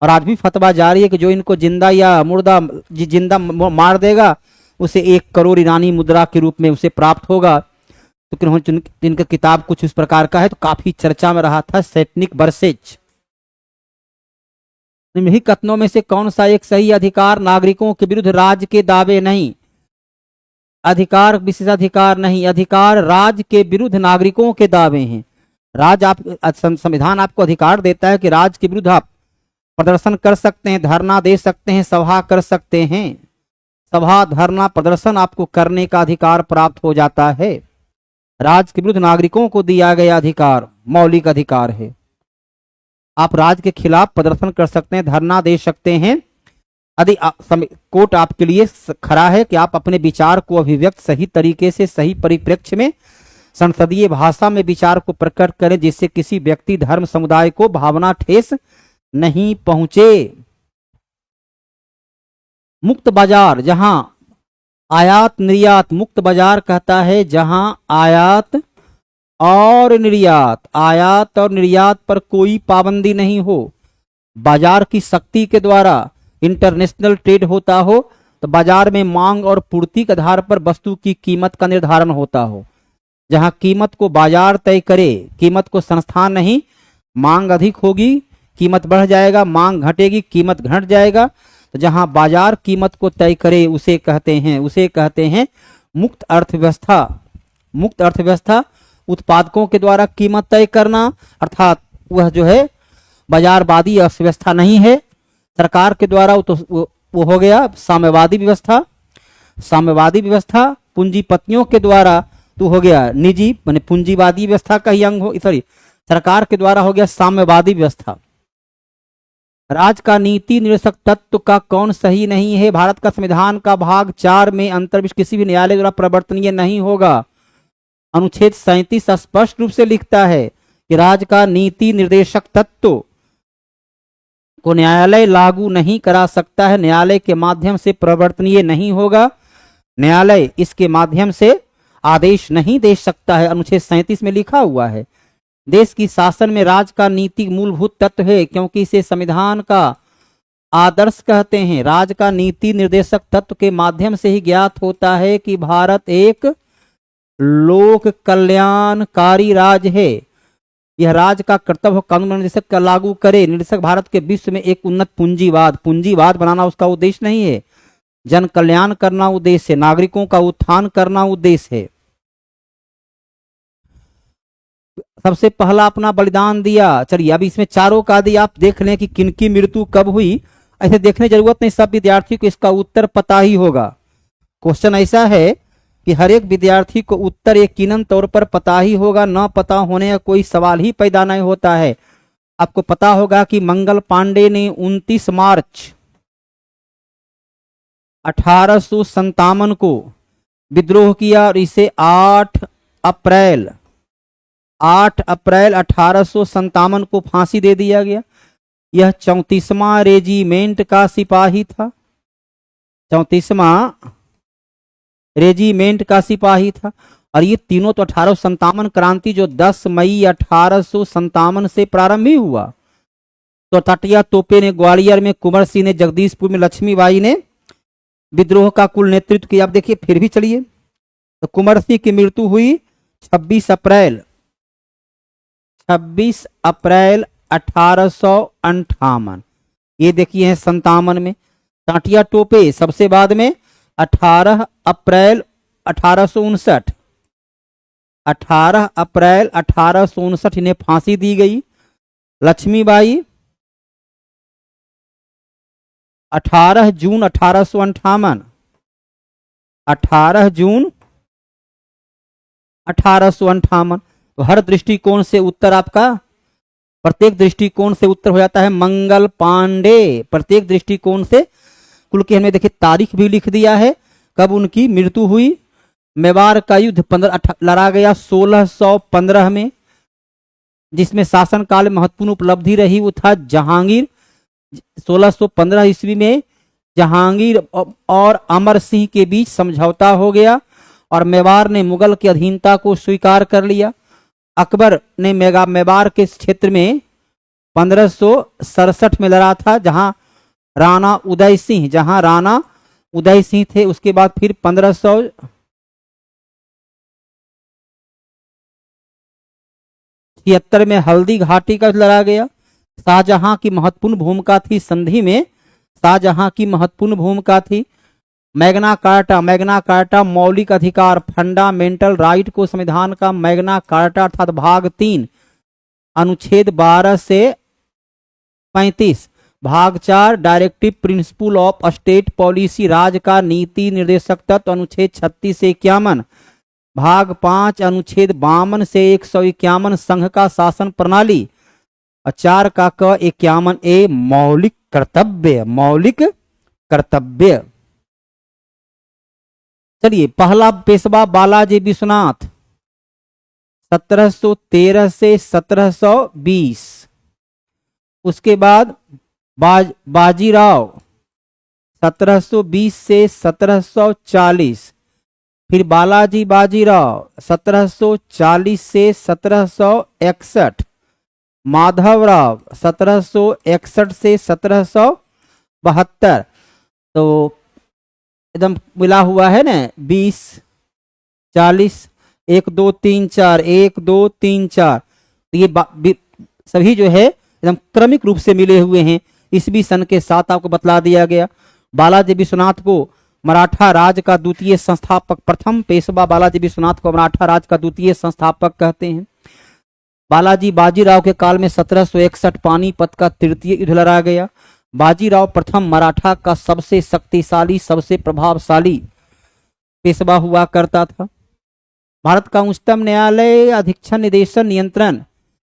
और आज भी फतवा जारी है कि जो इनको जिंदा या मुर्दा जिंदा मार देगा उसे 1 करोड़ ईरानी मुद्रा के रूप में उसे प्राप्त होगा। तो जिनका किताब कुछ इस प्रकार का है, तो काफी चर्चा में रहा था सैनिक वर्सेज। निम्नलिखित कथनों में से कौन सा एक सही अधिकार नागरिकों के विरुद्ध राज्य के दावे नहीं? अधिकार विशेषाधिकार नहीं, अधिकार राज्य के विरुद्ध नागरिकों के दावे हैं। संविधान आपको अधिकार देता है कि राज्य के विरुद्ध आप प्रदर्शन कर सकते हैं, धरना दे सकते हैं, सभा कर सकते हैं। सभा धरना प्रदर्शन आपको करने का अधिकार प्राप्त हो जाता है। राज्य के विरुद्ध नागरिकों को दिया गया अधिकार मौलिक अधिकार है। आप राज्य के खिलाफ प्रदर्शन कर सकते हैं, धरना दे सकते हैं, कोट आपके लिए खरा है कि आप अपने विचार को अभिव्यक्त सही तरीके से सही परिप्रेक्ष्य में संसदीय भाषा में विचार को प्रकट करें, जिससे किसी व्यक्ति धर्म समुदाय को भावना ठेस नहीं पहुंचे। मुक्त बाजार, जहां आयात निर्यात, मुक्त बाजार कहता है जहां आयात और निर्यात पर कोई पाबंदी नहीं हो, बाजार की शक्ति के द्वारा इंटरनेशनल ट्रेड होता हो, तो बाजार में मांग और पूर्ति के आधार पर वस्तु की कीमत का निर्धारण होता हो। जहां कीमत को बाजार तय करे, कीमत को संस्थान नहीं, मांग अधिक होगी कीमत बढ़ जाएगा, मांग घटेगी कीमत घट जाएगा। तो जहां बाजार कीमत को तय करे उसे कहते हैं मुक्त अर्थव्यवस्था। मुक्त अर्थव्यवस्था उत्पादकों के द्वारा कीमत तय करना, अर्थात वह जो है बाजारवादी अर्थव्यवस्था नहीं है। सरकार के द्वारा वो हो गया साम्यवादी व्यवस्था। साम्यवादी व्यवस्था पूंजीपतियों के द्वारा तो हो गया निजी माने पूंजीवादी व्यवस्था का ही अंग हो, सरकार के द्वारा हो गया साम्यवादी व्यवस्था। राज का नीति निर्देशक तत्व का कौन सही नहीं है? भारत का संविधान का भाग 4 में अंतर्विष्ट किसी भी न्यायालय द्वारा परिवर्तनीय नहीं होगा। अनुच्छेद 37 स्पष्ट रूप से लिखता है कि राज का नीति निर्देशक तत्व को न्यायालय लागू नहीं करा सकता है, न्यायालय के माध्यम से परिवर्तनीय नहीं होगा, न्यायालय इसके माध्यम से आदेश नहीं दे सकता है। अनुच्छेद 37 में लिखा हुआ है। देश की शासन में राज का नीति मूलभूत तत्व है, क्योंकि इसे संविधान का आदर्श कहते हैं। राज का नीति निर्देशक तत्व के माध्यम से ही ज्ञात होता है कि भारत एक लोक कल्याणकारी राज्य है। यह राज्य का कर्तव्य कानून निर्देशक का लागू करे। निर्देशक भारत के विश्व में एक उन्नत पूंजीवाद बनाना उसका उद्देश्य नहीं है, जन कल्याण करना उद्देश्य है, नागरिकों का उत्थान करना उद्देश्य है। सबसे पहला अपना बलिदान दिया। चलिए अब इसमें चारों का आदि आप देख लें कि किनकी मृत्यु कब हुई। ऐसे देखने की जरूरत नहीं, सब विद्यार्थी को इसका उत्तर पता ही होगा। क्वेश्चन ऐसा है कि हर एक विद्यार्थी को उत्तर यकीनन तौर पर पता ही होगा, न पता होने का कोई सवाल ही पैदा नहीं होता है। आपको पता होगा कि मंगल पांडे ने 29 मार्च 1857 को विद्रोह किया और इसे 8 अप्रैल 1857 को फांसी दे दिया गया। यह 34वां रेजिमेंट का सिपाही था, 34वां रेजिमेंट का सिपाही था। और ये तीनों तो 1857 क्रांति जो 10 मई 1857 से प्रारंभ ही हुआ। तो तटिया तोपे ने ग्वालियर में, कुंवर सिंह ने जगदीशपुर में, लक्ष्मीबाई ने विद्रोह का कुल नेतृत्व किया। अब देखिए फिर भी चलिए, तो कुंवर सिंह की मृत्यु हुई 26 अप्रैल 1858। ये देखिए है 57 में। टाटिया टोपे सबसे बाद में 18 अप्रैल 1859, 18 अप्रैल 1859 इन्हें फांसी दी गई। लक्ष्मीबाई 18 जून 1858, 18 जून 1858। तो हर दृष्टिकोण से उत्तर आपका, प्रत्येक दृष्टिकोण से उत्तर हो जाता है मंगल पांडे। प्रत्येक दृष्टिकोण से कुल के हमने देखिए तारीख भी लिख दिया है कब उनकी मृत्यु हुई। मेवाड़ का युद्ध लड़ा गया 1615 में, जिसमें शासनकाल में महत्वपूर्ण उपलब्धि रही वो था जहांगीर। 1615 ईस्वी में जहांगीर और अमर सिंह के बीच समझौता हो गया और मेवाड़ ने मुगल की अधीनता को स्वीकार कर लिया। अकबर ने मेवाड़ के क्षेत्र में 1567 में लड़ा था, जहां राणा उदय सिंह थे। उसके बाद फिर 1576 में हल्दी घाटी का लड़ा गया। शाहजहां की महत्वपूर्ण भूमिका थी संधि में, शाहजहां की महत्वपूर्ण भूमिका थी। मैग्ना कार्टा मौलिक अधिकार, फंडामेंटल राइट को संविधान का मैग्ना कार्टा अर्थात भाग 3 अनुच्छेद 12 से 35, भाग 4 directive principle of state policy, राज का नीति निर्देशक तत्व अनुच्छेद 36 से 51, भाग 5 अनुच्छेद 52 से 151 संघ का शासन प्रणाली, और 4 का क 51A मौलिक कर्तव्य। चलिए, पहला पेशवा बालाजी विश्वनाथ 1713 से 1720। उसके बाद बाजीराव 1720 से 1740। फिर बालाजी बाजीराव 1740 से 1761। माधवराव 1761 से 1772। तो एकदम मिला हुआ है ना, 20 40 1 2 3 4 1 2 3 4। तो ये सभी जो है एकदम क्रमिक रूप से मिले हुए हैं। ईस्वी सन के साथ आपको बतला दिया गया। बालाजी विश्वनाथ को मराठा राज का द्वितीय संस्थापक, प्रथम पेशवा बालाजी विश्वनाथ को मराठा राज का द्वितीय संस्थापक कहते हैं। बालाजी बाजीराव के काल में 1761 पानीपत का तृतीय युद्ध लड़ा गया। बाजीराव प्रथम मराठा का सबसे शक्तिशाली, सबसे प्रभावशाली पेशवा हुआ करता था। भारत का उच्चतम न्यायालय अधीक्षण, निदेशन, नियंत्रण,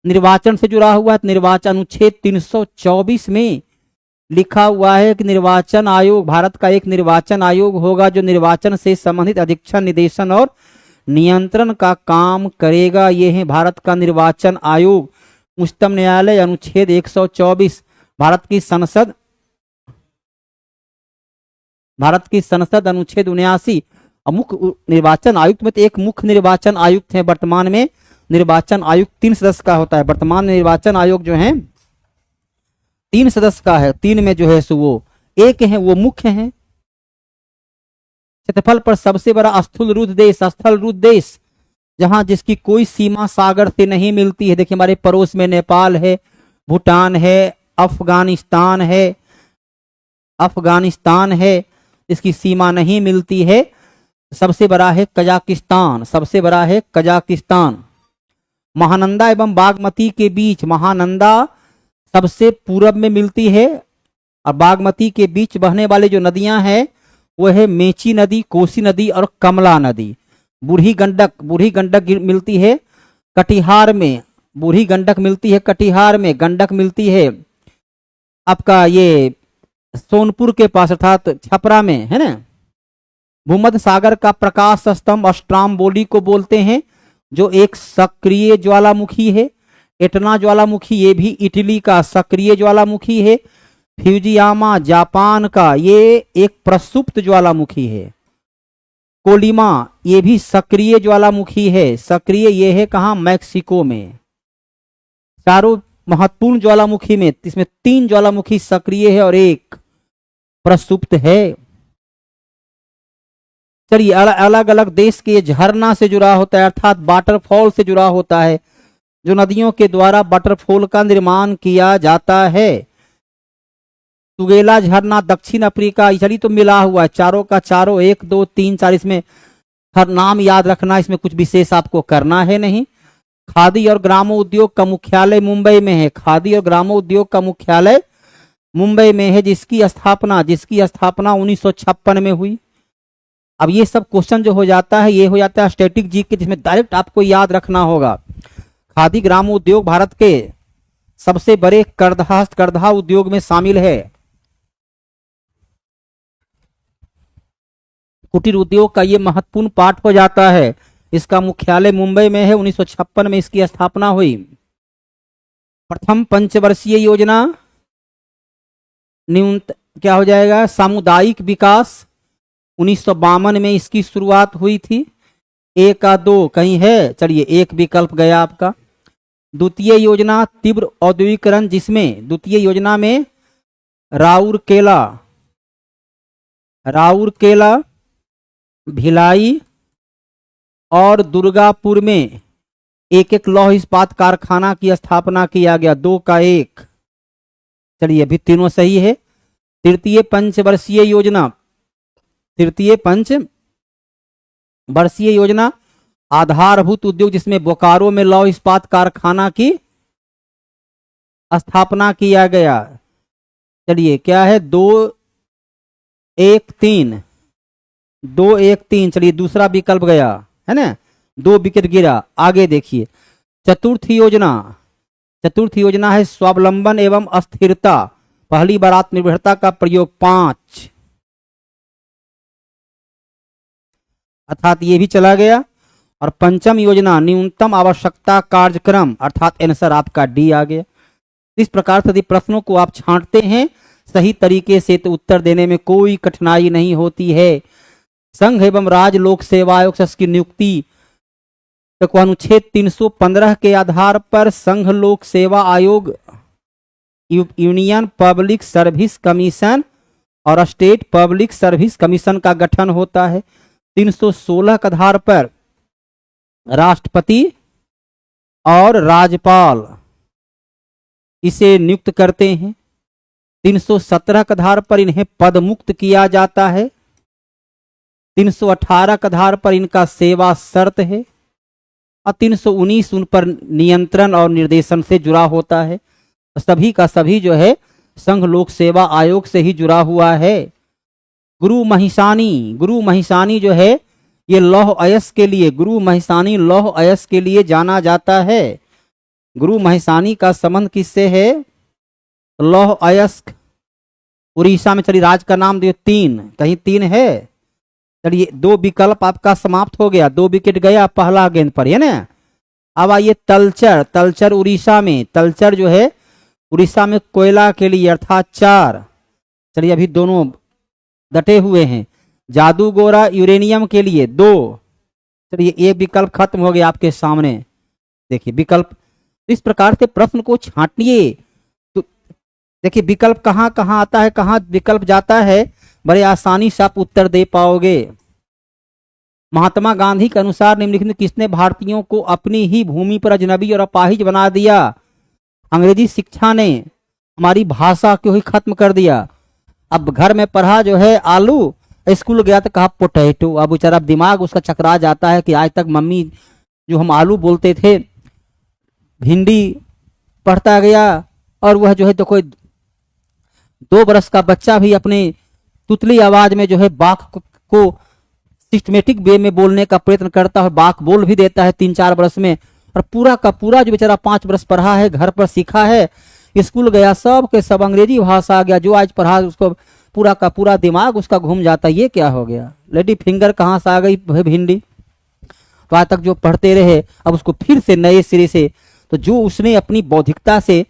निर्वाचन से जुड़ा हुआ है। निर्वाचन अनुच्छेद 324 में लिखा हुआ है कि निर्वाचन आयोग, भारत का एक निर्वाचन आयोग होगा जो निर्वाचन से संबंधित अधीक्षण, निदेशन और नियंत्रण का काम करेगा। ये है भारत का निर्वाचन आयोग। उच्चतम न्यायालय अनुच्छेद 124। भारत की संसद अनुच्छेद 79। मुख्य निर्वाचन आयुक्त में तो एक मुख्य निर्वाचन आयुक्त है। वर्तमान में निर्वाचन आयुक्त 3 सदस्य का होता है। वर्तमान में निर्वाचन आयोग जो है 3 सदस्य का है। 3 में जो है सो वो एक है, वो मुख्य है। क्षेत्रफल पर सबसे बड़ा स्थल रुद्ध देश, जहां जिसकी कोई सीमा सागर से नहीं मिलती है। देखिए, हमारे पड़ोस में नेपाल है, भूटान है, अफगानिस्तान है, इसकी सीमा नहीं मिलती है। सबसे बड़ा है कजाकिस्तान। महानंदा एवं बागमती के बीच, महानंदा सबसे पूरब में मिलती है और बागमती के बीच बहने वाली जो नदियां हैं वो है मेची नदी, कोसी नदी और कमला नदी। बूढ़ी गंडक मिलती है कटिहार में, बूढ़ी गंडक मिलती है कटिहार में। गंडक मिलती है आपका ये सोनपुर के पास अर्थात छपरा में, है ना। भूमध्य सागर का प्रकाश स्तंभ स्ट्राम्बोली को बोलते हैं, जो एक सक्रिय ज्वालामुखी है। एटना ज्वालामुखी ये भी इटली का सक्रिय ज्वालामुखी है। फ्यूजियामा जापान का ये एक प्रसुप्त ज्वालामुखी है। कोलिमा ये भी सक्रिय ज्वालामुखी है। सक्रिय ये है कहाँ, मैक्सिको में। चारों महत्वपूर्ण ज्वालामुखी में इसमें 3 ज्वालामुखी सक्रिय है और 1 प्रसुप्त है। चलिए, अलग अलग देश के झरना से जुड़ा होता है अर्थात वाटरफॉल से जुड़ा होता है, जो नदियों के द्वारा वाटरफॉल का निर्माण किया जाता है। तुगेला झरना दक्षिण अफ्रीका, चलिए तो मिला हुआ है चारों का चारों 1 2 3 4। इसमें हर नाम याद रखना, इसमें कुछ विशेष आपको करना है नहीं। खादी और ग्रामोद्योग का मुख्यालय मुंबई में है। खादी और ग्रामोद्योग का मुख्यालय मुंबई में है, जिसकी स्थापना 1956 में हुई। अब ये सब क्वेश्चन जो हो जाता है, ये हो जाता है स्टैटिक जी के, जिसमें डायरेक्ट आपको याद रखना होगा। खादी ग्रामोद्योग भारत के सबसे बड़े करधा उद्योग में शामिल है। कुटीर उद्योग का ये महत्वपूर्ण पार्ट हो जाता है। इसका मुख्यालय मुंबई में है। 1956 में इसकी स्थापना हुई। प्रथम पंचवर्षीय योजना क्या हो जाएगा, सामुदायिक विकास। 1952 में इसकी शुरुआत हुई थी। 1 का 2 कहीं है, चलिए 1 विकल्प गया आपका। द्वितीय योजना तीव्र औद्योगिकरण, जिसमें द्वितीय योजना में राउरकेला, भिलाई और दुर्गापुर में एक लौह इस्पात कारखाना की स्थापना किया गया। 2 का 1, चलिए अभी तीनों सही है। तृतीय पंचवर्षीय योजना आधारभूत उद्योग, जिसमें बोकारो में लौह इस्पात कारखाना की स्थापना किया गया। चलिए क्या है, 2 1 3, चलिए दूसरा विकल्प गया है ना, 2 विकेट गिरा। आगे देखिए, चतुर्थ योजना है स्वावलंबन एवं अस्थिरता। पहली बार आत्मनिर्भरता का प्रयोग 5। अर्थात ये भी चला गया। और पंचम योजना न्यूनतम आवश्यकता कार्यक्रम, अर्थात आंसर आपका डी आ गया। इस प्रकार से यदि प्रश्नों को आप छांटते हैं सही तरीके से तो उत्तर देने में कोई कठिनाई नहीं होती है। संघ एवं राज्य लोक सेवा आयोग की नियुक्ति तो अनुच्छेद 315 के आधार पर संघ लोक सेवा आयोग, यूनियन पब्लिक सर्विस कमीशन और स्टेट पब्लिक सर्विस कमीशन का गठन होता है। 316 के आधार पर राष्ट्रपति और राज्यपाल इसे नियुक्त करते हैं। 317 के आधार पर इन्हें पद मुक्त किया जाता है। 318 के आधार पर इनका सेवा शर्त है और 319 उन पर नियंत्रण और निर्देशन से जुड़ा होता है। सभी का सभी जो है संघ लोक सेवा आयोग से ही जुड़ा हुआ है। गुरु महिसानी जो है ये लौह अयस्क के लिए, गुरु महिसानी लौह अयस्क के लिए जाना जाता है। गुरु महिसानी का संबंध किससे है? लौह अयस्क उड़ीसा में। चलिए राज्य का नाम दियो, तीन, कहीं तीन है? चलिए 2 विकल्प आपका समाप्त हो गया, 2 विकेट गया पहला गेंद पर, है ना। अब आइए तलचर उड़ीसा में, तलचर जो है उड़ीसा में कोयला के लिए अर्थात 4। चलिए अभी दोनों डटे हुए हैं। जादूगोरा यूरेनियम के लिए 2। चलिए एक विकल्प खत्म हो गया आपके सामने। देखिए विकल्प इस प्रकार से प्रश्न को छांटिए तो देखिए विकल्प कहाँ कहाँ आता है, कहाँ विकल्प जाता है, बड़े आसानी से आप उत्तर दे पाओगे। महात्मा गांधी के अनुसार निम्नलिखित में किसने भारतीयों को अपनी ही भूमि पर अजनबी और अपाहिज बना दिया? अंग्रेजी शिक्षा ने हमारी भाषा को ही खत्म कर दिया। अब घर में पढ़ा जो है आलू, स्कूल गया तो कहा पोटैटो। अब बेचारा दिमाग उसका चकरा जाता है कि आज तक मम्मी जो हम आलू बोलते थे भिंडी पढ़ता गया। और वह जो है तो कोई 2 बरस का बच्चा भी अपने तुतली आवाज में जो है बाक को सिस्टमेटिक वे में बोलने का प्रयत्न करता है, बाक बोल भी देता है 3-4 बरस में। और पूरा का पूरा जो बेचारा 5 बरस पढ़ा है, घर पर सीखा है, स्कूल गया, सब के सब अंग्रेजी भाषा आ गया। जो आज पढ़ा उसको पूरा का पूरा दिमाग उसका घूम जाता है। ये क्या हो गया? लेडी फिंगर कहाँ से आ गई भिंडी? तो आज तक जो पढ़ते रहे अब उसको फिर से नए सिरे से, तो जो उसने अपनी बौद्धिकता से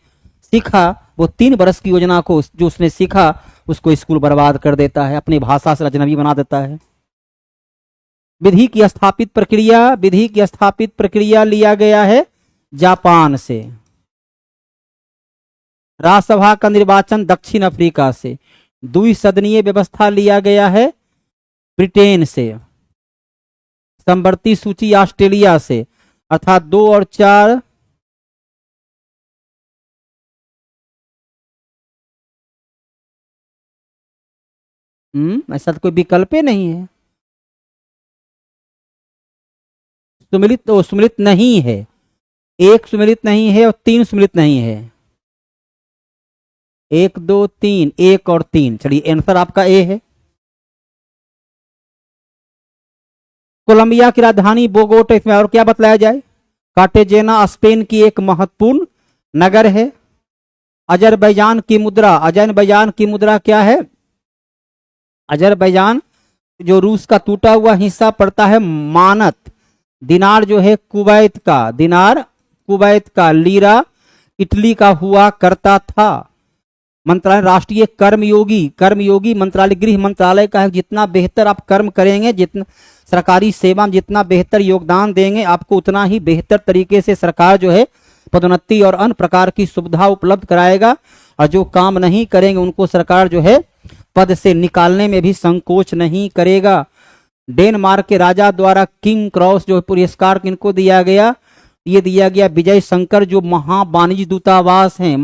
सीखा वो 3 बरस की योजना को जो उसने सीखा उसको स्कूल बर्बाद कर देता है, अपनी भाषा से अजनबी बना देता है। विधि की स्थापित प्रक्रिया लिया गया है जापान से। राज्यसभा का निर्वाचन दक्षिण अफ्रीका से। द्विसदनीय व्यवस्था लिया गया है ब्रिटेन से। समवर्ती सूची ऑस्ट्रेलिया से, अर्थात 2 और 4 ऐसा तो कोई विकल्प नहीं है। सुमिलित नहीं है, 1 सुमिलित नहीं है और 3 सुमिलित नहीं है। 1 2 3, 1 और 3। चलिए आंसर आपका ए है। कोलंबिया की राजधानी बोगोटा, इसमें और क्या बतलाया जाए? कार्टेजेना स्पेन की एक महत्वपूर्ण नगर है। अजरबैजान की मुद्रा क्या है? अजरबैजान जो रूस का टूटा हुआ हिस्सा पड़ता है मानत। दिनार जो है कुवैत का, लीरा इटली का हुआ करता था। मंत्रालय राष्ट्रीय कर्मयोगी मंत्रालय गृह मंत्रालय का है। जितना बेहतर आप कर्म करेंगे, जितना सरकारी सेवा में जितना बेहतर योगदान देंगे, आपको उतना ही बेहतर तरीके से सरकार जो है पदोन्नति और अन्य प्रकार की सुविधा उपलब्ध कराएगा। और जो काम नहीं करेंगे उनको सरकार जो है पद से निकालने में भी संकोच नहीं करेगा। डेनमार्क के राजा द्वारा किंग क्रॉस जो पुरस्कार किनको दिया गया? ये दिया गया विजय शंकर जो महावाणिज्य दूतावास हैं,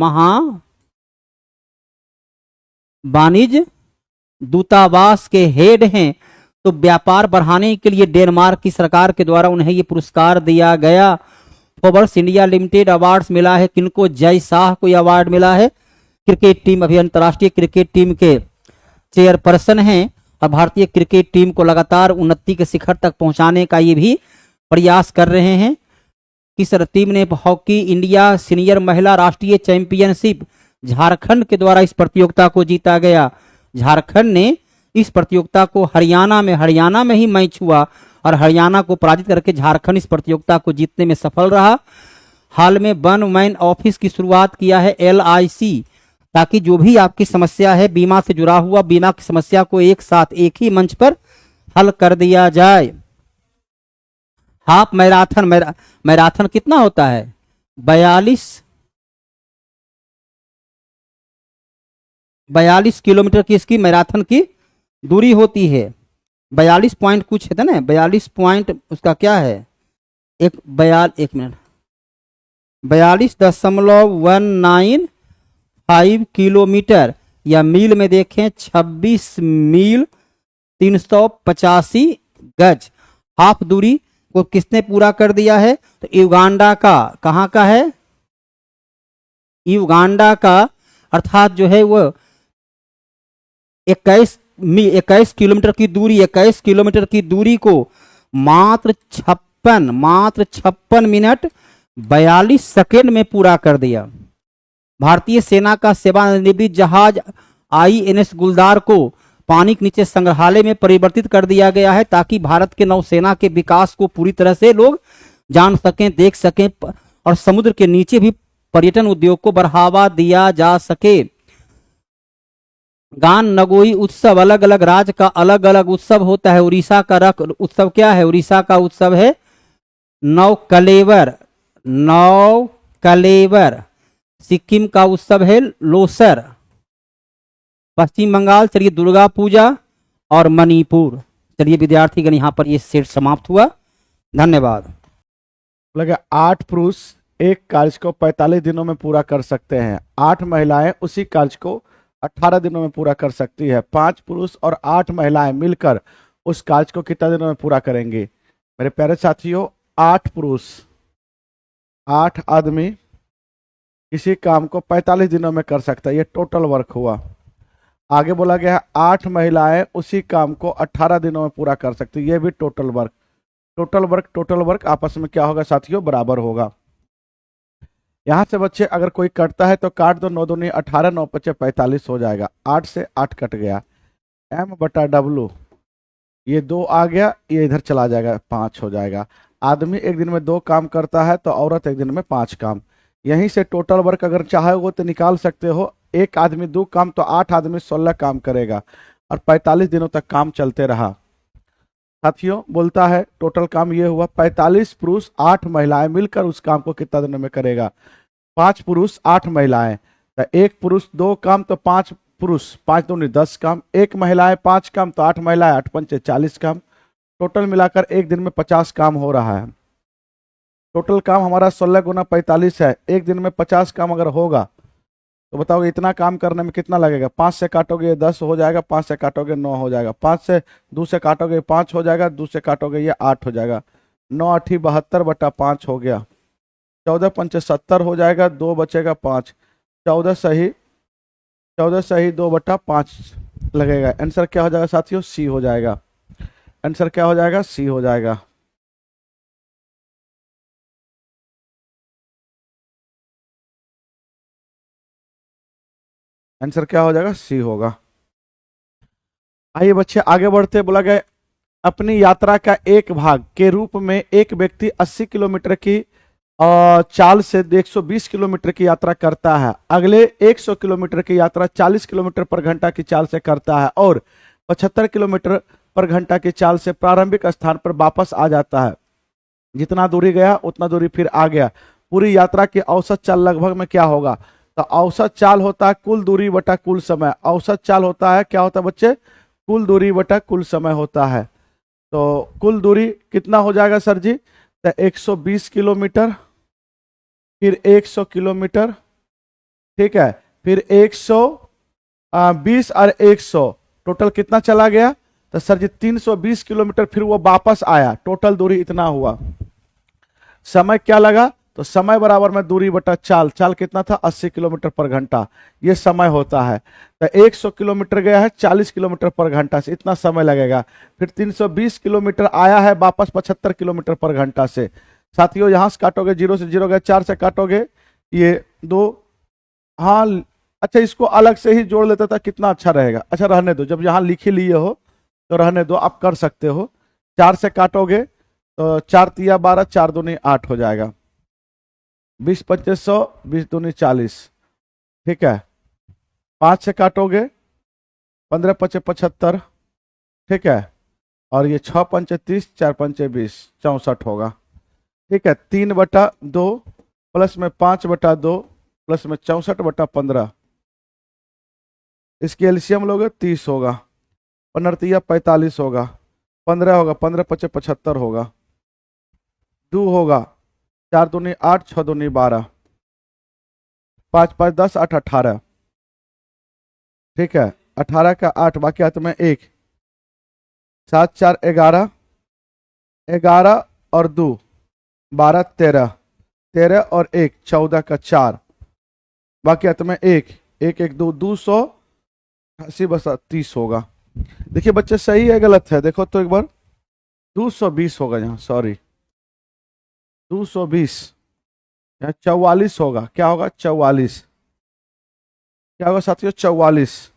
वाणिज्य दूतावास के हेड हैं। तो व्यापार बढ़ाने के लिए डेनमार्क की सरकार के द्वारा उन्हें ये पुरस्कार दिया गया। फोर्ब्स इंडिया लिमिटेड अवार्ड्स मिला है किनको? जय शाह को अवार्ड मिला है। क्रिकेट टीम अभी अंतर्राष्ट्रीय क्रिकेट टीम के चेयरपर्सन हैं और भारतीय क्रिकेट टीम को लगातार उन्नति के शिखर तक पहुंचाने का ये भी प्रयास कर रहे हैं। किस टीम ने हॉकी इंडिया सीनियर महिला राष्ट्रीय चैंपियनशिप झारखंड के द्वारा इस प्रतियोगिता को जीता गया? झारखंड ने इस प्रतियोगिता को हरियाणा में ही मैच हुआ और हरियाणा को पराजित करके झारखंड इस प्रतियोगिता को जीतने में सफल रहा। हाल में वन मैन ऑफिस की शुरुआत किया है LIC, ताकि जो भी आपकी समस्या है बीमा से जुड़ा हुआ, बीमा की समस्या को एक साथ एक ही मंच पर हल कर दिया जाए। हाफ मैराथन, मैराथन कितना होता है? 42 किलोमीटर की इसकी मैराथन की दूरी होती है। 42 पॉइंट कुछ है ना, 42 पॉइंट उसका क्या है, एक मिनट, 42.195 किलोमीटर, या मील में देखें 26 मील 385 गज। हाफ दूरी को किसने पूरा कर दिया है? तो युगांडा का, कहाँ का है? युगांडा का, अर्थात जो है वो 21 किलोमीटर की दूरी, 21 किलोमीटर की दूरी को मात्र 56 मिनट 42 सेकेंड में पूरा कर दिया। भारतीय सेना का सेवानिवृत्त जहाज INS गुलदार को पानी के नीचे संग्रहालय में परिवर्तित कर दिया गया है, ताकि भारत के नौसेना के विकास को पूरी तरह से लोग जान सकें, देख सकें, और समुद्र के नीचे भी पर्यटन उद्योग को बढ़ावा दिया जा सके। गान नगोई उत्सव, अलग अलग राज्य का अलग अलग उत्सव होता है। उड़ीसा का रख उत्सव क्या है? उड़ीसा का उत्सव है नौकलेवर। सिक्किम का उत्सव है लोसर। पश्चिम बंगाल, चलिए दुर्गा पूजा, और मणिपुर। चलिए विद्यार्थीगण, यहाँ पर ये सेट समाप्त हुआ। धन्यवाद। लगे 8 पुरुष एक कार्य को 45 दिनों में पूरा कर सकते हैं। 8 महिलाएं उसी कार्य को 18 दिनों में पूरा कर सकती है। 5 पुरुष और 8 महिलाएं मिलकर उस कार्य को कितने दिनों में पूरा करेंगे? मेरे प्यारे साथियों, 8 पुरुष, 8 आदमी किसी काम को 45 दिनों में कर सकता है, ये टोटल वर्क हुआ। आगे बोला गया है 8 महिलाएं उसी काम को 18 दिनों में पूरा कर सकती है, ये भी टोटल वर्क। टोटल वर्क आपस में क्या होगा साथियों? बराबर होगा। यहां से बच्चे अगर कोई कटता है तो काट दो, 9 दूनी 18, 9 पचे 45 हो जाएगा। 8 से 8 कट गया, M/W, ये 2 आ गया, ये इधर चला जाएगा, 5 हो जाएगा। आदमी एक दिन में 2 काम करता है तो औरत एक दिन में 5 काम। यहीं से टोटल वर्क अगर चाहे तो निकाल सकते हो। एक आदमी 2 काम तो 8 आदमी 16 काम करेगा, और 45 दिनों तक काम चलते रहा। साथियों बोलता है टोटल काम ये हुआ, 45 पुरुष 8 महिलाएं मिलकर उस काम को कितना दिनों में करेगा? 5 पुरुष 8 महिलाएं, तो 1 पुरुष 2 काम तो 5 पुरुष, 5 दूनी 10 काम, 1 महिलाएं 5 काम तो 8 महिलाएं, 8 पंचे 40 काम। टोटल मिलाकर एक दिन में 50 काम हो रहा है। टोटल काम हमारा 16 गुना 45 है। एक दिन में 50 काम अगर होगा तो बताओगे इतना काम करने में कितना लगेगा? 5 से काटोगे 10 हो जाएगा, 5 से काटोगे 9 हो जाएगा, 5 से 2 से काटोगे 5 हो जाएगा, 2 से काटोगे ये 8 हो जाएगा। 9 8 72/5 हो गया। 14 पंचे 70 हो जाएगा, 2 बचेगा 5, 14 सही 2/5 लगेगा। आंसर क्या हो जाएगा साथियों? सी हो जाएगा। आंसर क्या हो जाएगा? सी हो जाएगा। आंसर क्या हो जाएगा? सी होगा। आइए बच्चे आगे बढ़ते। बोला गया अपनी यात्रा का एक भाग के रूप में एक व्यक्ति 80 किलोमीटर की चाल से 120 किलोमीटर की यात्रा करता है। अगले 100 किलोमीटर की यात्रा 40 किलोमीटर पर घंटा की चाल से करता है, और 75 किलोमीटर पर घंटा की चाल से प्रारंभिक स्थान पर वापस आ जाता है। जितना दूरी गया उतना दूरी फिर आ गया। पूरी यात्रा की औसत चाल लगभग में क्या होगा? तो औसत चाल होता है कुल दूरी बटा कुल समय। औसत चाल होता है क्या होता है बच्चे? कुल दूरी बटा कुल समय होता है। तो कुल दूरी कितना हो जाएगा सर जी? तो 120 किलोमीटर, फिर 100 किलोमीटर, ठीक है, फिर 120 और 100, टोटल कितना चला गया? तो सर जी 320 किलोमीटर, फिर वो वापस आया। टोटल दूरी इतना हुआ। समय क्या लगा? तो समय बराबर में दूरी बटा चाल। चाल कितना था? 80 किलोमीटर पर घंटा, ये समय होता है। तो 100 किलोमीटर गया है 40 किलोमीटर पर घंटा से, इतना समय लगेगा। फिर 320 किलोमीटर आया है वापस 75 किलोमीटर पर घंटा से। साथियों यहां से काटोगे 0 से 0 गया, 4 से काटोगे ये 2। हाँ अच्छा, इसको अलग से ही जोड़ लेता था, कितना अच्छा रहेगा। अच्छा रहने दो, जब यहाँ लिख ही लिए हो तो रहने दो, आप कर सकते हो। 4 से काटोगे तो 4 तिया 12, 4 दूनी 8 हो जाएगा। 20 पंचे 100, 20 दूनी 40, ठीक है। 5 से काटोगे 15 पंचे 75, ठीक है। और ये 6 पंचे 30, 4 पंचे 20, 64 होगा, ठीक है। 3/2 प्लस में 5/2 प्लस में 64/15, इसकी एलसीएम लोगे 30 होगा। 15 45 होगा, 15 होगा, 15 पंचे 75 होगा, 2 होगा, 4 दूनी 8, 6 दूनी 12, 5 5 10, 8 18, ठीक है। 18 का 8, बाकी हाथ में 1, 7 4 11, 11 और 2 12, 13, 13 और 1 14 का 4, बाकी हाथ में 1 1 1 2, 280 बस 30 होगा। देखिए बच्चे सही है गलत है, देखो तो एक बार। 220 होगा यहाँ, सॉरी 220, यहाँ 44 होगा। क्या होगा? 44, क्या होगा साथियों? 44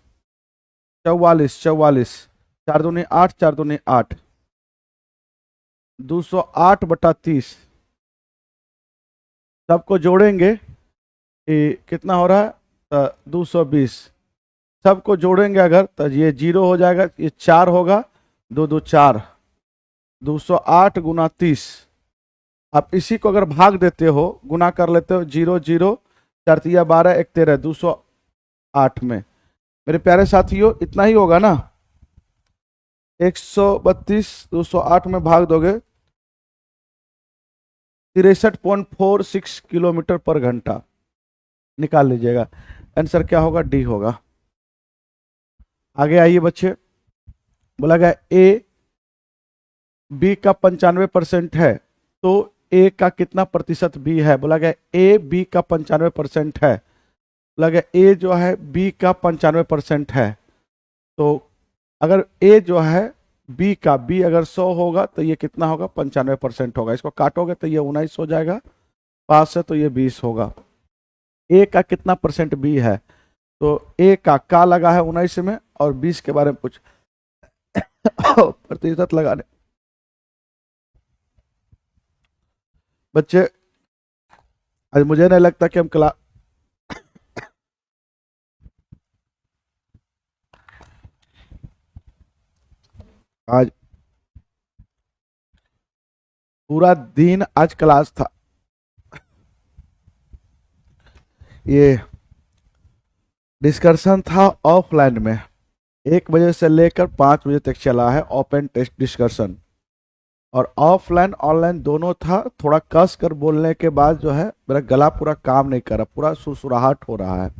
44 44, 4 दूनी 8, 4 दूनी 8, 208/30, सबको जोड़ेंगे कितना हो रहा है? 220, सबको जोड़ेंगे अगर तो ये 0 हो जाएगा, ये 4 होगा, 2 2 4, 208 गुना 30। आप इसी को अगर भाग देते हो, गुना कर लेते हो, 0 0, 4 तिया 12, 1 13, 208 में। मेरे प्यारे साथियों इतना ही होगा ना? 132 208 में भाग दोगे 63.46 किलोमीटर पर घंटा, निकाल लीजिएगा। आंसर क्या होगा? डी होगा। आगे आइए बच्चे, बोला गया ए बी का 95% है, तो ए का कितना प्रतिशत बी है? बोला गया ए बी का 95% है, बोला गया ए जो है बी का 95% है। तो अगर ए जो है बी का, बी अगर 100 होगा तो ये कितना होगा? 95% होगा। इसको काटोगे तो ये 19 हो जाएगा, 5 से तो ये 20 होगा। ए का कितना परसेंट बी है? तो ए का लगा है 19 में, और 20 के बारे में कुछ प्रतिशत लगाने। बच्चे आज मुझे नहीं लगता कि हम क्लास आज पूरा दिन आज क्लास था। ये डिस्कशन था ऑफलाइन में, 1 बजे से लेकर 5 बजे तक चला है ओपन टेस्ट डिस्कशन। और ऑफलाइन ऑनलाइन दोनों था। थोड़ा कस कर बोलने के बाद जो है मेरा गला पूरा काम नहीं कर रहा, पूरा सुरसुराहट हो रहा है।